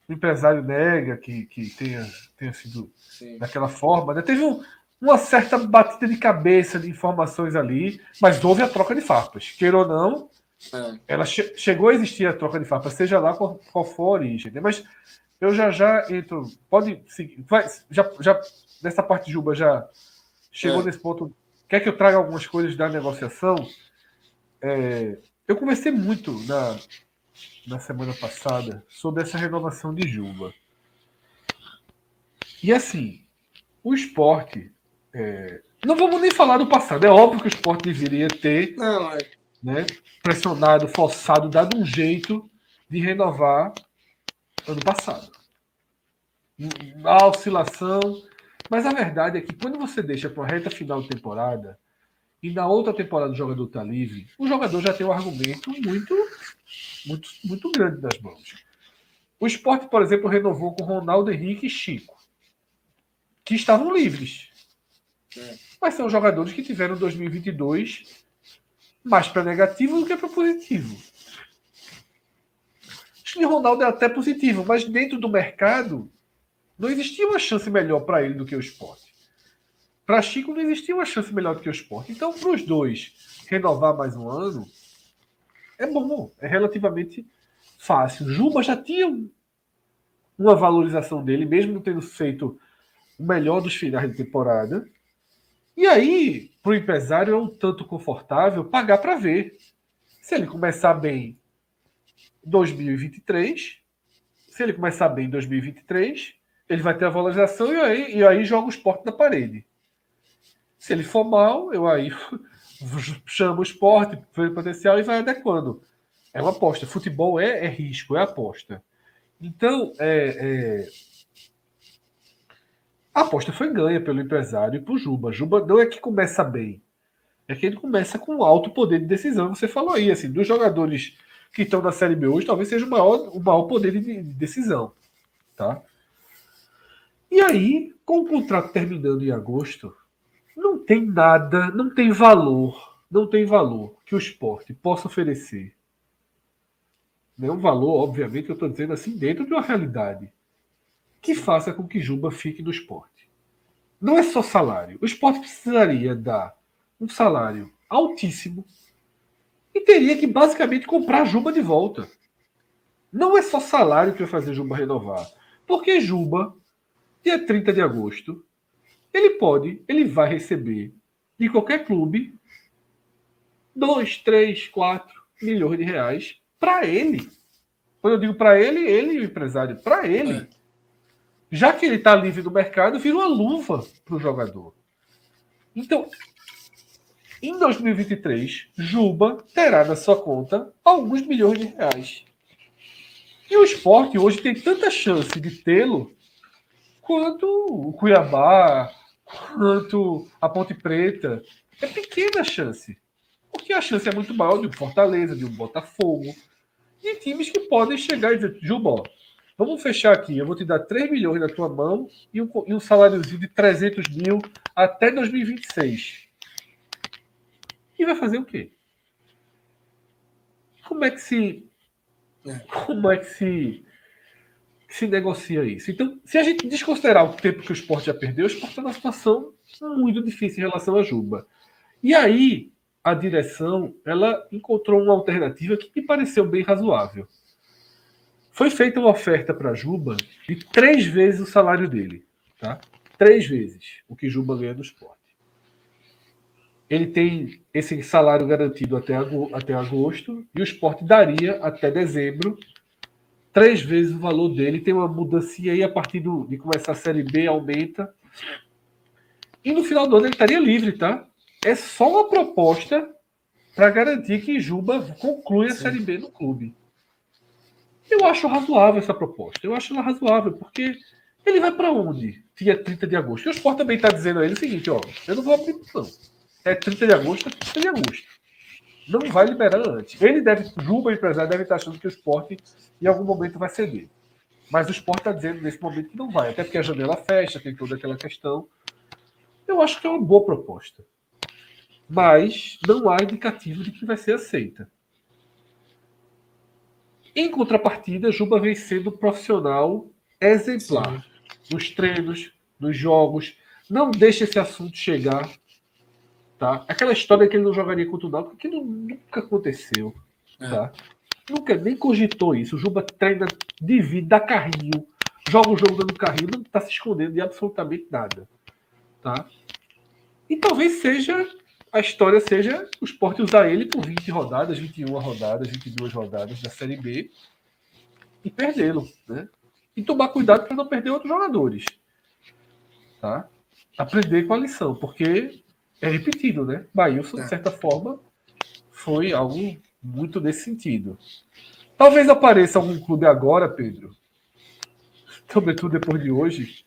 Speaker 2: o empresário nega que tenha sido
Speaker 4: Sim.
Speaker 2: daquela forma. Né? Teve uma certa batida de cabeça de informações ali, mas houve a troca de farpas. Queira ou não, ela chegou a existir a troca de farpas, seja lá qual for a origem. Né? Mas eu já entro. Pode seguir. Já nessa parte de Juba já chegou nesse ponto. Quer que eu traga algumas coisas da negociação? Eu conversei muito na semana passada sobre essa renovação de Juba. E assim, o Sport... não vamos nem falar do passado. É óbvio que o Sport deveria ter né, pressionado, forçado, dado um jeito de renovar ano passado. A oscilação... Mas a verdade é que quando você deixa para a reta final de temporada e na outra temporada o jogador está livre, o jogador já tem um argumento muito grande nas mãos. O Sport, por exemplo, renovou com Ronaldo Henrique e Chico, que estavam livres. Mas são jogadores que tiveram 2022 mais para negativo do que para positivo. Acho que o Ronaldo é até positivo, mas dentro do mercado não existia uma chance melhor para ele do que o Sport. Para Chico não existia uma chance melhor do que o Sport. Então, para os dois renovar mais um ano, é bom, é relativamente fácil. Juba já tinha uma valorização dele, mesmo não tendo feito o melhor dos finais de temporada. E aí, para o empresário, é um tanto confortável pagar para ver. Se ele começar bem em 2023, ele vai ter a valorização e aí joga o Sport na parede. Se ele for mal, eu aí chamo o Sport, vê o potencial e vai adequando. É uma aposta. Futebol é risco, é aposta. Então, a aposta foi ganha pelo empresário e por Juba. Juba não é que começa bem, é que ele começa com alto poder de decisão. Você falou aí, assim, dos jogadores que estão na Série B hoje, talvez seja o maior poder de decisão. Tá? E aí, com o contrato terminando em agosto, não tem nada, não tem valor que o Sport possa oferecer. Nenhum valor, obviamente, eu estou dizendo assim, dentro de uma realidade que faça com que Juba fique no Sport. Não é só salário. O Sport precisaria dar um salário altíssimo e teria que basicamente comprar Juba de volta. Não é só salário que vai fazer Juba renovar. Porque Juba, dia 30 de agosto, ele vai receber de qualquer clube 2, 3, 4 milhões de reais para ele. Quando eu digo para ele e o empresário, para ele. Já que ele está livre do mercado, vira uma luva para o jogador. Então, em 2023, Juba terá na sua conta alguns milhões de reais. E o Sport hoje tem tanta chance de tê-lo quanto o Cuiabá, quanto a Ponte Preta. É pequena a chance. Porque a chance é muito maior de um Fortaleza, de um Botafogo, de times que podem chegar e dizer, Juba, vamos fechar aqui, eu vou te dar 3 milhões na tua mão e um saláriozinho de 300 mil até 2026. E vai fazer o quê? Como é que se negocia isso? Então, se a gente desconsiderar o tempo que o Sport já perdeu, o Sport está numa situação muito difícil em relação a Juba. E aí, a direção, ela encontrou uma alternativa que me pareceu bem razoável. Foi feita uma oferta para Juba de 3 vezes o salário dele. Tá? 3 vezes o que Juba ganha do Sport. Ele tem esse salário garantido até agosto e o Sport daria até dezembro 3 vezes o valor dele. Tem uma mudancinha aí a partir de começar a Série B, aumenta. E no final do ano ele estaria livre, tá? É só uma proposta para garantir que Juba conclui a Série B no clube. Eu acho razoável essa proposta. Eu acho ela razoável, porque ele vai para onde? Dia 30 de agosto. E o Sport também está dizendo a ele o seguinte, ó, eu não vou abrir não. É 30 de agosto, é 30 de agosto. Não vai liberar antes. Juba, o empresário, deve estar achando que o Sport em algum momento vai ceder. Mas o Sport está dizendo nesse momento que não vai, até porque a janela fecha, tem toda aquela questão. Eu acho que é uma boa proposta. Mas não há indicativo de que vai ser aceita. Em contrapartida, Juba vem sendo profissional exemplar. Nos treinos, nos jogos. Não deixa esse assunto chegar. Tá? Aquela história que ele não jogaria contra o Náutico, aquilo nunca aconteceu. Tá? Nunca nem cogitou isso. O Juba treina, divide, dá carrinho, joga o jogo dando carrinho, não está se escondendo de absolutamente nada. Tá? E talvez a história seja o Sport usar ele por 20 rodadas, 21 rodadas, 22 rodadas da Série B e perdê-lo. Né? E tomar cuidado para não perder outros jogadores. Tá? Aprender com a lição, porque é repetido, né? Maílson, de certa forma, foi algo muito nesse sentido. Talvez apareça algum clube agora, Pedro, sobretudo depois de hoje,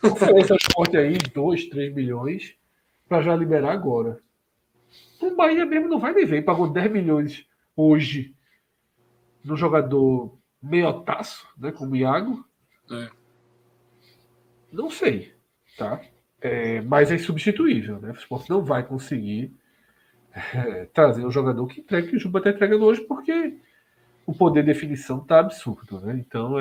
Speaker 2: ofereça ao Sport aí 2, 3 milhões para já liberar agora. O Bahia mesmo não vai nem ver. Pagou 10 milhões hoje no jogador meiotaço, né, como o Iago. Não sei, tá? Mas é insubstituível, né? O Sport não vai conseguir trazer um jogador que entregue o que o Juba está entregando hoje, porque o poder de definição está absurdo, né? Então,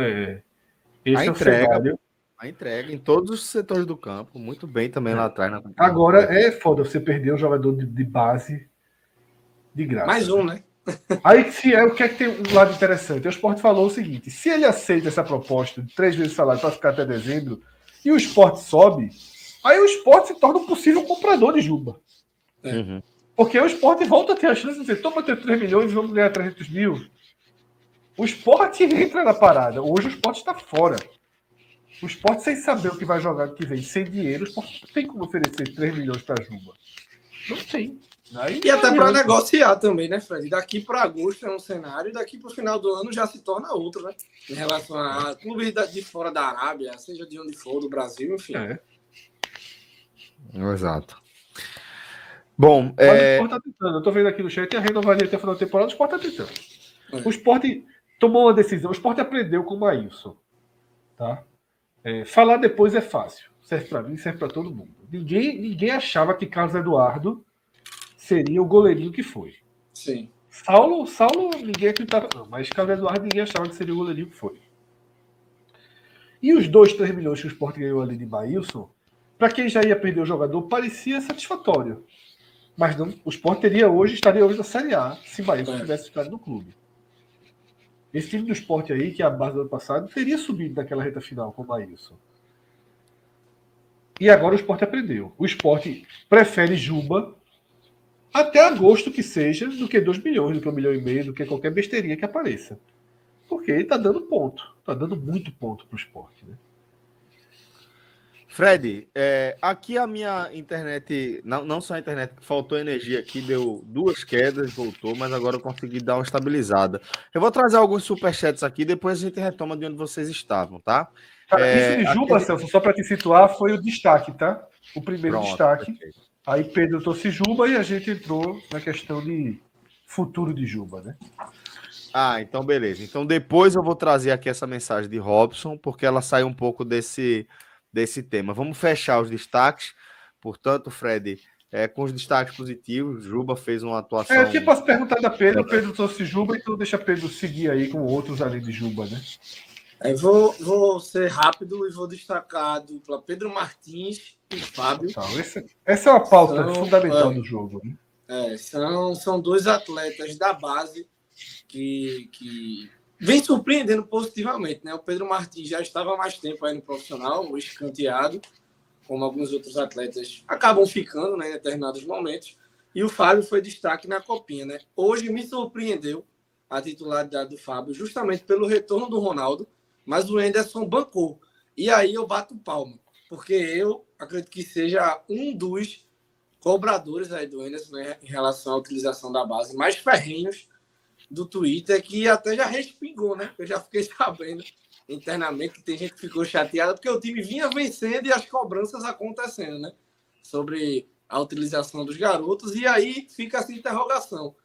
Speaker 2: esse é o cenário.
Speaker 1: A entrega em todos os setores do campo, muito bem também lá atrás.
Speaker 2: Agora é foda você perder um jogador de base de graça.
Speaker 4: Mais um, né?
Speaker 2: Aí, o que é que tem um lado interessante? O Sport falou o seguinte: se ele aceita essa proposta de 3 vezes o salário para ficar até dezembro, e o Sport sobe, aí o Sport se torna um possível comprador de Juba.
Speaker 1: Uhum.
Speaker 2: Porque o Sport volta a ter a chance de dizer: toma ter 3 milhões e vamos ganhar 300 mil. O Sport entra na parada. Hoje o Sport está fora. O Sport, sem saber o que vai jogar ano que vem, sem dinheiro, o Sport não tem como oferecer 3 milhões para Juba. Não tem. Aí,
Speaker 4: e até para negociar também, né, Fred? Daqui para agosto é um cenário, e daqui para o final do ano já se torna outro, né? Em relação a clubes de fora da Arábia, seja de onde for, do Brasil, enfim.
Speaker 1: Exato. Bom,
Speaker 2: o Sport tá tentando. Eu tô vendo aqui no chat, a renovaria até o final da temporada, o Sport tá tentando. O Sport tomou uma decisão, o Sport aprendeu com o Maílson. Tá? Falar depois é fácil. Serve para mim, serve para todo mundo. Ninguém achava que Carlos Eduardo seria o goleirinho que foi.
Speaker 4: Sim.
Speaker 2: Saulo ninguém acreditava não, mas Carlos Eduardo ninguém achava que seria o goleirinho que foi. E os 2, 3 milhões que o Sport ganhou ali de Maílson, para quem já ia perder o jogador, parecia satisfatório. Mas não, o Sport estaria hoje na Série A, se Maílson tivesse ficado no clube. Esse time do Sport aí, que é a base do ano passado, teria subido naquela reta final com o Maílson. E agora o Sport aprendeu. O Sport prefere Juba até agosto que seja, do que 2 milhões, do que 1,5 milhão, do que qualquer besteirinha que apareça. Porque ele está dando ponto. Está dando muito ponto para o Sport. Né?
Speaker 1: Fred, aqui a minha internet, não só a internet, faltou energia aqui, deu 2 quedas, voltou, mas agora eu consegui dar uma estabilizada. Eu vou trazer alguns superchats aqui, depois a gente retoma de onde vocês estavam, tá?
Speaker 2: Isso de Juba, Celso, só para te situar, foi o destaque, tá? O primeiro destaque. Perfeito. Aí Pedro trouxe Juba e a gente entrou na questão de futuro de Juba, né?
Speaker 1: Então beleza. Então depois eu vou trazer aqui essa mensagem de Robson, porque ela sai um pouco desse tema. Vamos fechar os destaques. Portanto, Fred, com os destaques positivos, Juba fez uma atuação...
Speaker 2: Eu tinha posso perguntar da Pedro, Pedro trouxe Juba, então deixa Pedro seguir aí com outros além de Juba, né?
Speaker 4: Vou ser rápido e vou destacar a dupla Pedro Martins e Fábio.
Speaker 2: Essa é uma pauta fundamental do jogo. Né?
Speaker 4: São 2 atletas da base que vem surpreendendo positivamente, né? O Pedro Martins já estava há mais tempo aí no profissional, escanteado, como alguns outros atletas acabam ficando, né, em determinados momentos. E o Fábio foi destaque na Copinha, né? Hoje me surpreendeu a titularidade do Fábio, justamente pelo retorno do Ronaldo, mas o Henderson bancou. E aí eu bato palma, porque eu acredito que seja um dos cobradores aí do Henderson, né, em relação à utilização da base, mais ferrenhos do Twitter, que até já respingou, né? Eu já fiquei sabendo internamente que tem gente que ficou chateada porque o time vinha vencendo e as cobranças acontecendo, né? Sobre a utilização dos garotos. E aí fica essa interrogação.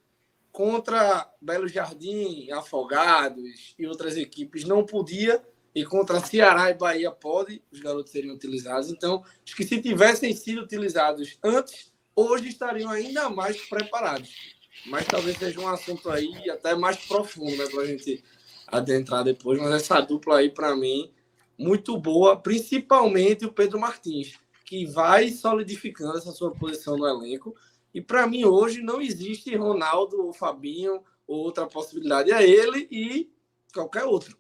Speaker 4: Contra Belo Jardim, Afogados e outras equipes não podia, e contra Ceará e Bahia pode, os garotos seriam utilizados. Então, acho que se tivessem sido utilizados antes, hoje estariam ainda mais preparados. Mas talvez seja um assunto aí até mais profundo, né, para a gente adentrar depois. Mas essa dupla aí, para mim, muito boa, principalmente o Pedro Martins, que vai solidificando essa sua posição no elenco. E para mim, hoje, não existe Ronaldo ou Fabinho ou outra possibilidade. É ele e qualquer outro.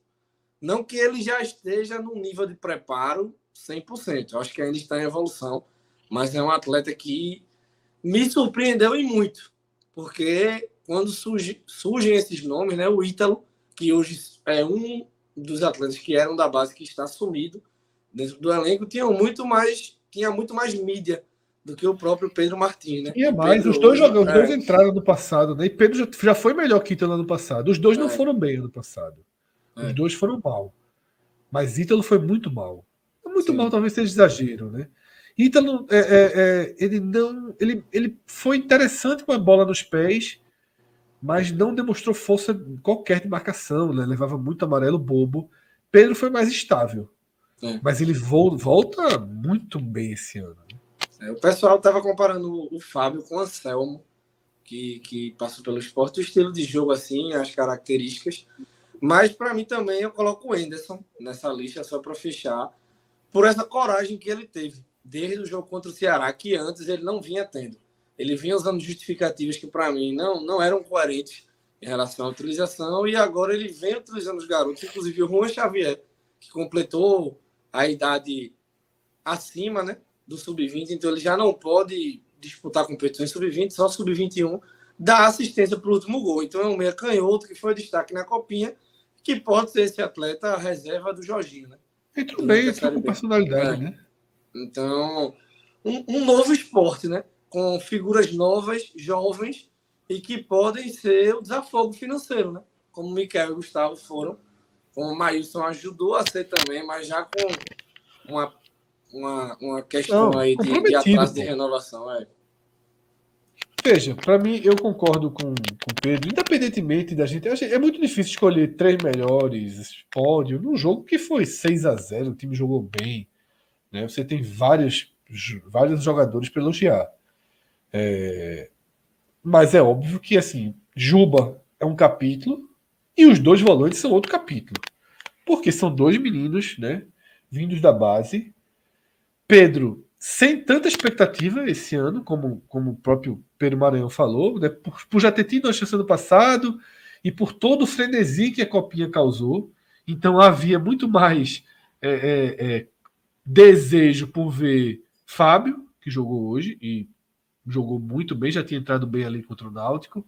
Speaker 4: Não que ele já esteja no nível de preparo 100%. Eu acho que ainda está em evolução. Mas é um atleta que me surpreendeu e muito. Porque quando surgem esses nomes, né? O Ítalo, que hoje é um dos atletas que eram da base, que está sumido dentro do elenco, tinha muito mais mídia do que o próprio Pedro Martins, né?
Speaker 2: Tinha mais,
Speaker 4: Pedro
Speaker 2: os dois
Speaker 4: hoje,
Speaker 2: os dois entraram no passado, né? E Pedro já foi melhor que Ítalo ano passado. Os dois não foram bem ano passado. Os dois foram mal. Mas Ítalo foi muito mal. Muito
Speaker 4: Sim.
Speaker 2: mal, talvez seja exagero, né? Ítalo, ele foi interessante com a bola nos pés, mas não demonstrou força qualquer de marcação, né? Levava muito amarelo bobo. Pedro foi mais estável. Mas ele volta muito bem esse ano.
Speaker 4: O pessoal estava comparando o Fábio com o Anselmo, que passou pelo esporte, o estilo de jogo, assim, as características. Mas, para mim, também, eu coloco o Henderson nessa lista, só para fechar, por essa coragem que ele teve, desde o jogo contra o Ceará, que antes ele não vinha tendo. Ele vinha usando justificativas que, para mim, não eram coerentes em relação à utilização, e agora ele vem utilizando os garotos, inclusive o Juan Xavier, que completou a idade acima, né, do sub-20, então ele já não pode disputar competições sub-20, só sub-21, dá assistência para o último gol. Então é um meia canhoto que foi destaque na Copinha, que pode ser esse atleta a reserva do Jorginho, né?
Speaker 2: Entrou bem, entrou com personalidade, né?
Speaker 4: Então, um novo esporte, né? Com figuras novas, jovens, e que podem ser o desafogo financeiro, né? Como o Miquel e o Gustavo foram, como o Maílson ajudou a ser também, mas já com uma questão aí de atraso de renovação.
Speaker 2: Veja, para mim, eu concordo com o Pedro, independentemente da gente. É muito difícil escolher 3 melhores pódio num jogo que foi 6-0, o time jogou bem. Né? Você tem vários jogadores para elogiar. Mas é óbvio que, assim, Juba é um capítulo e os dois volantes são outro capítulo. Porque são dois meninos, né, vindos da base. Pedro, sem tanta expectativa esse ano, como o próprio Pedro Maranhão falou, né, por já ter tido a chance no passado e por todo o frenesi que a Copinha causou. Então havia muito mais desejo por ver Fábio, que jogou hoje e jogou muito bem, já tinha entrado bem ali contra o Náutico,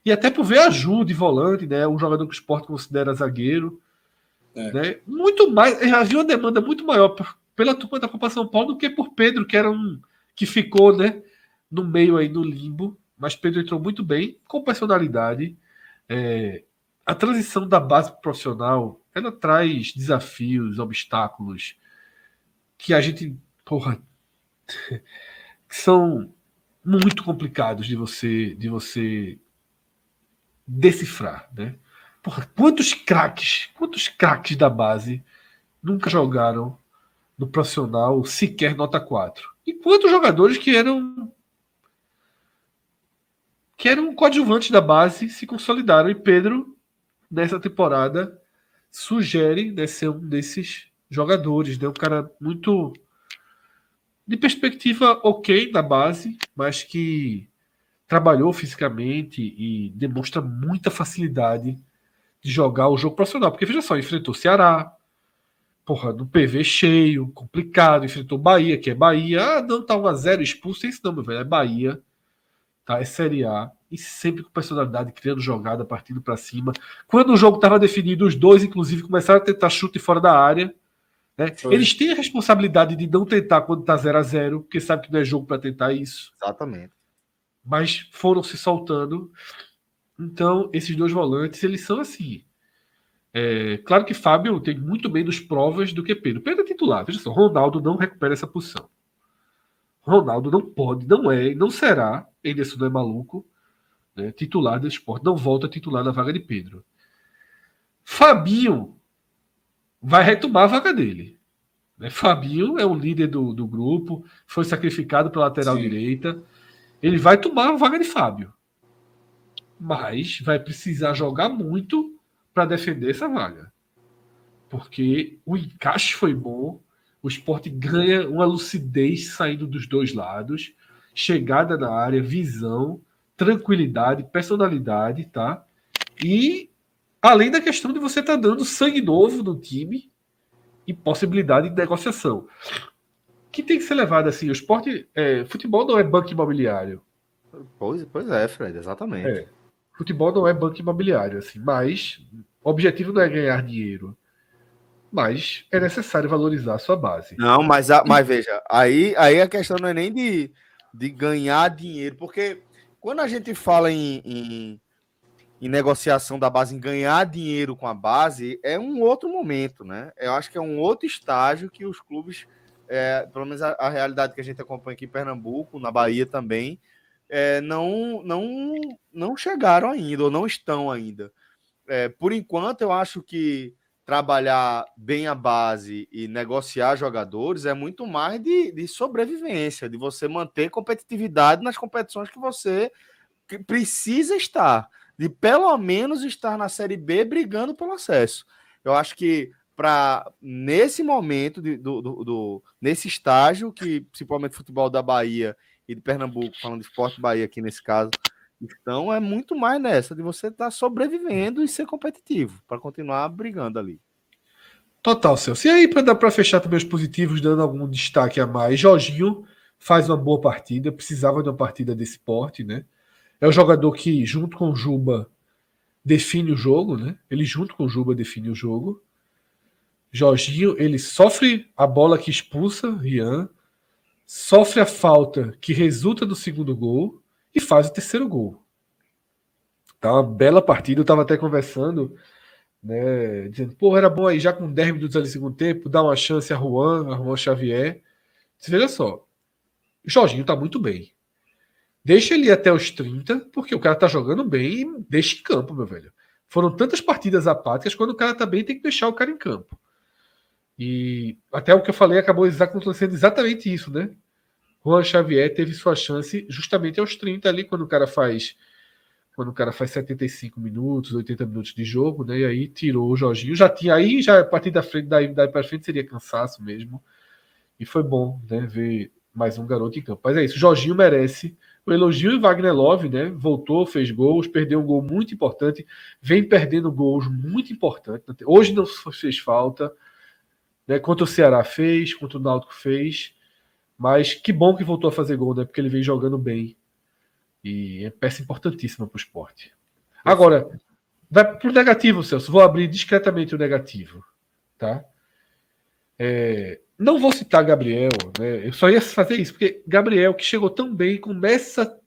Speaker 2: e até por ver a Ju de volante, né, um jogador que o Sport considera zagueiro. Né, muito mais, havia uma demanda muito maior pela turma da Copa São Paulo do que por Pedro, que era que ficou, né, no meio aí no limbo, mas Pedro entrou muito bem, com personalidade. A transição da base pro profissional, ela traz desafios, obstáculos que a gente, que são muito complicados de você decifrar, né? Porra, quantos craques da base nunca jogaram no profissional sequer nota 4? E quantos jogadores que eram coadjuvantes da base se consolidaram? E Pedro, nessa temporada, sugere, né, ser um desses jogadores, né? Um cara muito de perspectiva ok da base, mas que trabalhou fisicamente e demonstra muita facilidade de jogar o jogo profissional. Porque, veja só, enfrentou o Ceará, porra, no PV cheio, complicado, enfrentou Bahia, que é Bahia. Ah, não, tá 1-0 expulso, é isso não, meu velho, é Bahia, tá? É Série A, e sempre com personalidade, criando jogada, partindo para cima. Quando o jogo estava definido, os dois, inclusive, começaram a tentar chute fora da área, né? Eles têm a responsabilidade de não tentar quando tá 0-0, porque sabe que não é jogo para tentar isso.
Speaker 1: Exatamente.
Speaker 2: Mas foram se soltando. Então, esses dois volantes, eles são assim. Claro que Fábio tem muito menos provas do que Pedro. Pedro é titular. Veja só, Ronaldo não recupera essa posição. Ronaldo não pode, não é, não será, Henderson não é maluco, né, titular do Sport. Não volta a titular na vaga de Pedro. Fabinho vai retomar a vaga dele. Né? Fabinho é o líder do grupo, foi sacrificado pela lateral direita. Ele vai tomar a vaga de Fábio. Mas vai precisar jogar muito para defender essa vaga. Porque o encaixe foi bom, o Sport ganha uma lucidez saindo dos dois lados, chegada na área, visão, tranquilidade, personalidade, tá? E além da questão de você estar dando sangue novo no time e possibilidade de negociação. Que tem que ser levado assim, o Sport, futebol não é banco imobiliário.
Speaker 1: Pois é, Fred, exatamente.
Speaker 2: Futebol não é banco imobiliário, assim, mas o objetivo não é ganhar dinheiro. Mas é necessário valorizar a sua base.
Speaker 1: Não, mas veja, aí a questão não é nem de ganhar dinheiro, porque quando a gente fala em negociação da base, em ganhar dinheiro com a base, é um outro momento, né? Eu acho que é um outro estágio que os clubes, pelo menos a realidade que a gente acompanha aqui em Pernambuco, na Bahia também, não chegaram ainda, ou não estão ainda. Por enquanto, eu acho que trabalhar bem a base e negociar jogadores é muito mais de sobrevivência, de você manter competitividade nas competições que você precisa estar, de pelo menos estar na Série B brigando pelo acesso. Eu acho que nesse momento, nesse estágio, que principalmente o futebol da Bahia e de Pernambuco, falando de Sport Bahia aqui nesse caso, então é muito mais nessa de você estar sobrevivendo e ser competitivo para continuar brigando ali.
Speaker 2: Total, Celso. E aí, para fechar também os positivos, dando algum destaque a mais, Jorginho faz uma boa partida, precisava de uma partida desse porte, né? É o jogador que, junto com o Juba, define o jogo, né? Ele, junto com o Juba, define o jogo. Jorginho, ele sofre a bola que expulsa Rian, sofre a falta que resulta do segundo gol e faz o terceiro gol. Tá uma bela partida. Eu estava até conversando, né, dizendo, pô, era bom aí já com 10 minutos ali no segundo tempo, dar uma chance a Juan Xavier. Você veja só, o Jorginho tá muito bem. Deixa ele ir até os 30, porque o cara tá jogando bem e deixa em campo, meu velho. Foram tantas partidas apáticas, quando o cara tá bem, tem que deixar o cara em campo. E até o que eu falei acabou acontecendo exatamente isso, né? Juan Xavier teve sua chance justamente aos 30 ali, quando o cara faz 75 minutos, 80 minutos de jogo, né? E aí tirou o Jorginho. Já tinha aí, já a partir da frente, daí para frente seria cansaço mesmo. E foi bom, né? Ver mais um garoto em campo. Mas é isso, o Jorginho merece o elogio. E Wagner Love, né? Voltou, fez gols, perdeu um gol muito importante, vem perdendo gols muito importantes. Hoje não fez falta, né? Contra o Ceará fez, contra o Náutico fez. Mas que bom que voltou a fazer gol, né? Porque ele vem jogando bem. E é peça importantíssima para o esporte. Agora, vai para o negativo, Celso. Vou abrir discretamente o negativo. Tá? Não vou citar Gabriel, né? Eu só ia fazer isso, porque Gabriel, que chegou tão bem, começa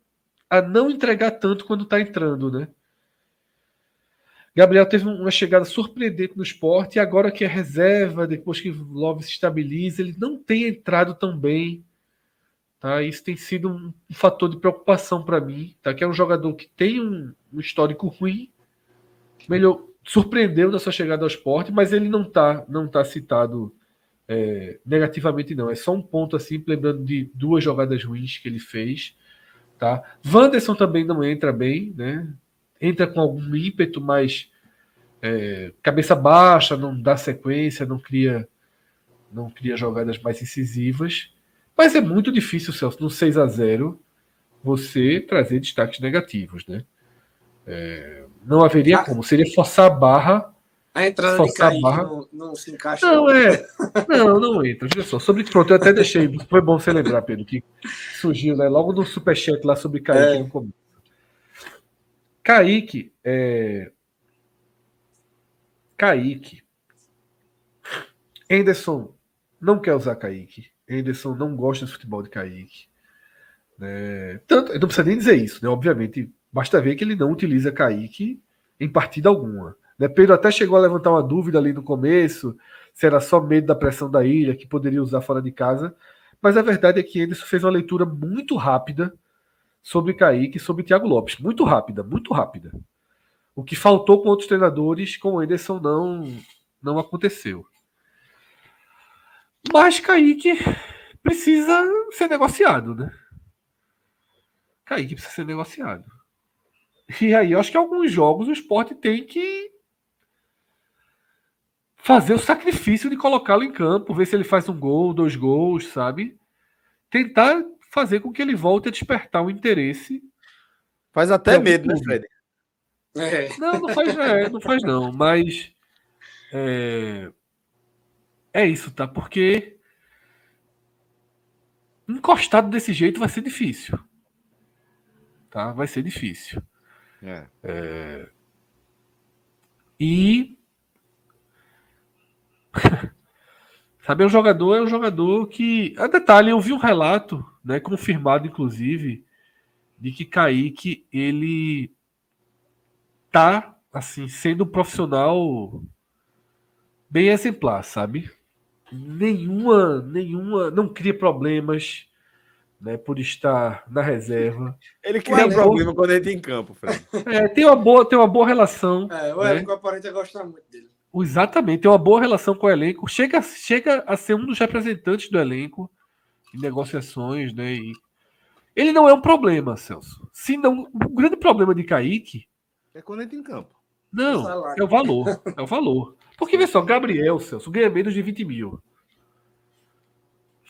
Speaker 2: a não entregar tanto quando está entrando, né? Gabriel teve uma chegada surpreendente no esporte, e agora que é reserva, depois que o Love se estabiliza, ele não tem entrado tão bem. Tá? Isso tem sido um fator de preocupação para mim, tá? Que é um jogador que tem um histórico ruim, surpreendeu na sua chegada ao esporte, mas ele não tá citado negativamente, não. É só um ponto assim, lembrando de 2 jogadas ruins que ele fez. Tá? Wanderson também não entra bem, né? Entra com algum ímpeto, mas cabeça baixa, não dá sequência, não cria jogadas mais incisivas. Mas é muito difícil, Celso, no 6-0, você trazer destaques negativos, né? Não haveria como. Seria forçar a barra.
Speaker 4: A entrada de
Speaker 2: Forçar a
Speaker 4: Kaique
Speaker 2: barra.
Speaker 4: não se encaixa.
Speaker 2: Não entra. Veja só. Pronto, eu até deixei. Foi bom você lembrar, Pedro, que surgiu, né, logo no superchat lá sobre Kaique no começo. Kaique. Henderson não quer usar Kaique. Henderson não gosta do futebol de Kaique. Tanto, eu não precisa nem dizer isso, né? Obviamente, basta ver que ele não utiliza Kaique em partida alguma. Né? Pedro até chegou a levantar uma dúvida ali no começo, se era só medo da pressão da ilha, que poderia usar fora de casa. Mas a verdade é que Henderson fez uma leitura muito rápida sobre Kaique e sobre Thiago Lopes. Muito rápida, muito rápida. O que faltou com outros treinadores, com o Henderson não aconteceu. Mas Kaique precisa ser negociado, né? Kaique precisa ser negociado. E aí, eu acho que alguns jogos o Sport tem que fazer o sacrifício de colocá-lo em campo, ver se ele faz um gol, 2 gols, sabe? Tentar fazer com que ele volte a despertar o interesse.
Speaker 1: Faz até medo, né, Fred?
Speaker 2: Não faz não, mas é isso, tá? Porque encostado desse jeito vai ser difícil. Tá? Vai ser difícil. E sabe, é um jogador que... A detalhe, eu vi um relato, né, confirmado inclusive, de que Kaique, ele tá, assim, sendo um profissional bem exemplar, sabe? Nenhuma, não cria problemas, né, por estar na reserva.
Speaker 1: Ele cria problema quando entra em campo, Fred.
Speaker 2: Tem uma boa relação.
Speaker 4: O elenco aparenta gostar muito dele.
Speaker 2: Exatamente, tem uma boa relação com o elenco. Chega a ser um dos representantes do elenco em negociações, né? E ele não é um problema, Celso. Se não, o grande problema de Kaique
Speaker 1: é quando entra em campo.
Speaker 2: Não, é o valor. É o valor. Porque, vê só, Gabriel, Celso, ganha menos de 20 mil.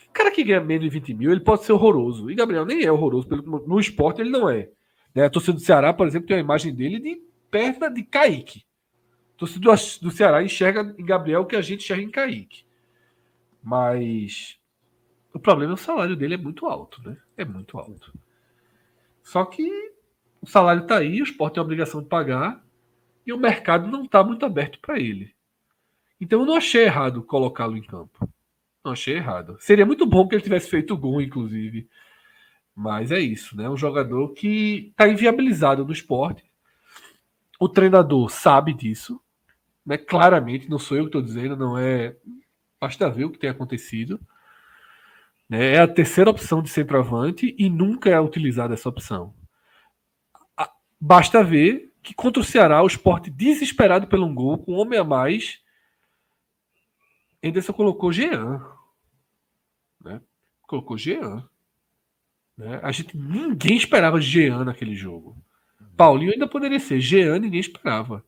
Speaker 2: O cara que ganha menos de 20 mil, ele pode ser horroroso. E Gabriel nem é horroroso. No esporte, ele não é. Né? A torcida do Ceará, por exemplo, tem uma imagem dele de perna de Kaique. A torcida do Ceará enxerga em Gabriel o que a gente enxerga em Kaique. Mas o problema é que o salário dele é muito alto, né? É muito alto. Só que o salário está aí, o esporte tem a obrigação de pagar e o mercado não está muito aberto para ele. Então eu não achei errado colocá-lo em campo. Não achei errado. Seria muito bom que ele tivesse feito gol, inclusive. Mas é isso, né? Um jogador que está inviabilizado no esporte. O treinador sabe disso, né? Claramente, não sou eu que estou dizendo, não é. Basta ver o que tem acontecido. Né? É a terceira opção de centroavante e nunca é utilizada essa opção. Basta ver que contra o Ceará, o Sport desesperado pelo um gol, com um homem a mais, Henderson colocou Jean. Né? Colocou Jean. Né? Ninguém esperava Jean naquele jogo. Paulinho ainda poderia ser. Jean ninguém esperava.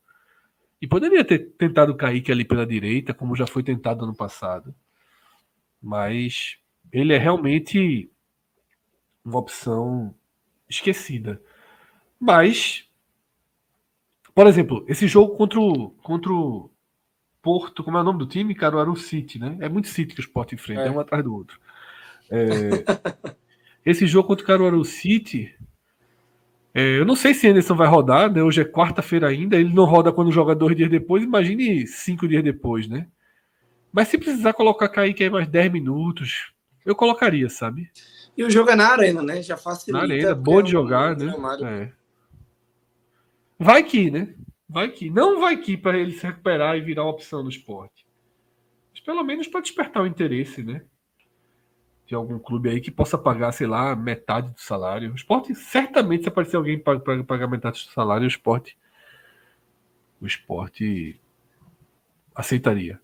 Speaker 2: E poderia ter tentado o Kaique ali pela direita, como já foi tentado ano passado. Mas ele é realmente uma opção esquecida. Mas, por exemplo, esse jogo contra o Porto, como é o nome do time? Caruaru City, né? É muito City que o Sport enfrenta, é um atrás do outro. Esse jogo contra o Caruaru City, eu não sei se Henderson vai rodar, né? Hoje é quarta-feira ainda, ele não roda quando joga 2 dias depois, imagine 5 dias depois, né? Mas se precisar colocar Kaique aí mais 10 minutos, eu colocaria, sabe?
Speaker 4: E o jogo é na arena, né? Já facilita.
Speaker 2: Na arena, boa de jogar, né? Vai que, né? Vai que. Não vai que para ele se recuperar e virar uma opção no esporte. Mas pelo menos para despertar o interesse, né? De algum clube aí que possa pagar, sei lá, metade do salário. O esporte, certamente, se aparecer alguém para pagar metade do salário, o esporte aceitaria.